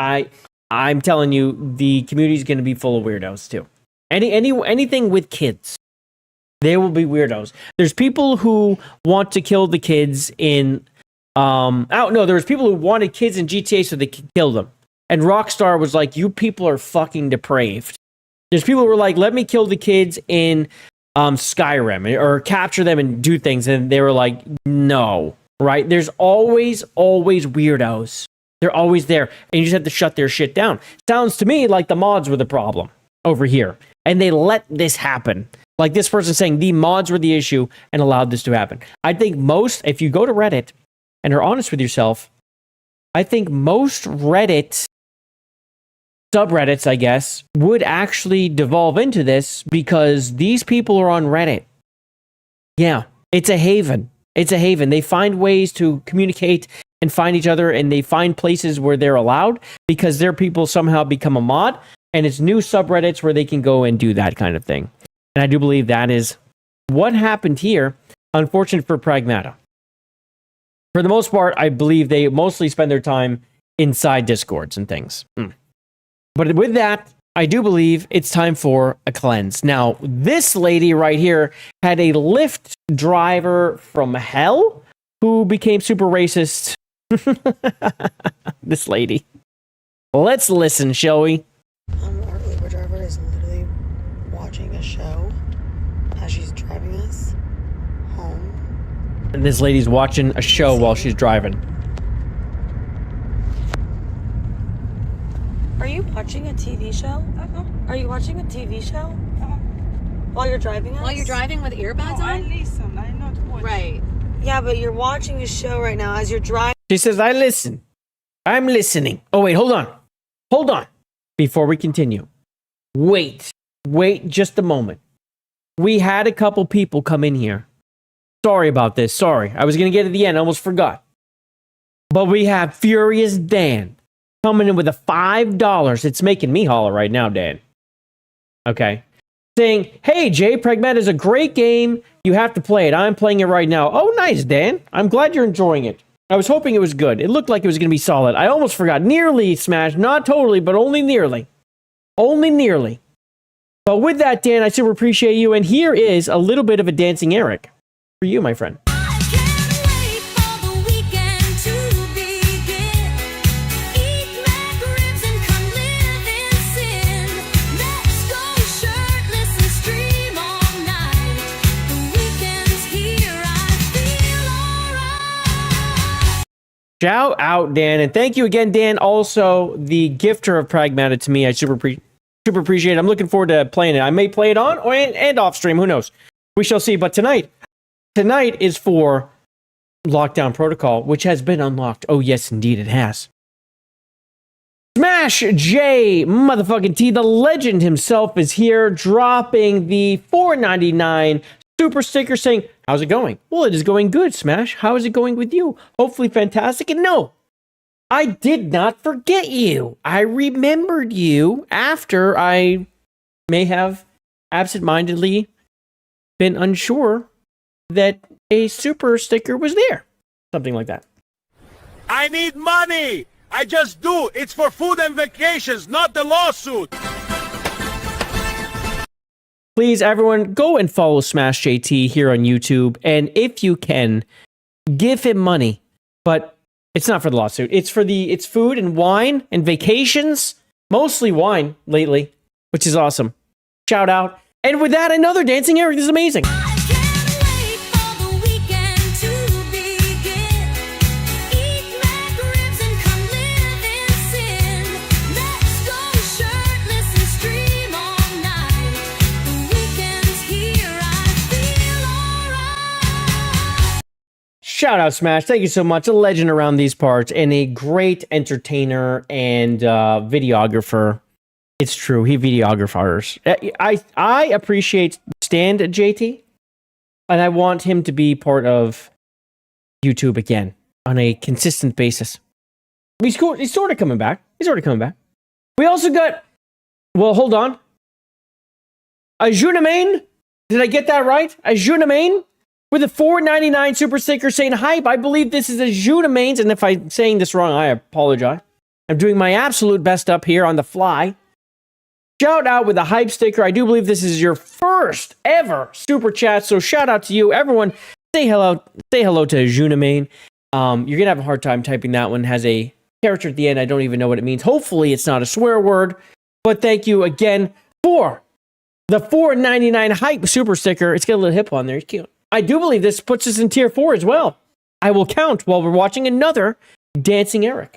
Speaker 7: I'm telling you, the community is gonna be full of weirdos too. Anything with kids. There will be weirdos. There's people who want to kill the kids in... there's people who wanted kids in GTA so they could kill them. And Rockstar was like, you people are fucking depraved. There's people who were like, let me kill the kids in Skyrim or capture them and do things. And they were like, no. Right? There's always weirdos. They're always there. And you just have to shut their shit down. Sounds to me like the mods were the problem over here. And they let this happen. Like this person saying the mods were the issue and allowed this to happen. I think if you go to Reddit and are honest with yourself, I think most Reddit subreddits, I guess, would actually devolve into this because these people are on Reddit. Yeah, it's a haven. It's a haven. They find ways to communicate and find each other, and they find places where they're allowed because their people somehow become a mod, and it's new subreddits where they can go and do that kind of thing. And I do believe that is what happened here. Unfortunate for Pragmata. For the most part, I believe they mostly spend their time inside Discords and things. But with that, I do believe it's time for a cleanse. Now, this lady right here had a Lyft driver from hell who became super racist. This lady. Let's listen, shall we?
Speaker 6: Our Uber driver is literally watching a show as she's driving us home.
Speaker 7: And this lady's watching a show while she's driving.
Speaker 6: Are you watching a TV show? Are you watching a TV show? While you're driving us?
Speaker 8: While you're driving with earbuds on?
Speaker 21: I listen. I not watch.
Speaker 8: Right.
Speaker 6: Yeah, but you're watching a show right now as you're driving.
Speaker 7: She says, I listen. I'm listening. Oh, wait, hold on. Hold on. Before we continue. Wait just a moment. We had a couple people come in here. Sorry about this. Sorry. I was going to get to the end. I almost forgot. But we have Furious Dan coming in with a $5. It's making me holler right now, Dan. Okay. Saying, hey, Jay, Pragmata is a great game. You have to play it. I'm playing it right now. Oh, nice, Dan. I'm glad you're enjoying it. I was hoping it was good. It looked like it was going to be solid. I almost forgot. Nearly smashed. Not totally, but only nearly. Only nearly. But with that, Dan, I super appreciate you. And here is a little bit of a dancing Eric for you, my friend. Shout out, Dan. And thank you again, Dan. Also, the gifter of Pragmata to me. I super appreciate it. I'm looking forward to playing it. I may play it on and off stream. Who knows? We shall see. But tonight is for Lockdown Protocol, which has been unlocked. Oh, yes, indeed, it has. Smash J motherfucking T, the legend himself, is here dropping the $4.99 super sticker saying, how's it going? Well, it is going good, Smash. How is it going with you? Hopefully fantastic. And no, I did not forget you. I remembered you after I may have absentmindedly been unsure that a super sticker was there. Something like that.
Speaker 9: I need money. I just do. It's for food and vacations, not the lawsuit.
Speaker 7: Please, everyone, go and follow Smash JT here on YouTube. And if you can, give him money. But it's not for the lawsuit. It's food and wine and vacations. Mostly wine lately, which is awesome. Shout out. And with that, another dancing Eric. This is amazing. Shout out, Smash. Thank you so much. A legend around these parts and a great entertainer and videographer. It's true. He videographers. I appreciate Stand JT, and I want him to be part of YouTube again on a consistent basis. He's sort of coming back. We also got, well, hold on. Ajunamain. Did I get that right? Ajunamain? With a $4.99 super sticker saying, hype, I believe this is a Ajunamain's. And if I'm saying this wrong, I apologize. I'm doing my absolute best up here on the fly. Shout out with a hype sticker. I do believe this is your first ever super chat. So shout out to you. Everyone, say hello to Ajunamain. You're going to have a hard time typing that one. It has a character at the end. I don't even know what it means. Hopefully it's not a swear word. But thank you again for the $4.99 hype super sticker. It's got a little hip on there. It's cute. I do believe this puts us in tier 4 as well. I will count while we're watching another Dancing Eric.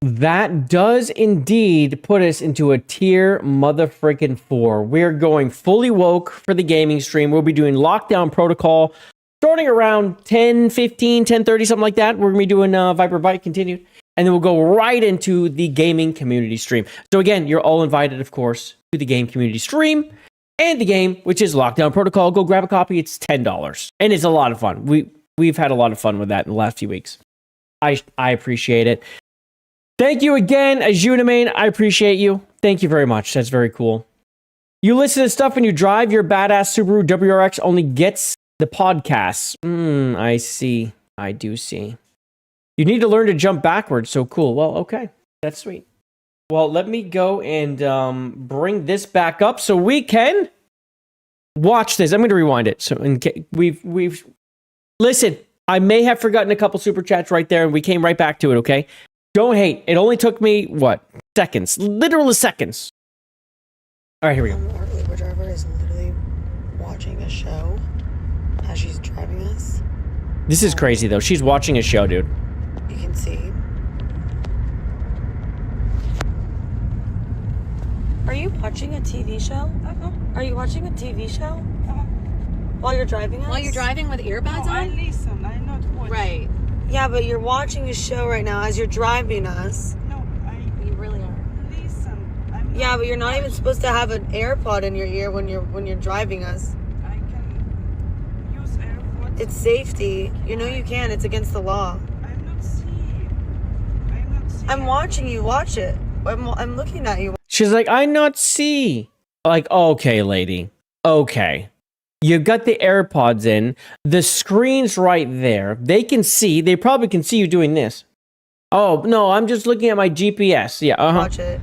Speaker 7: That does indeed put us into a tier motherfrickin' 4. We're going fully woke for the gaming stream. We'll be doing Lockdown Protocol starting around 10:15, 10:30, something like that. We're going to be doing Viper Byte continued. And then we'll go right into the gaming community stream. So again, you're all invited, of course, to the game community stream and the game, which is Lockdown Protocol. Go grab a copy. It's $10. And it's a lot of fun. We've had a lot of fun with that in the last few weeks. I appreciate it. Thank you again, Ajunamain. I appreciate you. Thank you very much. That's very cool. You listen to stuff when you drive. Your badass Subaru WRX only gets the podcasts. I see. I do see. You need to learn to jump backwards. So cool. Well, okay. That's sweet. Well, let me go and bring this back up so we can watch this. I'm going to rewind it. So we've listen. I may have forgotten a couple super chats right there, and we came right back to it. Okay. Don't hate. It only took me, seconds. Literal seconds. All right, here we go.
Speaker 6: Our Uber driver is literally watching a show as she's driving us.
Speaker 7: This is crazy, though. She's watching a show, dude.
Speaker 6: You can see.
Speaker 8: Are you watching a TV show? Are you watching a TV show? While you're driving us?
Speaker 10: While you're driving with earbuds on?
Speaker 8: I
Speaker 10: listen. I'm not watching. Right.
Speaker 8: Yeah, but you're watching a show right now as you're driving us.
Speaker 10: You really are.
Speaker 8: Yeah, but you're not even supposed to have an AirPod in your ear when you're driving us.
Speaker 10: I can use AirPods.
Speaker 8: It's safety. You know you can. It's against the law.
Speaker 10: I'm not seeing.
Speaker 8: I'm watching you. Watch it. I'm looking at you.
Speaker 7: She's like, I not see. Like, okay, lady. Okay. You got the AirPods in. The screen's right there. They can see. They probably can see you doing this. Oh, no, I'm just looking at my GPS. Yeah, uh-huh.
Speaker 8: Watch it.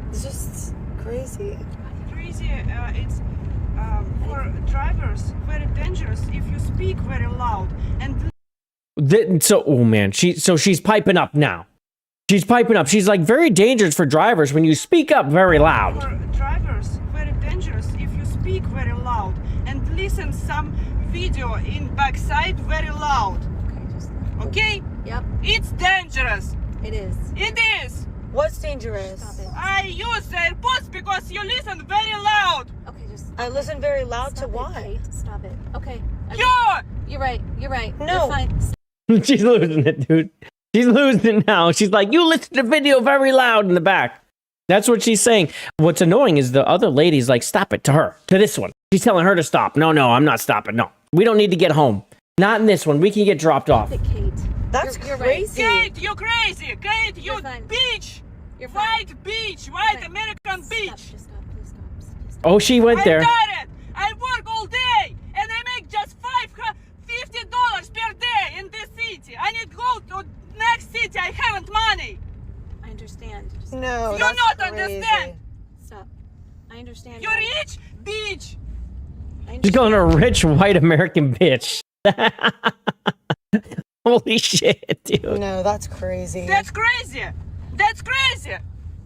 Speaker 8: It's just crazy.
Speaker 10: It's for drivers very dangerous if you speak very loud and.
Speaker 7: Oh man, she's piping up now. She's piping up. She's like very dangerous for drivers when you speak up very loud.
Speaker 10: For drivers very dangerous if you speak very loud and listen some video in backside very loud. Okay?
Speaker 8: Yep.
Speaker 10: It's dangerous.
Speaker 8: It is.
Speaker 10: It is.
Speaker 8: What's dangerous?
Speaker 10: Stop it. I use AirPods because you listen very loud.
Speaker 8: Okay, I listen very loud to what?
Speaker 10: Kate.
Speaker 8: Stop it.
Speaker 10: Okay.
Speaker 8: You're right. You're right.
Speaker 10: No.
Speaker 8: You're fine.
Speaker 7: She's losing it, dude. She's losing it now. She's like, you listen to video very loud in the back. That's what she's saying. What's annoying is the other lady's like, stop it to her, to this one. She's telling her to stop. No, I'm not stopping. No, we don't need to get home. Not in this one. We can get dropped off.
Speaker 10: Kate.
Speaker 8: That's
Speaker 10: you're
Speaker 8: crazy.
Speaker 10: Right. Kate, you're crazy. Kate, you bitch.
Speaker 8: You're
Speaker 10: white bitch. White American bitch.
Speaker 8: Just stop. Please stop.
Speaker 7: Oh, she went there.
Speaker 10: I got it. I work all day and I make just $50 per day in this city. I need to go to next city. I haven't money.
Speaker 8: I understand.
Speaker 6: No,
Speaker 10: you
Speaker 6: that's
Speaker 10: not
Speaker 6: crazy.
Speaker 10: Understand.
Speaker 8: Stop. I understand.
Speaker 10: You're rich, bitch.
Speaker 7: She's calling her a rich white American bitch. Holy shit, dude.
Speaker 6: No, that's crazy.
Speaker 10: That's crazy. That's crazy.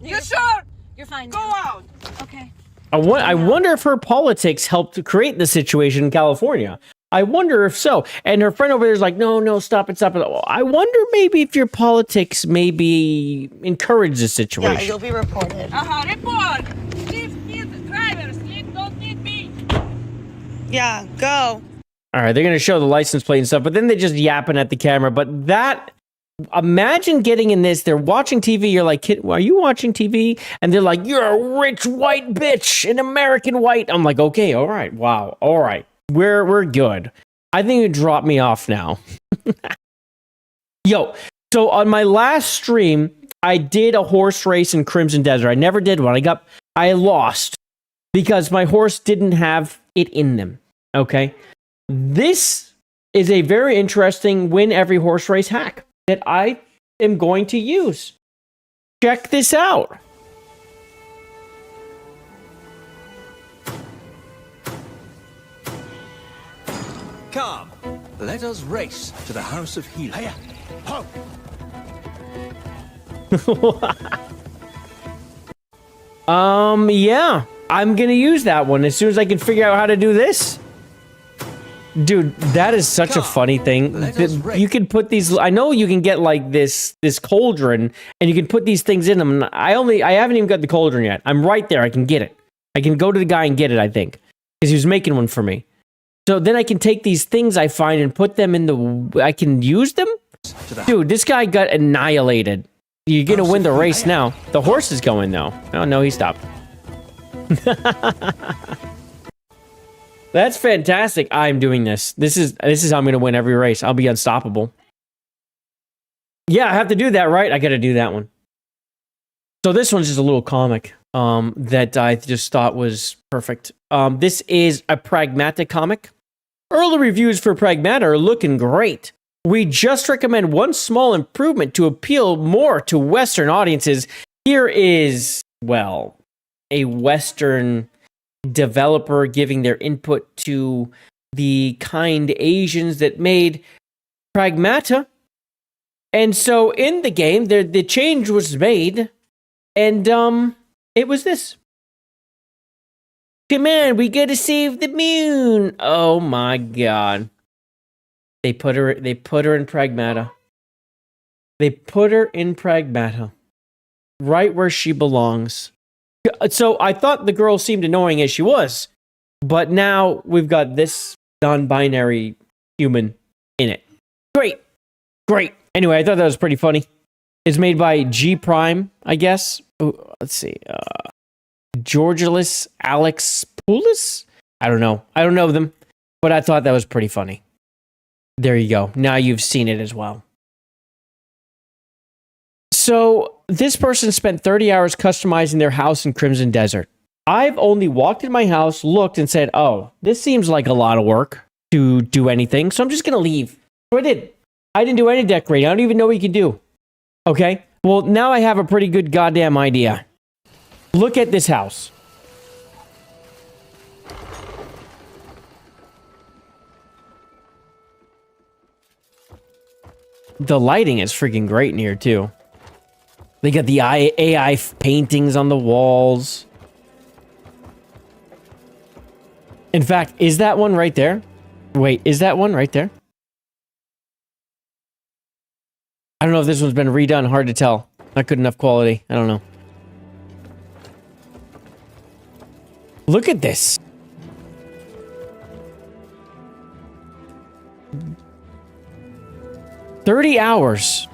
Speaker 10: You sure?
Speaker 8: You're fine.
Speaker 10: Go out.
Speaker 8: Okay.
Speaker 7: I wonder if her politics helped create the situation in California. I wonder if so. And her friend over there is like, no, stop it. I wonder maybe if your politics maybe encourage the situation.
Speaker 8: Yeah, you'll be reported.
Speaker 10: Report. Please need drivers. Don't need me.
Speaker 8: Yeah, go.
Speaker 7: All right, they're going to show the license plate and stuff, but then they're just yapping at the camera. But imagine getting in this. They're watching TV. You're like, kid, are you watching TV? And they're like, you're a rich white bitch, an American white. I'm like, okay, all right, wow, all right. We're good. I think you dropped me off now. Yo, so on my last stream, I did a horse race in Crimson Desert. I never did one. I lost because my horse didn't have it in them. Okay. This is a very interesting win every horse race hack that I am going to use. Check this out.
Speaker 11: Come, let us race to the House of Healing. Ho!
Speaker 7: Yeah, I'm gonna use that one as soon as I can figure out how to do this. Dude, that is such a funny thing. You can put these. I know you can get like this cauldron, and you can put these things in them. I haven't even got the cauldron yet. I'm right there. I can get it. I can go to the guy and get it. I think because he was making one for me. So then I can take these things I find and put them in the. I can use them. Dude, this guy got annihilated. You're gonna win the race now. The horse is going though. Oh no, he stopped. That's fantastic. I'm doing this. This is how I'm gonna win every race. I'll be unstoppable. Yeah, I have to do that, right? I gotta do that one. So this one's just a little comic that I just thought was perfect. This is a Pragmata comic. Early reviews for Pragmata are looking great. We just recommend one small improvement to appeal more to Western audiences. Here is, well, a Western developer giving their input to the kind Asians that made Pragmata. And so in the game, the change was made, and it was this. Come on, we gotta save the moon. Oh my god. They put her in Pragmata. They put her in Pragmata. Right where she belongs. So I thought the girl seemed annoying as she was, but now we've got this non-binary human in it. Great. Anyway, I thought that was pretty funny. It's made by G Prime, I guess. Ooh, let's see. Georgilis Alex Poulis? I don't know them, but I thought that was pretty funny. There you go. Now you've seen it as well. So this person spent 30 hours customizing their house in Crimson Desert. I've only walked in my house, looked, and said, oh, this seems like a lot of work to do anything, so I'm just going to leave. So I did. I didn't do any decorating. I don't even know what you can do. Okay? Well, now I have a pretty good goddamn idea. Look at this house. The lighting is freaking great in here, too. They got the AI paintings on the walls. In fact, is that one right there? Wait, is that one right there? I don't know if this one's been redone. Hard to tell. Not good enough quality. I don't know. Look at this. $30 hours.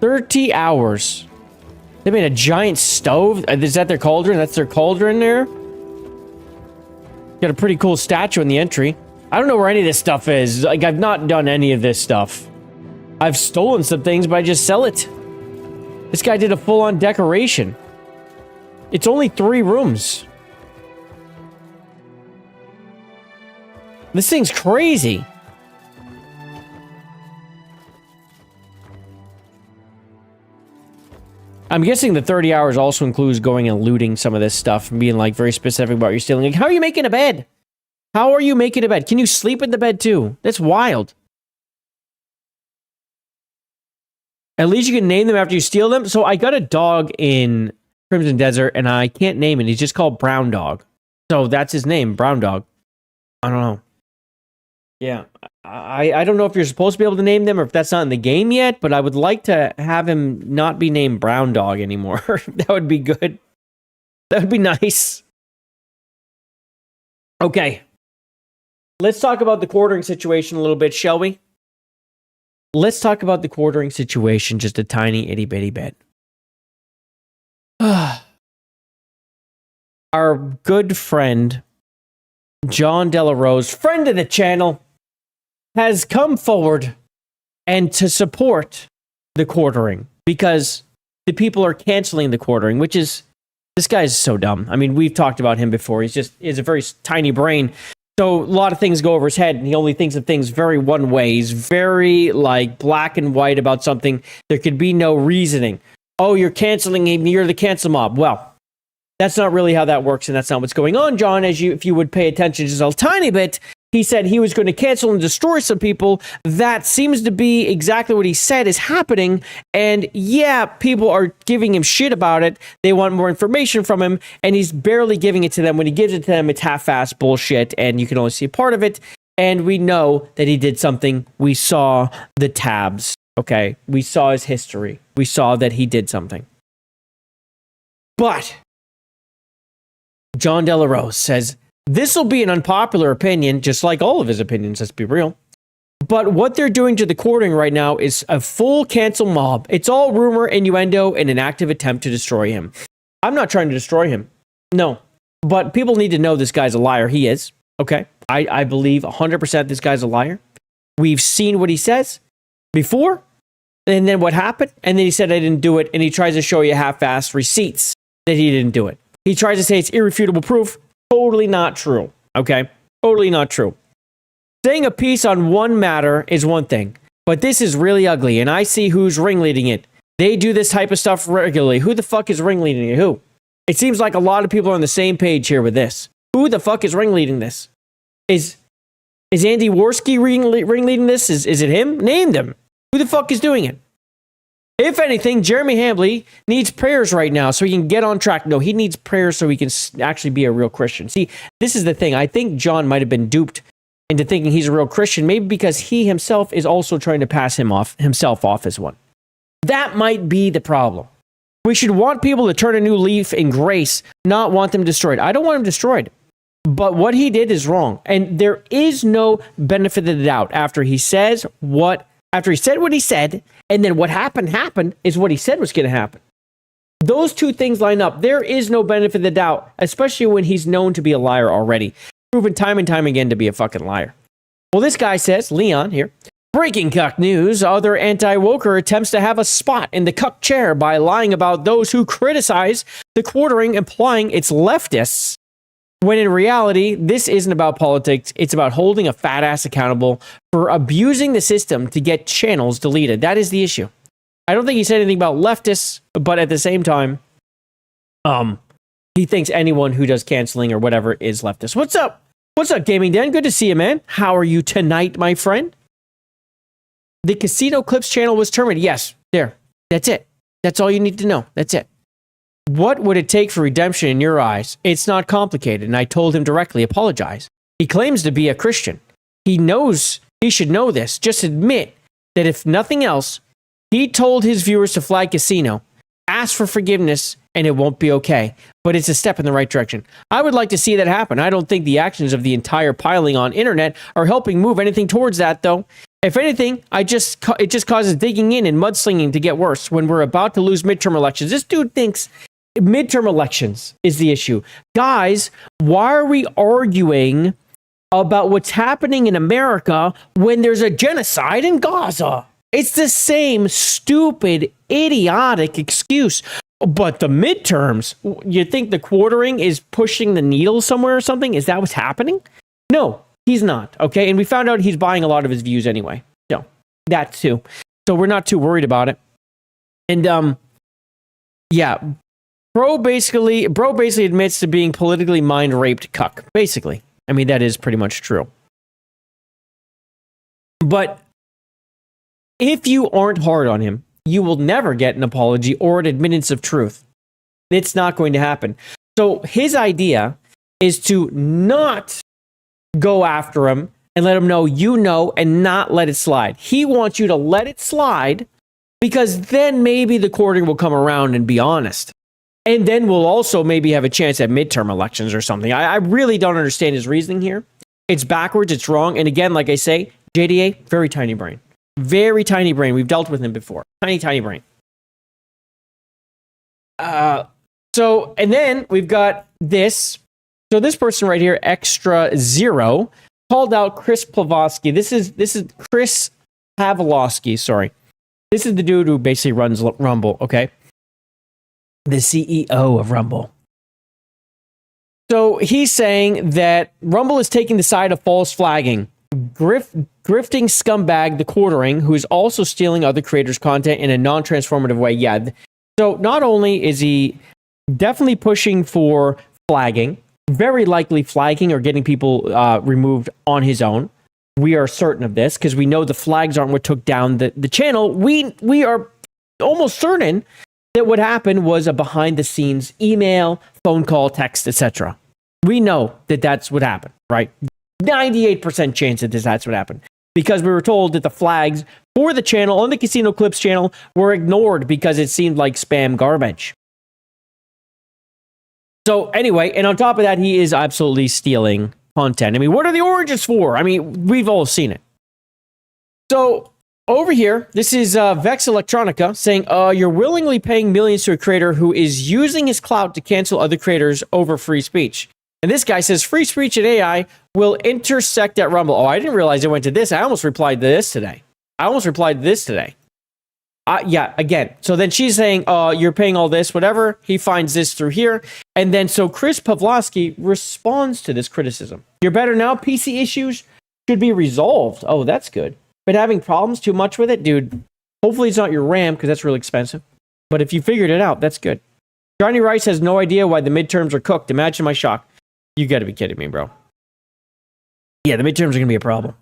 Speaker 7: 30 hours. They made a giant stove. Is that their cauldron? That's their cauldron there. Got a pretty cool statue in the entry. I don't know where any of this stuff is. Like, I've not done any of this stuff. I've stolen some things, but I just sell it. This guy did a full-on decoration. It's only 3 rooms. This thing's crazy. I'm guessing the 30 hours also includes going and looting some of this stuff and being like very specific about what you're stealing. Like, how are you making a bed? How are you making a bed? Can you sleep in the bed too? That's wild. At least you can name them after you steal them. So I got a dog in Crimson Desert and I can't name it. He's just called Brown Dog. So that's his name, Brown Dog. I don't know. Yeah, I don't know if you're supposed to be able to name them or if that's not in the game yet, but I would like to have him not be named Brown Dog anymore. That would be good. That would be nice. Okay. Let's talk about the quartering situation a little bit, shall we? Let's talk about the quartering situation just a tiny itty bitty bit. Our good friend, John Delarose, friend of the channel, has come forward and to support the quartering because the people are canceling the quartering, which is, this guy's so dumb. I mean, we've talked about him before. He has a very tiny brain. So a lot of things go over his head and he only thinks of things very one way. He's very like black and white about something. There could be no reasoning. Oh, you're canceling him. You're the cancel mob. Well, that's not really how that works, and that's not what's going on, John. If you would pay attention just a tiny bit, he said he was going to cancel and destroy some people. That seems to be exactly what he said is happening. And yeah, people are giving him shit about it. They want more information from him, and he's barely giving it to them. When he gives it to them, it's half-assed bullshit, and you can only see a part of it. And we know that he did something. We saw the tabs, okay? We saw his history. We saw that he did something. But John Delarose says, this will be an unpopular opinion, just like all of his opinions, let's be real. But what they're doing to the quartering right now is a full cancel mob. It's all rumor, innuendo, and an active attempt to destroy him. I'm not trying to destroy him. No. But people need to know this guy's a liar. He is. Okay? I believe 100% this guy's a liar. We've seen what he says before, and then what happened, and then he said I didn't do it, and he tries to show you half-assed receipts that he didn't do it. He tries to say it's irrefutable proof. Totally not true. Okay? Totally not true. Saying a piece on one matter is one thing, but this is really ugly, and I see who's ringleading it. They do this type of stuff regularly. Who the fuck is ringleading it? Who? It seems like a lot of people are on the same page here with this. Who the fuck is ringleading this? Is Andy Worski ringleading this? Is it him? Name them. Who the fuck is doing it? If anything, Jeremy Hambley needs prayers right now so he can get on track. No, he needs prayers so he can actually be a real Christian. See, this is the thing. I think John might have been duped into thinking he's a real Christian, maybe because he himself is also trying to pass himself off as one. That might be the problem. We should want people to turn a new leaf in grace, not want them destroyed. I don't want him destroyed. But what he did is wrong. And there is no benefit of the doubt after he said what he said, and then what happened is what he said was going to happen. Those two things line up. There is no benefit of the doubt, especially when he's known to be a liar already. Proven time and time again to be a fucking liar. Well, this guy says, Leon here, breaking cuck news. Other anti-woker attempts to have a spot in the cuck chair by lying about those who criticize the quartering, implying it's leftists. When in reality, this isn't about politics. It's about holding a fat ass accountable for abusing the system to get channels deleted. That is the issue. I don't think he said anything about leftists, but at the same time, he thinks anyone who does canceling or whatever is leftist. What's up? What's up, Gaming Dan? Good to see you, man. How are you tonight, my friend? The Casino Clips channel was terminated. Yes, there. That's it. That's all you need to know. That's it. What would it take for redemption in your eyes? It's not complicated, and I told him directly, apologize. He claims to be a Christian. He knows he should know this. Just admit that if nothing else, he told his viewers to flag Casino, ask for forgiveness, and it won't be okay. But it's a step in the right direction. I would like to see that happen. I don't think the actions of the entire piling on internet are helping move anything towards that, though. If anything, it just causes digging in and mudslinging to get worse when we're about to lose midterm elections. This dude thinks midterm elections is the issue. Guys, why are we arguing about what's happening in America when there's a genocide in Gaza? It's the same stupid, idiotic excuse. But the midterms, you think the quartering is pushing the needle somewhere or something? Is that what's happening? No, he's not. Okay. And we found out he's buying a lot of his views anyway. So that too. So we're not too worried about it. And, yeah. Bro basically admits to being politically mind-raped cuck. Basically. I mean, that is pretty much true. But if you aren't hard on him, you will never get an apology or an admittance of truth. It's not going to happen. So his idea is to not go after him and let him know you know and not let it slide. He wants you to let it slide because then maybe the quartering will come around and be honest. And then we'll also maybe have a chance at midterm elections or something. I really don't understand his reasoning here. It's backwards. It's wrong. And again, like I say, JDA, very tiny brain. Very tiny brain. We've dealt with him before. Tiny brain. So, and then we've got this. So this person right here, Extra Zero, called out Chris Plavosky. This is Chris Pavlovsky, sorry. This is the dude who basically runs Rumble, okay? The CEO of Rumble. So he's saying that Rumble is taking the side of false flagging. Grifting scumbag, the quartering, who is also stealing other creators' content in a non-transformative way. Yeah. So not only is he definitely pushing for flagging, very likely flagging or getting people removed on his own. We are certain of this because we know the flags aren't what took down the channel. We are almost certain that what happened was a behind-the-scenes email, phone call, text, etc. We know that that's what happened, right? 98% chance that that's what happened. Because we were told that the flags for the channel, on the Casino Clips channel, were ignored because it seemed like spam garbage. So anyway, and on top of that, he is absolutely stealing content. I mean, what are the oranges for? I mean, we've all seen it. So over here, this is Vex Electronica saying, you're willingly paying millions to a creator who is using his clout to cancel other creators over free speech. And this guy says, free speech and AI will intersect at Rumble. Oh, I didn't realize it went to this. I almost replied to this today. Yeah, again. So then she's saying, you're paying all this, whatever. He finds this through here. And then so Chris Pavlovsky responds to this criticism. You're better now. PC issues should be resolved. Oh, that's good. But having problems too much with it, dude, hopefully it's not your RAM because that's really expensive. But if you figured it out, that's good. Johnny Rice has no idea why the midterms are cooked. Imagine my shock. You got to be kidding me, bro. Yeah, the midterms are going to be a problem.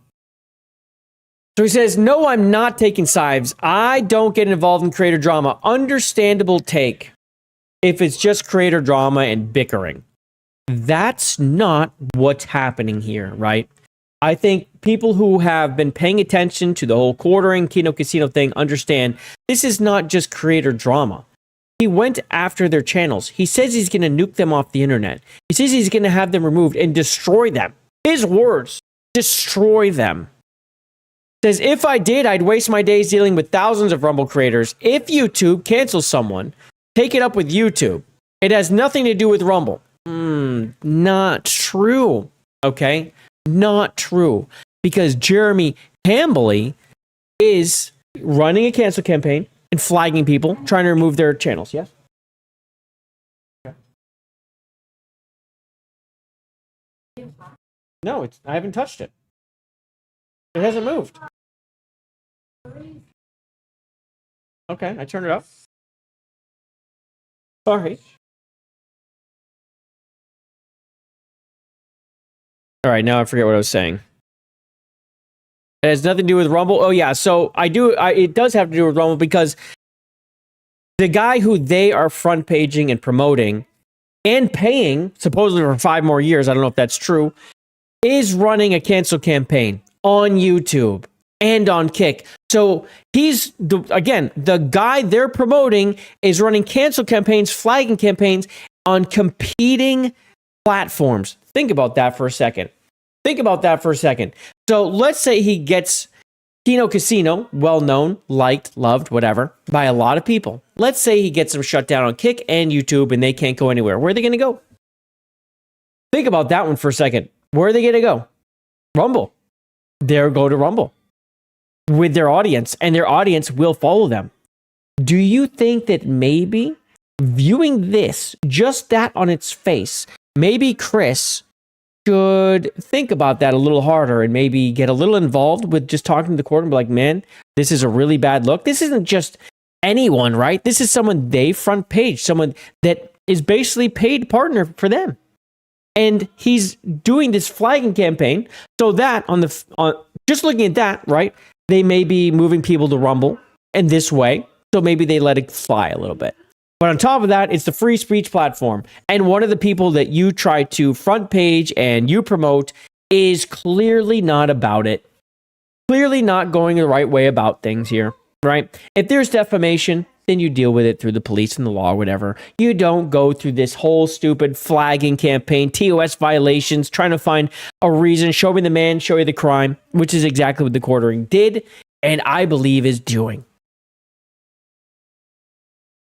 Speaker 7: So he says, no, I'm not taking sides. I don't get involved in creator drama. Understandable take if it's just creator drama and bickering. That's not what's happening here, right? I think people who have been paying attention to the whole quartering Kino Casino thing understand this is not just creator drama. He went after their channels. He says he's going to nuke them off the internet. He says he's going to have them removed and destroy them. His words, destroy them. Says, if I did, I'd waste my days dealing with thousands of Rumble creators. If YouTube cancels someone, take it up with YouTube. It has nothing to do with Rumble. Not true. Okay? Not true. Because Jeremy Hambly is running a cancel campaign and flagging people, trying to remove their channels. Yes? Okay. No, I haven't touched it. It hasn't moved. Okay, I turned it up. Sorry. All right, now I forget what I was saying. It has nothing to do with Rumble. Oh yeah, so it does have to do with Rumble because the guy who they are front paging and promoting and paying supposedly for 5 more years, I don't know if that's true, is running a cancel campaign on YouTube and on Kick. So he's, the guy they're promoting is running cancel campaigns, flagging campaigns on competing platforms. Think about that for a second. So let's say he gets Kino Casino, well-known, liked, loved, whatever, by a lot of people. Let's say he gets them shut down on Kick and YouTube and they can't go anywhere. Where are they going to go? Think about that one for a second. Where are they going to go? Rumble. They'll go to Rumble with their audience, and their audience will follow them. Do you think that maybe viewing this, just that on its face, maybe Chris should think about that a little harder and maybe get a little involved with just talking to the court and be like, man, this is a really bad look. This isn't just anyone, right? This is someone they front page, someone that is basically paid partner for them. And he's doing this flagging campaign so that on just looking at that, right? They may be moving people to Rumble in this way. So maybe they let it fly a little bit. But on top of that, it's the free speech platform. And one of the people that you try to front page and you promote is clearly not about it. Clearly not going the right way about things here, right? If there's defamation, then you deal with it through the police and the law or whatever. You don't go through this whole stupid flagging campaign, TOS violations, trying to find a reason, show me the man, show you the crime, which is exactly what the quartering did and I believe is doing.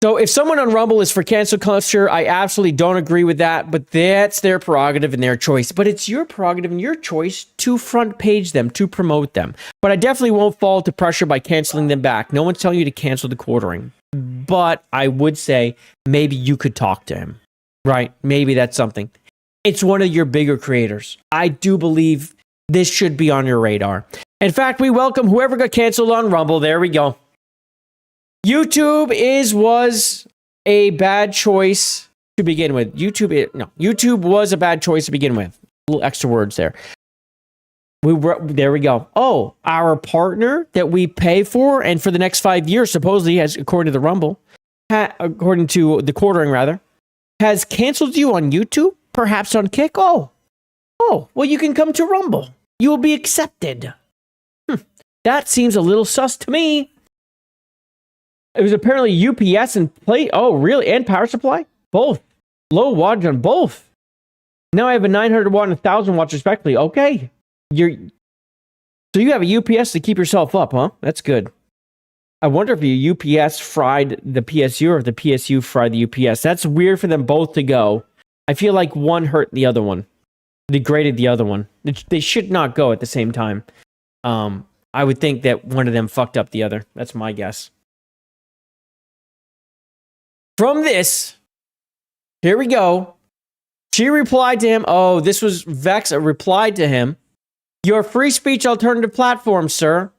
Speaker 7: So if someone on Rumble is for cancel culture, I absolutely don't agree with that, but that's their prerogative and their choice. But it's your prerogative and your choice to front page them, to promote them. But I definitely won't fall to pressure by canceling them back. No one's telling you to cancel the quartering. But I would say maybe you could talk to him, right? Maybe that's something. It's one of your bigger creators. I do believe this should be on your radar. In fact, we welcome whoever got canceled on Rumble. There we go. YouTube was a bad choice to begin with. YouTube was a bad choice to begin with. A little extra words there. There we go. Oh, our partner that we pay for and for the next 5 years, supposedly, as according to the Rumble, according to the quartering rather, has canceled you on YouTube, perhaps on Kick. Oh, well, you can come to Rumble. You will be accepted. That seems a little sus to me. It was apparently UPS and plate. Oh, really? And power supply? Both. Low wattage on both. Now I have a 900 watt and 1,000 watts respectively. Okay. So you have a UPS to keep yourself up, huh? That's good. I wonder if your UPS fried the PSU or if the PSU fried the UPS. That's weird for them both to go. I feel like one hurt the other one. Degraded the other one. They should not go at the same time. I would think that one of them fucked up the other. That's my guess. From this, here we go. She replied to him. Oh, this was Vex replied to him. Your free speech alternative platform, sir.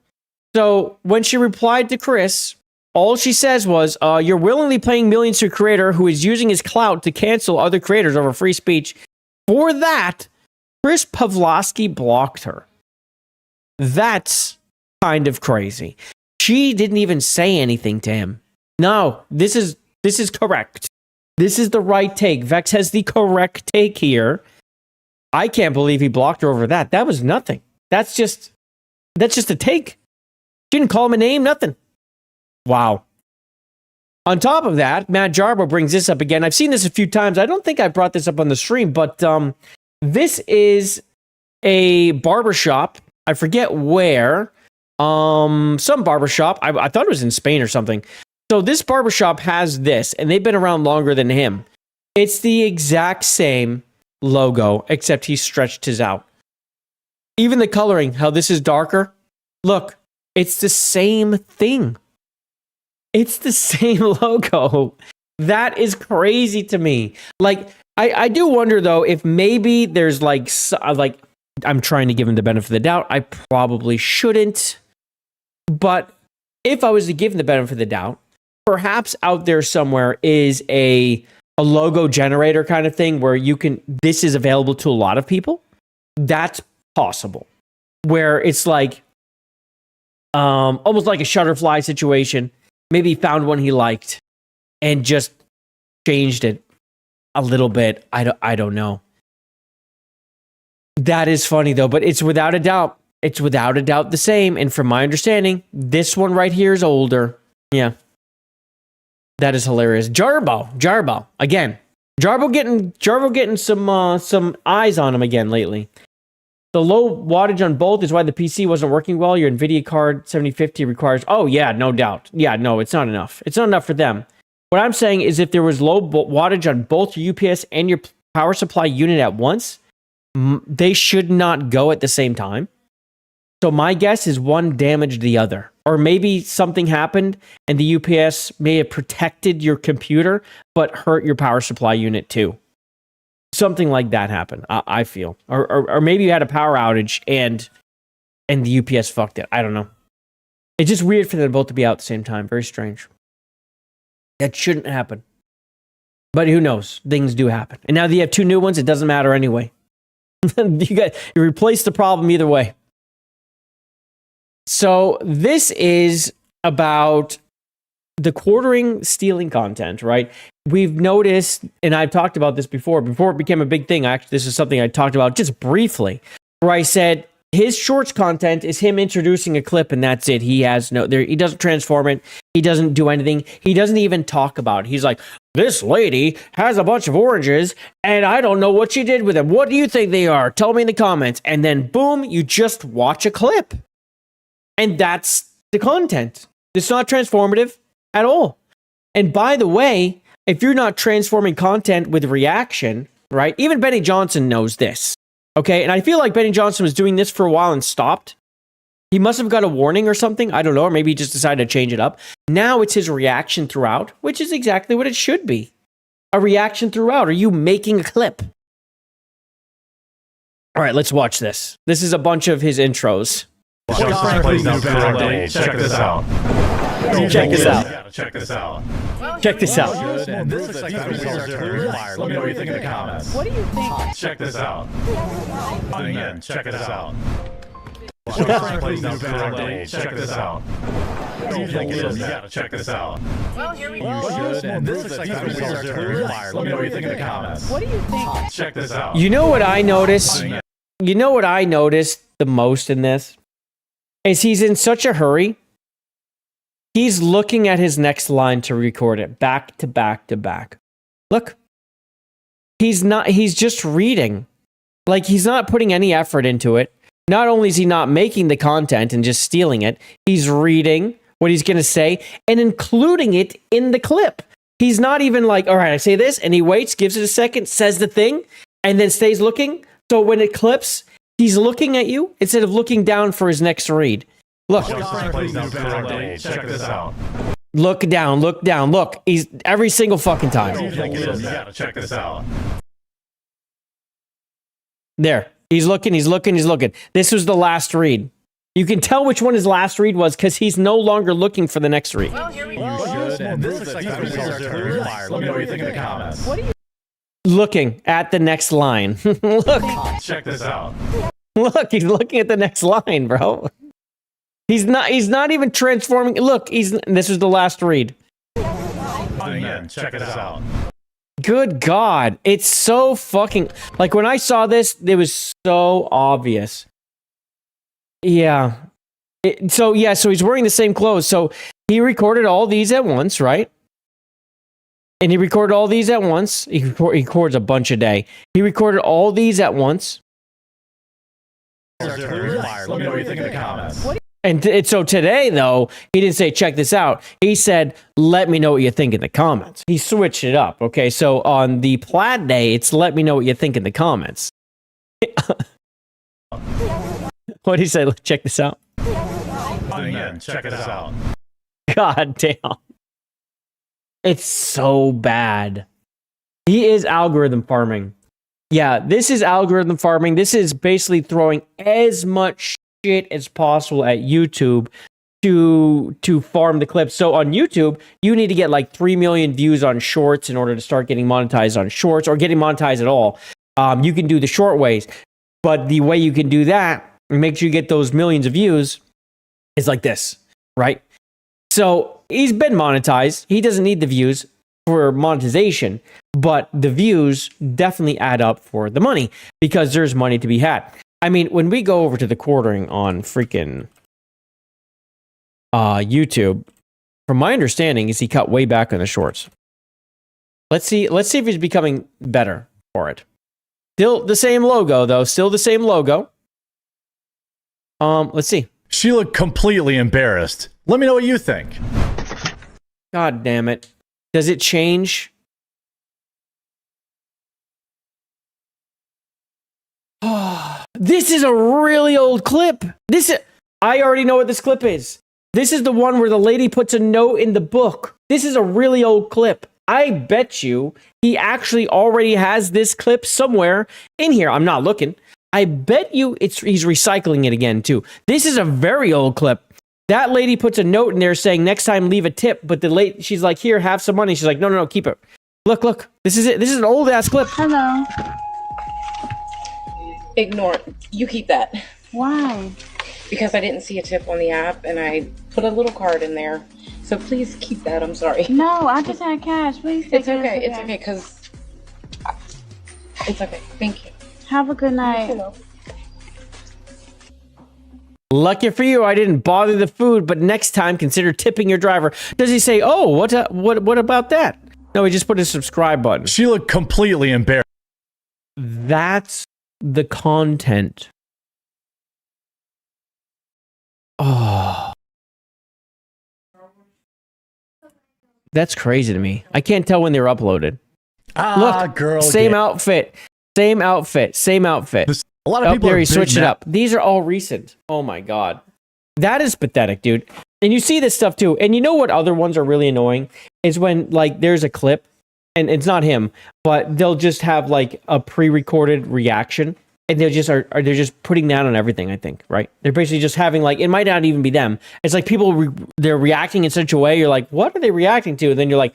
Speaker 7: So when she replied to Chris, all she says was, you're willingly paying millions to a creator who is using his clout to cancel other creators over free speech. For that, Chris Pavlovsky blocked her. That's kind of crazy. She didn't even say anything to him. No, this is correct. This is the right take. Vex has the correct take here. I can't believe he blocked her over that. That was nothing. That's just a take. Didn't call him a name, nothing. Wow. On top of that, Matt Jarbo brings this up again. I've seen this a few times. I don't think I brought this up on the stream, but this is a barbershop. I forget where. Some barbershop. I thought it was in Spain or something. So this barbershop has this, and they've been around longer than him. It's the exact same logo, except he stretched his out. Even the coloring, how this is darker. Look, it's the same thing. It's the same logo. That is crazy to me. Like, I do wonder though if maybe there's like I'm trying to give him the benefit of the doubt. I probably shouldn't. But if I was to give him the benefit of the doubt, perhaps out there somewhere is a logo generator kind of thing where this is available to a lot of people. That's possible. Where it's like almost like a Shutterfly situation. Maybe he found one he liked and just changed it a little bit. I don't know. That is funny though, but it's without a doubt the same. And from my understanding, this one right here is older. Yeah. That is hilarious. Jarbo again. Jarbo getting some eyes on him again lately. The low wattage on both is why the PC wasn't working well. Your NVIDIA card 7050 requires... Oh, yeah, no doubt. Yeah, no, it's not enough. It's not enough for them. What I'm saying is if there was low wattage on both your UPS and your power supply unit at once, they should not go at the same time. So my guess is one damaged the other. Or maybe something happened and the UPS may have protected your computer, but hurt your power supply unit too. Something like that happened, I feel. Or maybe you had a power outage and the UPS fucked it. I don't know. It's just weird for them both to be out at the same time. Very strange. That shouldn't happen. But who knows? Things do happen. And now that you have two new ones, it doesn't matter anyway. You replace the problem either way. So this is about the quartering stealing content, right? We've noticed, and I've talked about this before it became a big thing. Actually, this is something I talked about just briefly, where I said his shorts content is him introducing a clip and that's it. He doesn't transform it. He doesn't do anything. He doesn't even talk about it. He's like, this lady has a bunch of oranges and I don't know what she did with them. What do you think they are? Tell me in the comments. And then boom, you just watch a clip. And that's the content. It's not transformative at all. And by the way, if you're not transforming content with reaction, right? Even Benny Johnson knows this. Okay? And I feel like Benny Johnson was doing this for a while and stopped. He must have got a warning or something. I don't know. Or maybe he just decided to change it up. Now it's his reaction throughout, which is exactly what it should be. A reaction throughout. Are you making a clip? All right, let's watch this. This is a bunch of his intros.
Speaker 2: Check this out.
Speaker 7: Check this out.
Speaker 2: Check this out.
Speaker 7: Check this out.
Speaker 2: This looks like the results are required. Let me know what you think in the comments.
Speaker 10: What do you think?
Speaker 2: Check this out. Again, check this out. Check this out. You gotta check this out.
Speaker 10: Well, here we go.
Speaker 2: This looks like the results are required. Let me know what you think in the comments.
Speaker 10: What do you think?
Speaker 2: Check this out.
Speaker 7: You know what I noticed? You know what I noticed the most in this? Is he's in such a hurry. He's looking at his next line to record it back to back to back. Look. He's just reading. Like he's not putting any effort into it. Not only is he not making the content and just stealing it, he's reading what he's going to say and including it in the clip. He's not even like, all right, I say this, and he waits, gives it a second, says the thing, and then stays looking. So when it clips, he's looking at you instead of looking down for his next read. Look.
Speaker 2: Check this out.
Speaker 7: Look down, look down, look. He's every single fucking time.
Speaker 2: You gotta check this out.
Speaker 7: There. He's looking, he's looking, he's looking. This was the last read. You can tell which one his last read was because he's no longer looking for the next read.
Speaker 10: Well, here we go.
Speaker 2: This looks like the results are required. Let me know what you think in the comments.
Speaker 10: What do you
Speaker 7: Looking at the next line. Look.
Speaker 2: Check this out.
Speaker 7: Look, he's looking at the next line, bro. He's not even transforming. Look, this is the last read.
Speaker 2: Again, check this out.
Speaker 7: Good God. It's so fucking... Like, when I saw this, it was so obvious. Yeah. So he's wearing the same clothes. So he recorded all these at once, right? And he recorded all these at once. He records a bunch a day. He recorded all these at once.
Speaker 2: Let me know what you think in the comments.
Speaker 7: And so today, though, he didn't say, check this out. He said, let me know what you think in the comments. He switched it up, okay? So on the Plaid Day, it's let me know what you think in the comments. What did he say? Check this out.
Speaker 2: Again, check this out.
Speaker 7: God damn. It's so bad. He is algorithm farming. Yeah, this is algorithm farming. This is basically throwing as much shit as possible at YouTube to farm the clips. So on YouTube, you need to get like 3 million views on shorts in order to start getting monetized on shorts or getting monetized at all. You can do the short ways, but the way you can do that and make sure you get those millions of views is like this, right? So he's been monetized. He doesn't need the views for monetization, but the views definitely add up for the money because there's money to be had. I mean, when we go over to the quartering on freaking YouTube, from my understanding, is he cut way back on the shorts. Let's see if he's becoming better for it. Still the same logo, though. Still the same logo. Let's see.
Speaker 2: She looked completely embarrassed. Let me know what you think.
Speaker 7: God damn it. Does it change? This is a really old clip. I already know what this clip is. This is the one where the lady puts a note in the book. This is a really old clip. I bet you he actually already has this clip somewhere in here. I'm not looking. I bet you he's recycling it again too. This is a very old clip. That lady puts a note in there saying next time leave a tip, but she's like, here, have some money. She's like, no, keep it. Look. This is it. This is an old ass clip.
Speaker 12: Hello. Ignore it. You keep that. Why? Because I didn't see a tip on the app and I put a little card in there. So please keep that. I'm sorry.
Speaker 13: No, I just had cash. Please take
Speaker 12: It's okay. It's okay because it's okay. Thank you.
Speaker 13: Have a good night.
Speaker 7: Lucky for you, I didn't bother the food, but next time consider tipping your driver. Does he say, oh, what about that? No, he just put a subscribe button.
Speaker 2: She looked completely embarrassed.
Speaker 7: That's the content. Oh. That's crazy to me. I can't tell when they're uploaded. Look,
Speaker 2: girl.
Speaker 7: Same outfit. A lot
Speaker 2: of people
Speaker 7: there
Speaker 2: are
Speaker 7: he switched
Speaker 2: big
Speaker 7: it up. These are all recent. Oh my god. That is pathetic, dude. And you see this stuff too. And you know what other ones are really annoying? Is when like there's a clip and it's not him, but they'll just have like a pre-recorded reaction and they're just putting that on everything, I think, right? They're basically just having like, it might not even be them. It's like people, they're reacting in such a way, you're like, what are they reacting to? And then you're like,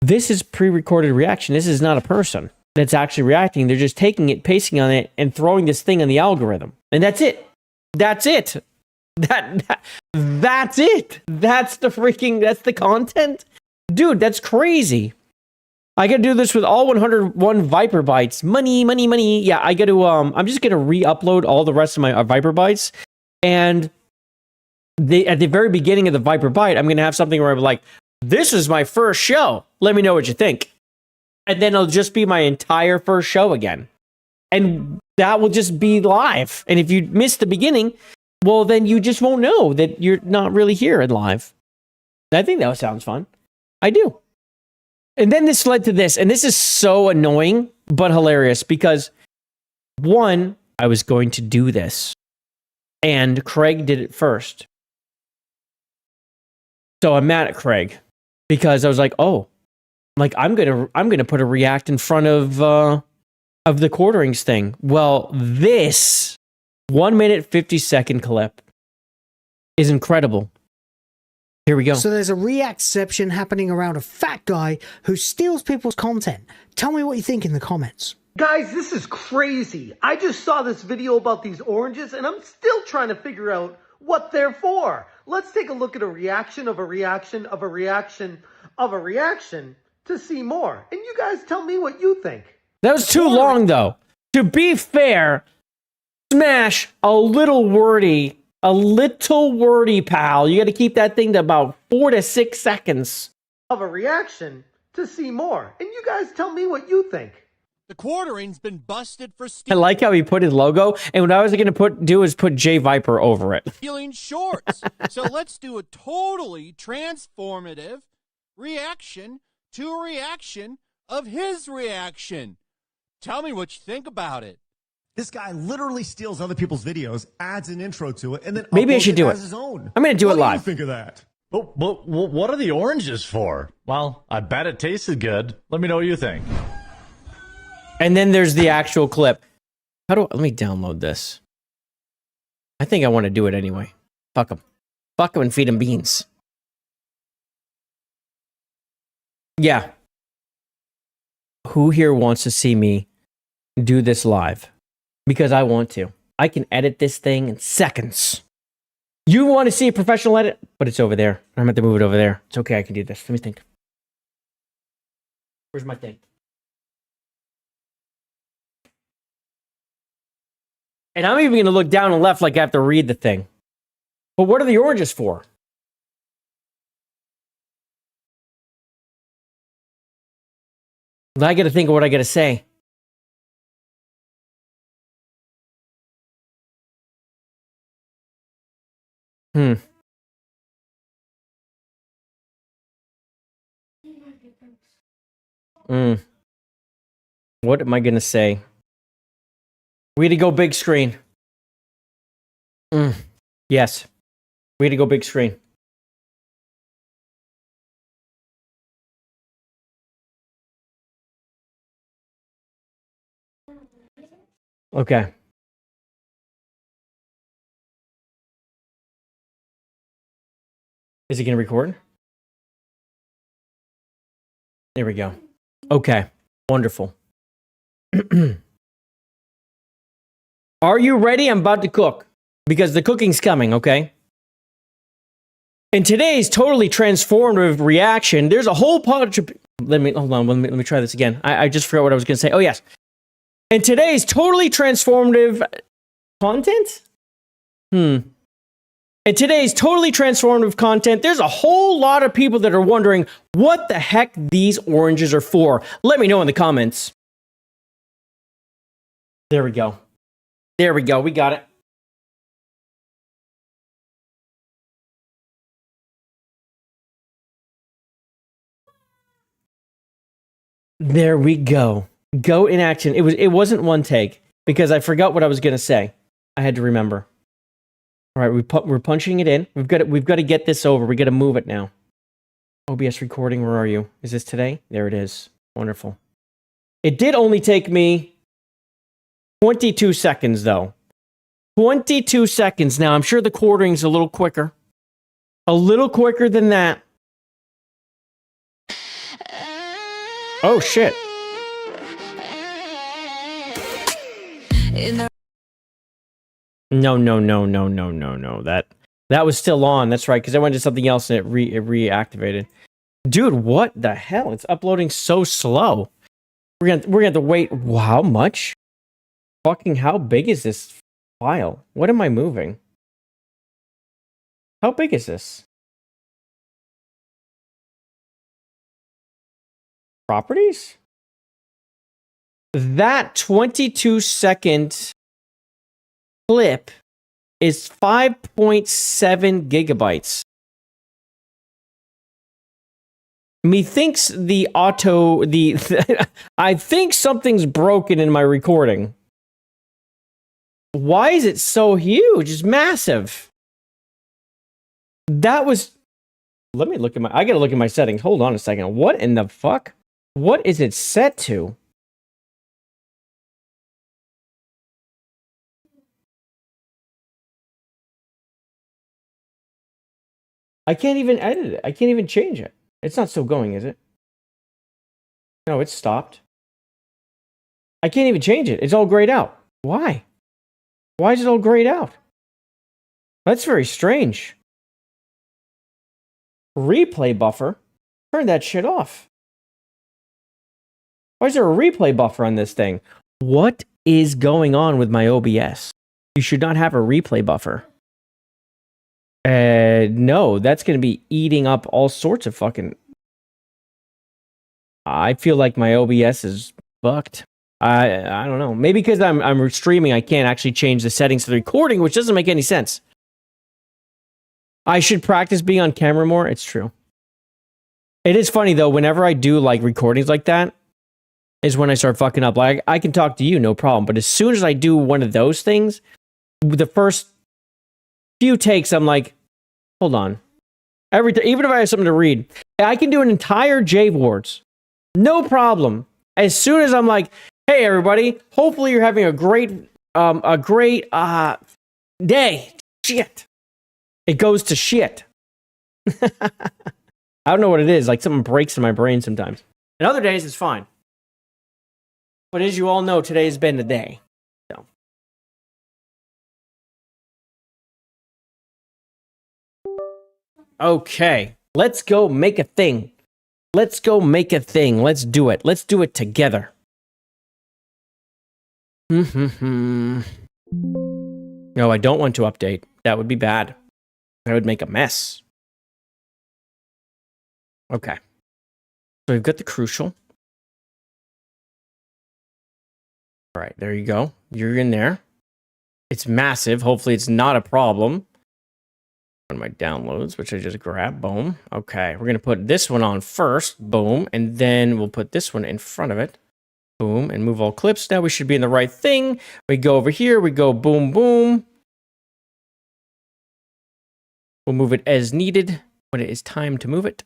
Speaker 7: this is pre-recorded reaction. This is not a person that's actually reacting. They're just taking it, pasting on it, and throwing this thing on the algorithm. And that's it. That's it. That's it. That's the content. Dude, that's crazy. I gotta do this with all 101 Viper Bytes. Money. Yeah, I gotta, I'm just gonna re-upload all the rest of my Viper Bytes. And at the very beginning of the Viper Byte, I'm gonna have something where I'm like, this is my first show. Let me know what you think. And then it'll just be my entire first show again. And that will just be live. And if you miss the beginning, well, then you just won't know that you're not really here in live. I think that sounds fun. I do. And then this led to this. And this is so annoying, but hilarious. Because, one, I was going to do this. And Craig did it first. So I'm mad at Craig. Because I was like, oh. Like, I'm gonna put a react in front of the quarterings thing. Well, this 1 minute 50-second clip is incredible. Here we go.
Speaker 14: So there's a reactception happening around a fat guy who steals people's content. Tell me what you think in the comments.
Speaker 24: Guys, this is crazy. I just saw this video about these oranges and I'm still trying to figure out
Speaker 15: what they're for. Let's take a look at a reaction of a reaction of a reaction of a reaction to see more. And you guys tell me what you think.
Speaker 7: That was too long, though. To be fair, Smash, a little wordy, pal. You got to keep that thing to about 4 to 6 seconds.
Speaker 15: Of a reaction to see more. And you guys tell me what you think.
Speaker 17: The quartering's been busted for
Speaker 7: I like how he put his logo, and what I was going to do is put JayViper over it.
Speaker 17: stealing shorts. So let's do a totally transformative reaction to a reaction of his reaction. Tell me what you think about it.
Speaker 2: This guy literally steals other people's videos, adds an intro to it, and then
Speaker 7: Maybe I
Speaker 2: uploads
Speaker 7: should do
Speaker 2: as
Speaker 7: it.
Speaker 2: his own.
Speaker 7: I'm going to do it
Speaker 2: What
Speaker 7: live.
Speaker 2: do you think of that? But what are the oranges for?
Speaker 19: Well, I bet it tasted good. Let me know what you think.
Speaker 7: And then there's the actual clip. Let me download this. I think I want to do it anyway. Fuck him. Fuck him and feed him beans. Yeah. Who here wants to see me do this live? Because I want to. I can edit this thing in seconds. You want to see a professional edit? But it's over there. I'm going to move it over there. It's okay. I can do this. Let me think. Where's my thing? And I'm even going to look down and left like I have to read the thing. But what are the oranges for? I got to think of what I got to say. What am I going to say? We had to go big screen. Yes. We had to go big screen. Okay. Is it going to record? There we go. Okay. Wonderful. Are you ready? I'm about to cook. Because the cooking's coming, okay? In today's totally transformative reaction, there's a whole bunch of... Let me try this again. I just forgot what I was going to say. Oh, yes. In today's totally transformative content? In today's totally transformative content, there's a whole lot of people that are wondering what the heck these oranges are for. Let me know in the comments. There we go. There we go. We got it. There we go. Go in action. It wasn't one take because I forgot what I was going to say. I had to remember. All right, we're punching it in. We've got to get this over. We got to move it now. OBS recording, where are you? Is this today? There it is. Wonderful. It did only take me 22 seconds though. 22 seconds. Now, I'm sure the quartering's a little quicker. A little quicker than that. Oh shit. No. That was still on. That's right, because I went to something else and it reactivated. Dude, what the hell? It's uploading so slow. We're gonna have to wait. How much? Fucking how big is this file? What am I moving? How big is this? Properties? That 22-second clip is 5.7 gigabytes. Methinks I think something's broken in my recording. Why is it so huge? It's massive. That was... Let me look at I gotta look at my settings. Hold on a second. What in the fuck? What is it set to? I can't even edit it. I can't even change it. It's not still going, is it? No, it's stopped. I can't even change it. It's all grayed out. Why? Why is it all grayed out? That's very strange. Replay buffer? Turn that shit off. Why is there a replay buffer on this thing? What is going on with my OBS? You should not have a replay buffer. No, that's going to be eating up all sorts of fucking... I feel like my OBS is fucked. I don't know. Maybe because I'm streaming, I can't actually change the settings for the recording, which doesn't make any sense. I should practice being on camera more. It's true. It is funny though. Whenever I do like recordings like that, is when I start fucking up. Like I can talk to you, no problem. But as soon as I do one of those things, the first few takes, I'm like, hold on. Even if I have something to read, I can do an entire JayVords, no problem. As soon as I'm like, hey everybody, hopefully you're having a great day. Shit. It goes to shit. I don't know what it is. Like something breaks in my brain sometimes. And other days it's fine. But as you all know, today's been the day. So. Okay. Let's go make a thing. Let's go make a thing. Let's do it. Let's do it together. No, I don't want to update. That would be bad. That would make a mess. Okay. So we've got the crucial. All right, there you go. You're in there. It's massive. Hopefully it's not a problem. One of my downloads, which I just grabbed. Boom. Okay, we're going to put this one on first. Boom. And then we'll put this one in front of it. Boom. And move all clips. Now we should be in the right thing. We go over here. We go boom, boom. We'll move it as needed when it is time to move it.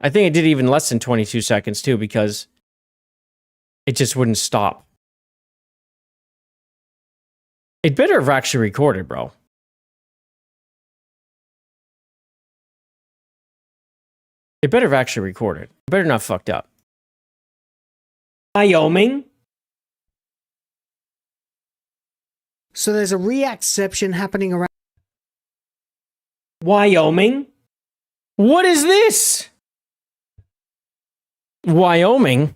Speaker 7: I think it did even less than 22 seconds too, because it just wouldn't stop. It better have actually recorded, bro. It better have actually recorded. It better not fucked up. Wyoming?
Speaker 14: So there's a reacception happening around...
Speaker 7: Wyoming? What is this? Wyoming?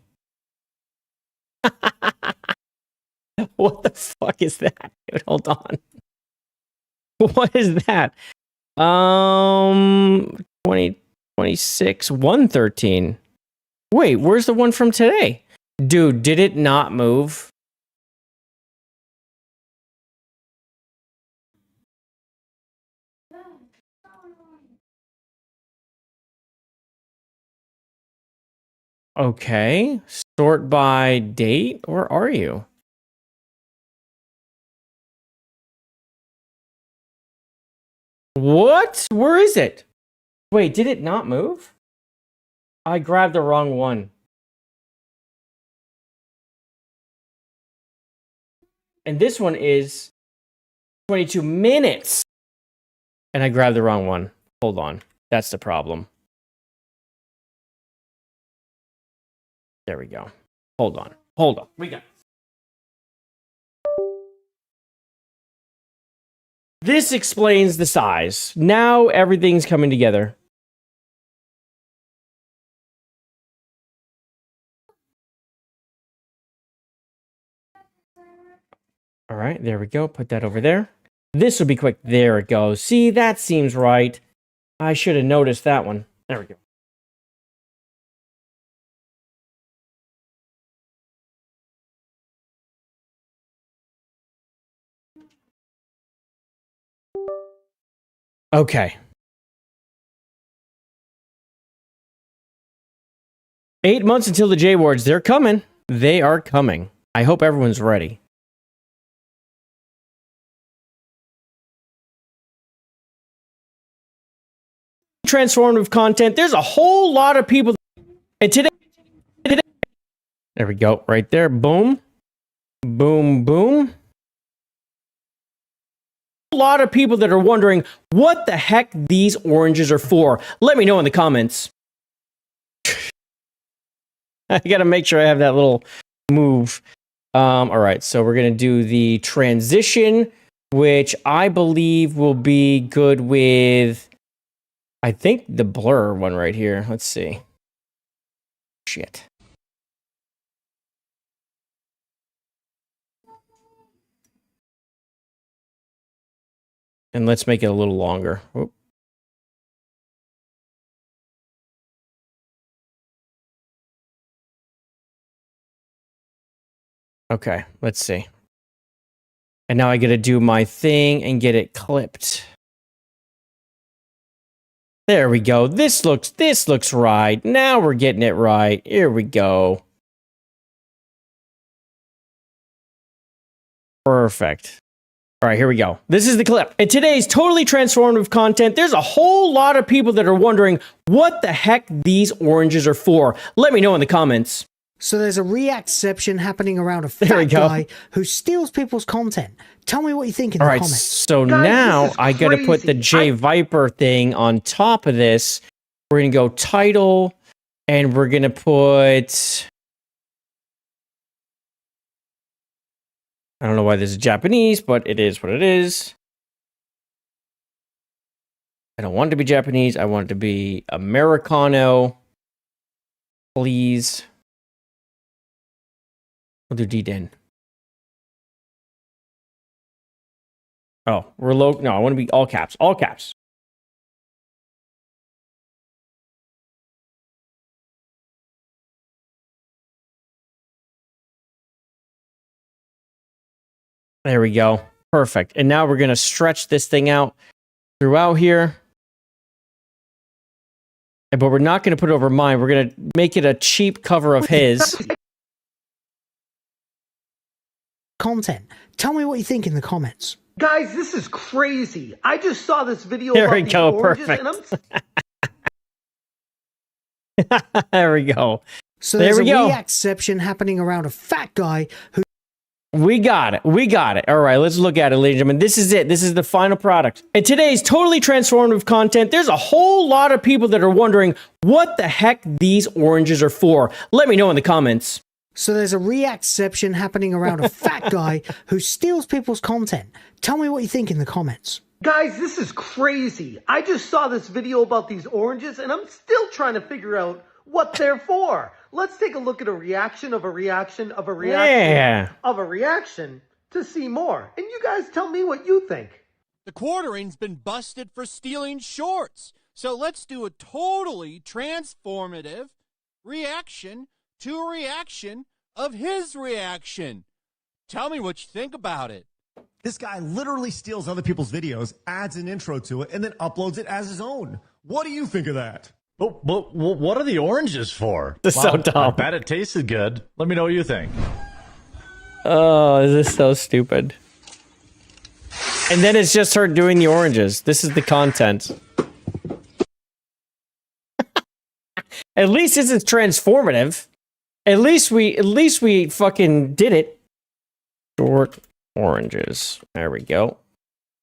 Speaker 7: What the fuck is that? Dude, hold on. What is that? 2026 113. Wait, where's the one from today? Dude, did it not move? Okay. Sort by date? Where are you? What? Where is it? Wait, did it not move? I grabbed the wrong one. And this one is 22 minutes. And I grabbed the wrong one. Hold on. That's the problem. There we go. Hold on. Hold on. We got it. This explains the size. Now everything's coming together. All right, there we go. Put that over there. This will be quick. There it goes. See, that seems right. I should have noticed that one. There we go. Okay. 8 months until the JayVords. They're coming. They are coming. I hope everyone's ready. Transformative content. There's a whole lot of people. And today. There we go. Right there. Boom. Boom, boom. lot of people that are wondering what the heck these oranges are for. Let me know in the comments. I gotta make sure I have that little move. All right, so we're gonna do the transition, which I believe will be good with, I think, the blur one right here. Let's see. Shit. And let's make it a little longer. Whoop. Okay, let's see. And now I got to do my thing and get it clipped. There we go. This looks right. Now we're getting it right. Here we go. Perfect. All right, here we go. This is the clip. In today's totally transformative content, there's a whole lot of people that are wondering what the heck these oranges are for. Let me know in the comments.
Speaker 14: So there's a reactception happening around a fat guy who steals people's content. Tell me what you think in the comments.
Speaker 7: So now I got to put the JayViper thing on top of this. We're going to go title, and we're going to put... I don't know why this is Japanese, but it is what it is. I don't want it to be Japanese. I want it to be Americano. Please. We'll do D-Den. Oh, we're low. No, I want to be all caps. All caps. There we go. Perfect. And now we're going to stretch this thing out throughout here. But we're not going to put it over mine. We're going to make it a cheap cover of his.
Speaker 14: Content. Tell me what you think in the comments.
Speaker 15: Guys, this is crazy. I just saw this video
Speaker 7: There
Speaker 15: about
Speaker 7: we
Speaker 15: these
Speaker 7: go.
Speaker 15: oranges,
Speaker 7: Perfect.
Speaker 15: and I'm...
Speaker 7: There we go.
Speaker 14: So
Speaker 7: there
Speaker 14: there's
Speaker 7: we
Speaker 14: a
Speaker 7: go.
Speaker 14: reacception happening around a fat guy who...
Speaker 7: We got it. We got it. All right, let's look at it, ladies and gentlemen. This is it. This is the final product. In today's totally transformative content, there's a whole lot of people that are wondering what the heck these oranges are for. Let me know in the comments.
Speaker 14: So there's a reacception happening around a fat guy who steals people's content. Tell me what you think in the comments.
Speaker 15: Guys, this is crazy. I just saw this video about these oranges, and I'm still trying to figure out what they're for. Let's take a look at a reaction of a reaction of a reaction of a reaction to see more. And you guys tell me what you think.
Speaker 17: The quartering's been busted for stealing shorts. So let's do a totally transformative reaction to a reaction of his reaction. Tell me what you think about it.
Speaker 3: This guy literally steals other people's videos, adds an intro to it, and then uploads it as his own. What do you think of that?
Speaker 19: But what are the oranges for?
Speaker 7: This is so dumb.
Speaker 19: I bet it tasted good. Let me know what you think.
Speaker 7: Oh, this is so stupid. And then it's just her doing the oranges. This is the content. At least this is transformative. At least we fucking did it. Short oranges. There we go.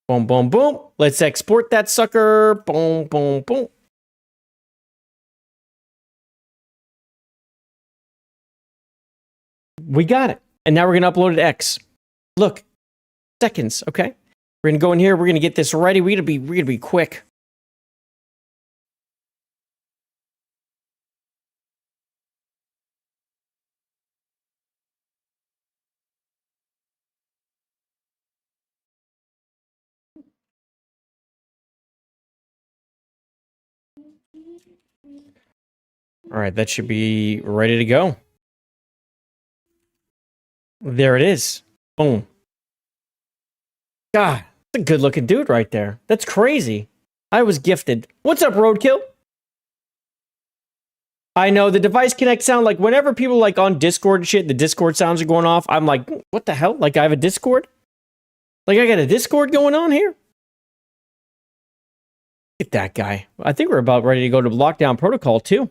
Speaker 7: Boom, boom, boom. Let's export that sucker. Boom, boom, boom. We got it. And now we're going to upload it to X. Look. Seconds, okay? We're going to go in here. We're going to get this ready. We're going to be quick. All right, that should be ready to go. There it is. Boom. God, that's a good looking dude right there. That's crazy. I was gifted. What's up, Roadkill? I know the device connect sound, like whenever people like on Discord and shit, the Discord sounds are going off. I'm like, what the hell? Like I have a Discord? Like I got a Discord going on here? Look at that guy. I think we're about ready to go to lockdown protocol too.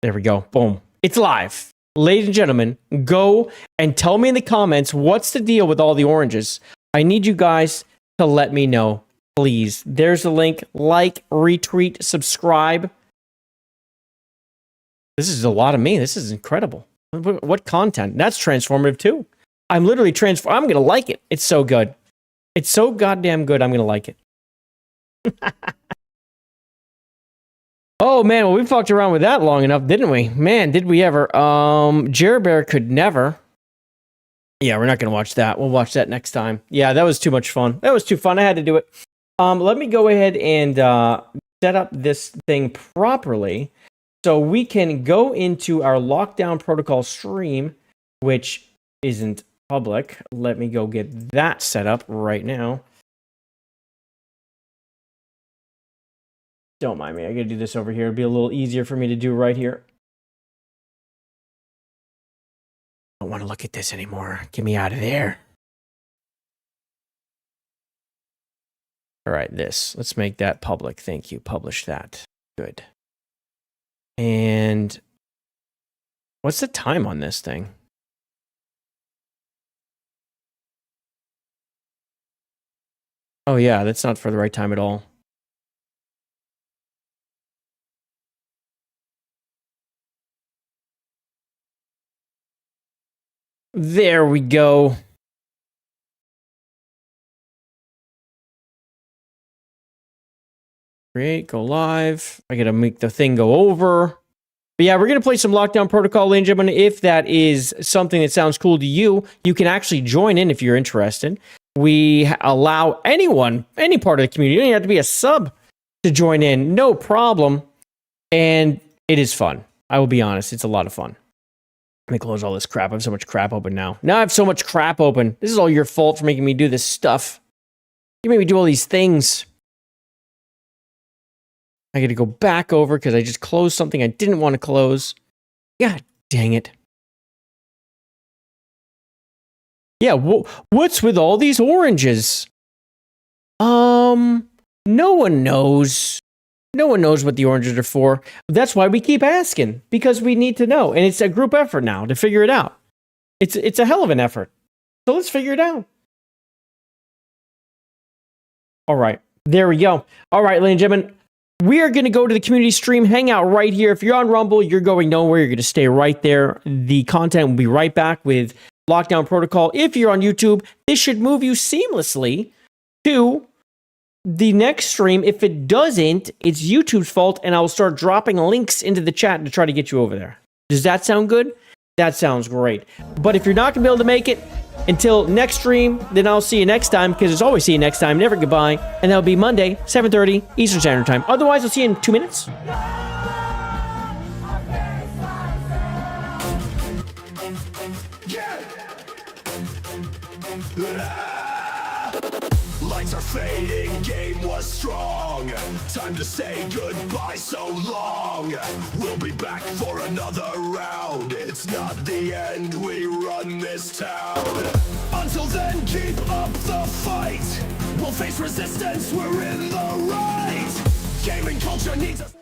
Speaker 7: There we go. Boom. It's live. Ladies and gentlemen, go and tell me in the comments what's the deal with all the oranges. I need you guys to let me know, please. There's a link. Like, retweet, subscribe. This is a lot of me. This is incredible. What content? That's transformative too. I'm literally I'm going to like it. It's so good. It's so goddamn good. I'm going to like it. Oh man, well, we fucked around with that long enough, didn't we? Man, did we ever. JayViper could never. Yeah, we're not going to watch that. We'll watch that next time. Yeah, that was too much fun. That was too fun. I had to do it. Let me go ahead and set up this thing properly so we can go into our lockdown protocol stream, which isn't public. Let me go get that set up right now. Don't mind me. I got to do this over here. It'll be a little easier for me to do right here. I don't want to look at this anymore. Get me out of there. All right, this. Let's make that public. Thank you. Publish that. Good. And what's the time on this thing? Oh, yeah, that's not for the right time at all. There we go. Create, go live. I gotta make the thing go over. But yeah, we're gonna play some Lockdown Protocol, ladies and gentlemen. If that is something that sounds cool to you, you can actually join in if you're interested. We allow anyone, any part of the community, you don't even have to be a sub to join in, no problem. And it is fun. I will be honest, it's a lot of fun. Let me close all this crap. I have so much crap open now. Now I have so much crap open. This is all your fault for making me do this stuff. You made me do all these things. I got to go back over because I just closed something I didn't want to close. God dang it. Yeah, what's with all these oranges? No one knows. No one knows what the oranges are for. That's why we keep asking, because we need to know. And it's a group effort now to figure it out. It's a hell of an effort. So let's figure it out. All right, there we go. All right, ladies and gentlemen, we are going to go to the community stream hangout right here. If you're on Rumble, you're going nowhere. You're going to stay right there. The content will be right back with Lockdown Protocol. If you're on YouTube, this should move you seamlessly to the next stream. If it doesn't, it's YouTube's fault, and I'll start dropping links into the chat to try to get you over there. Does that sound good? That sounds great. But if you're not going to be able to make it until next stream, then I'll see you next time, because it's always see you next time, never goodbye, and that'll be Monday, 7:30 Eastern Standard Time. Otherwise, I'll see you in 2 minutes.
Speaker 16: Lights are fading, game was strong. Time to say goodbye so long. We'll be back for another round. It's not the end, we run this town. Until then, keep up the fight. We'll face resistance, we're in the right. Gaming culture needs us.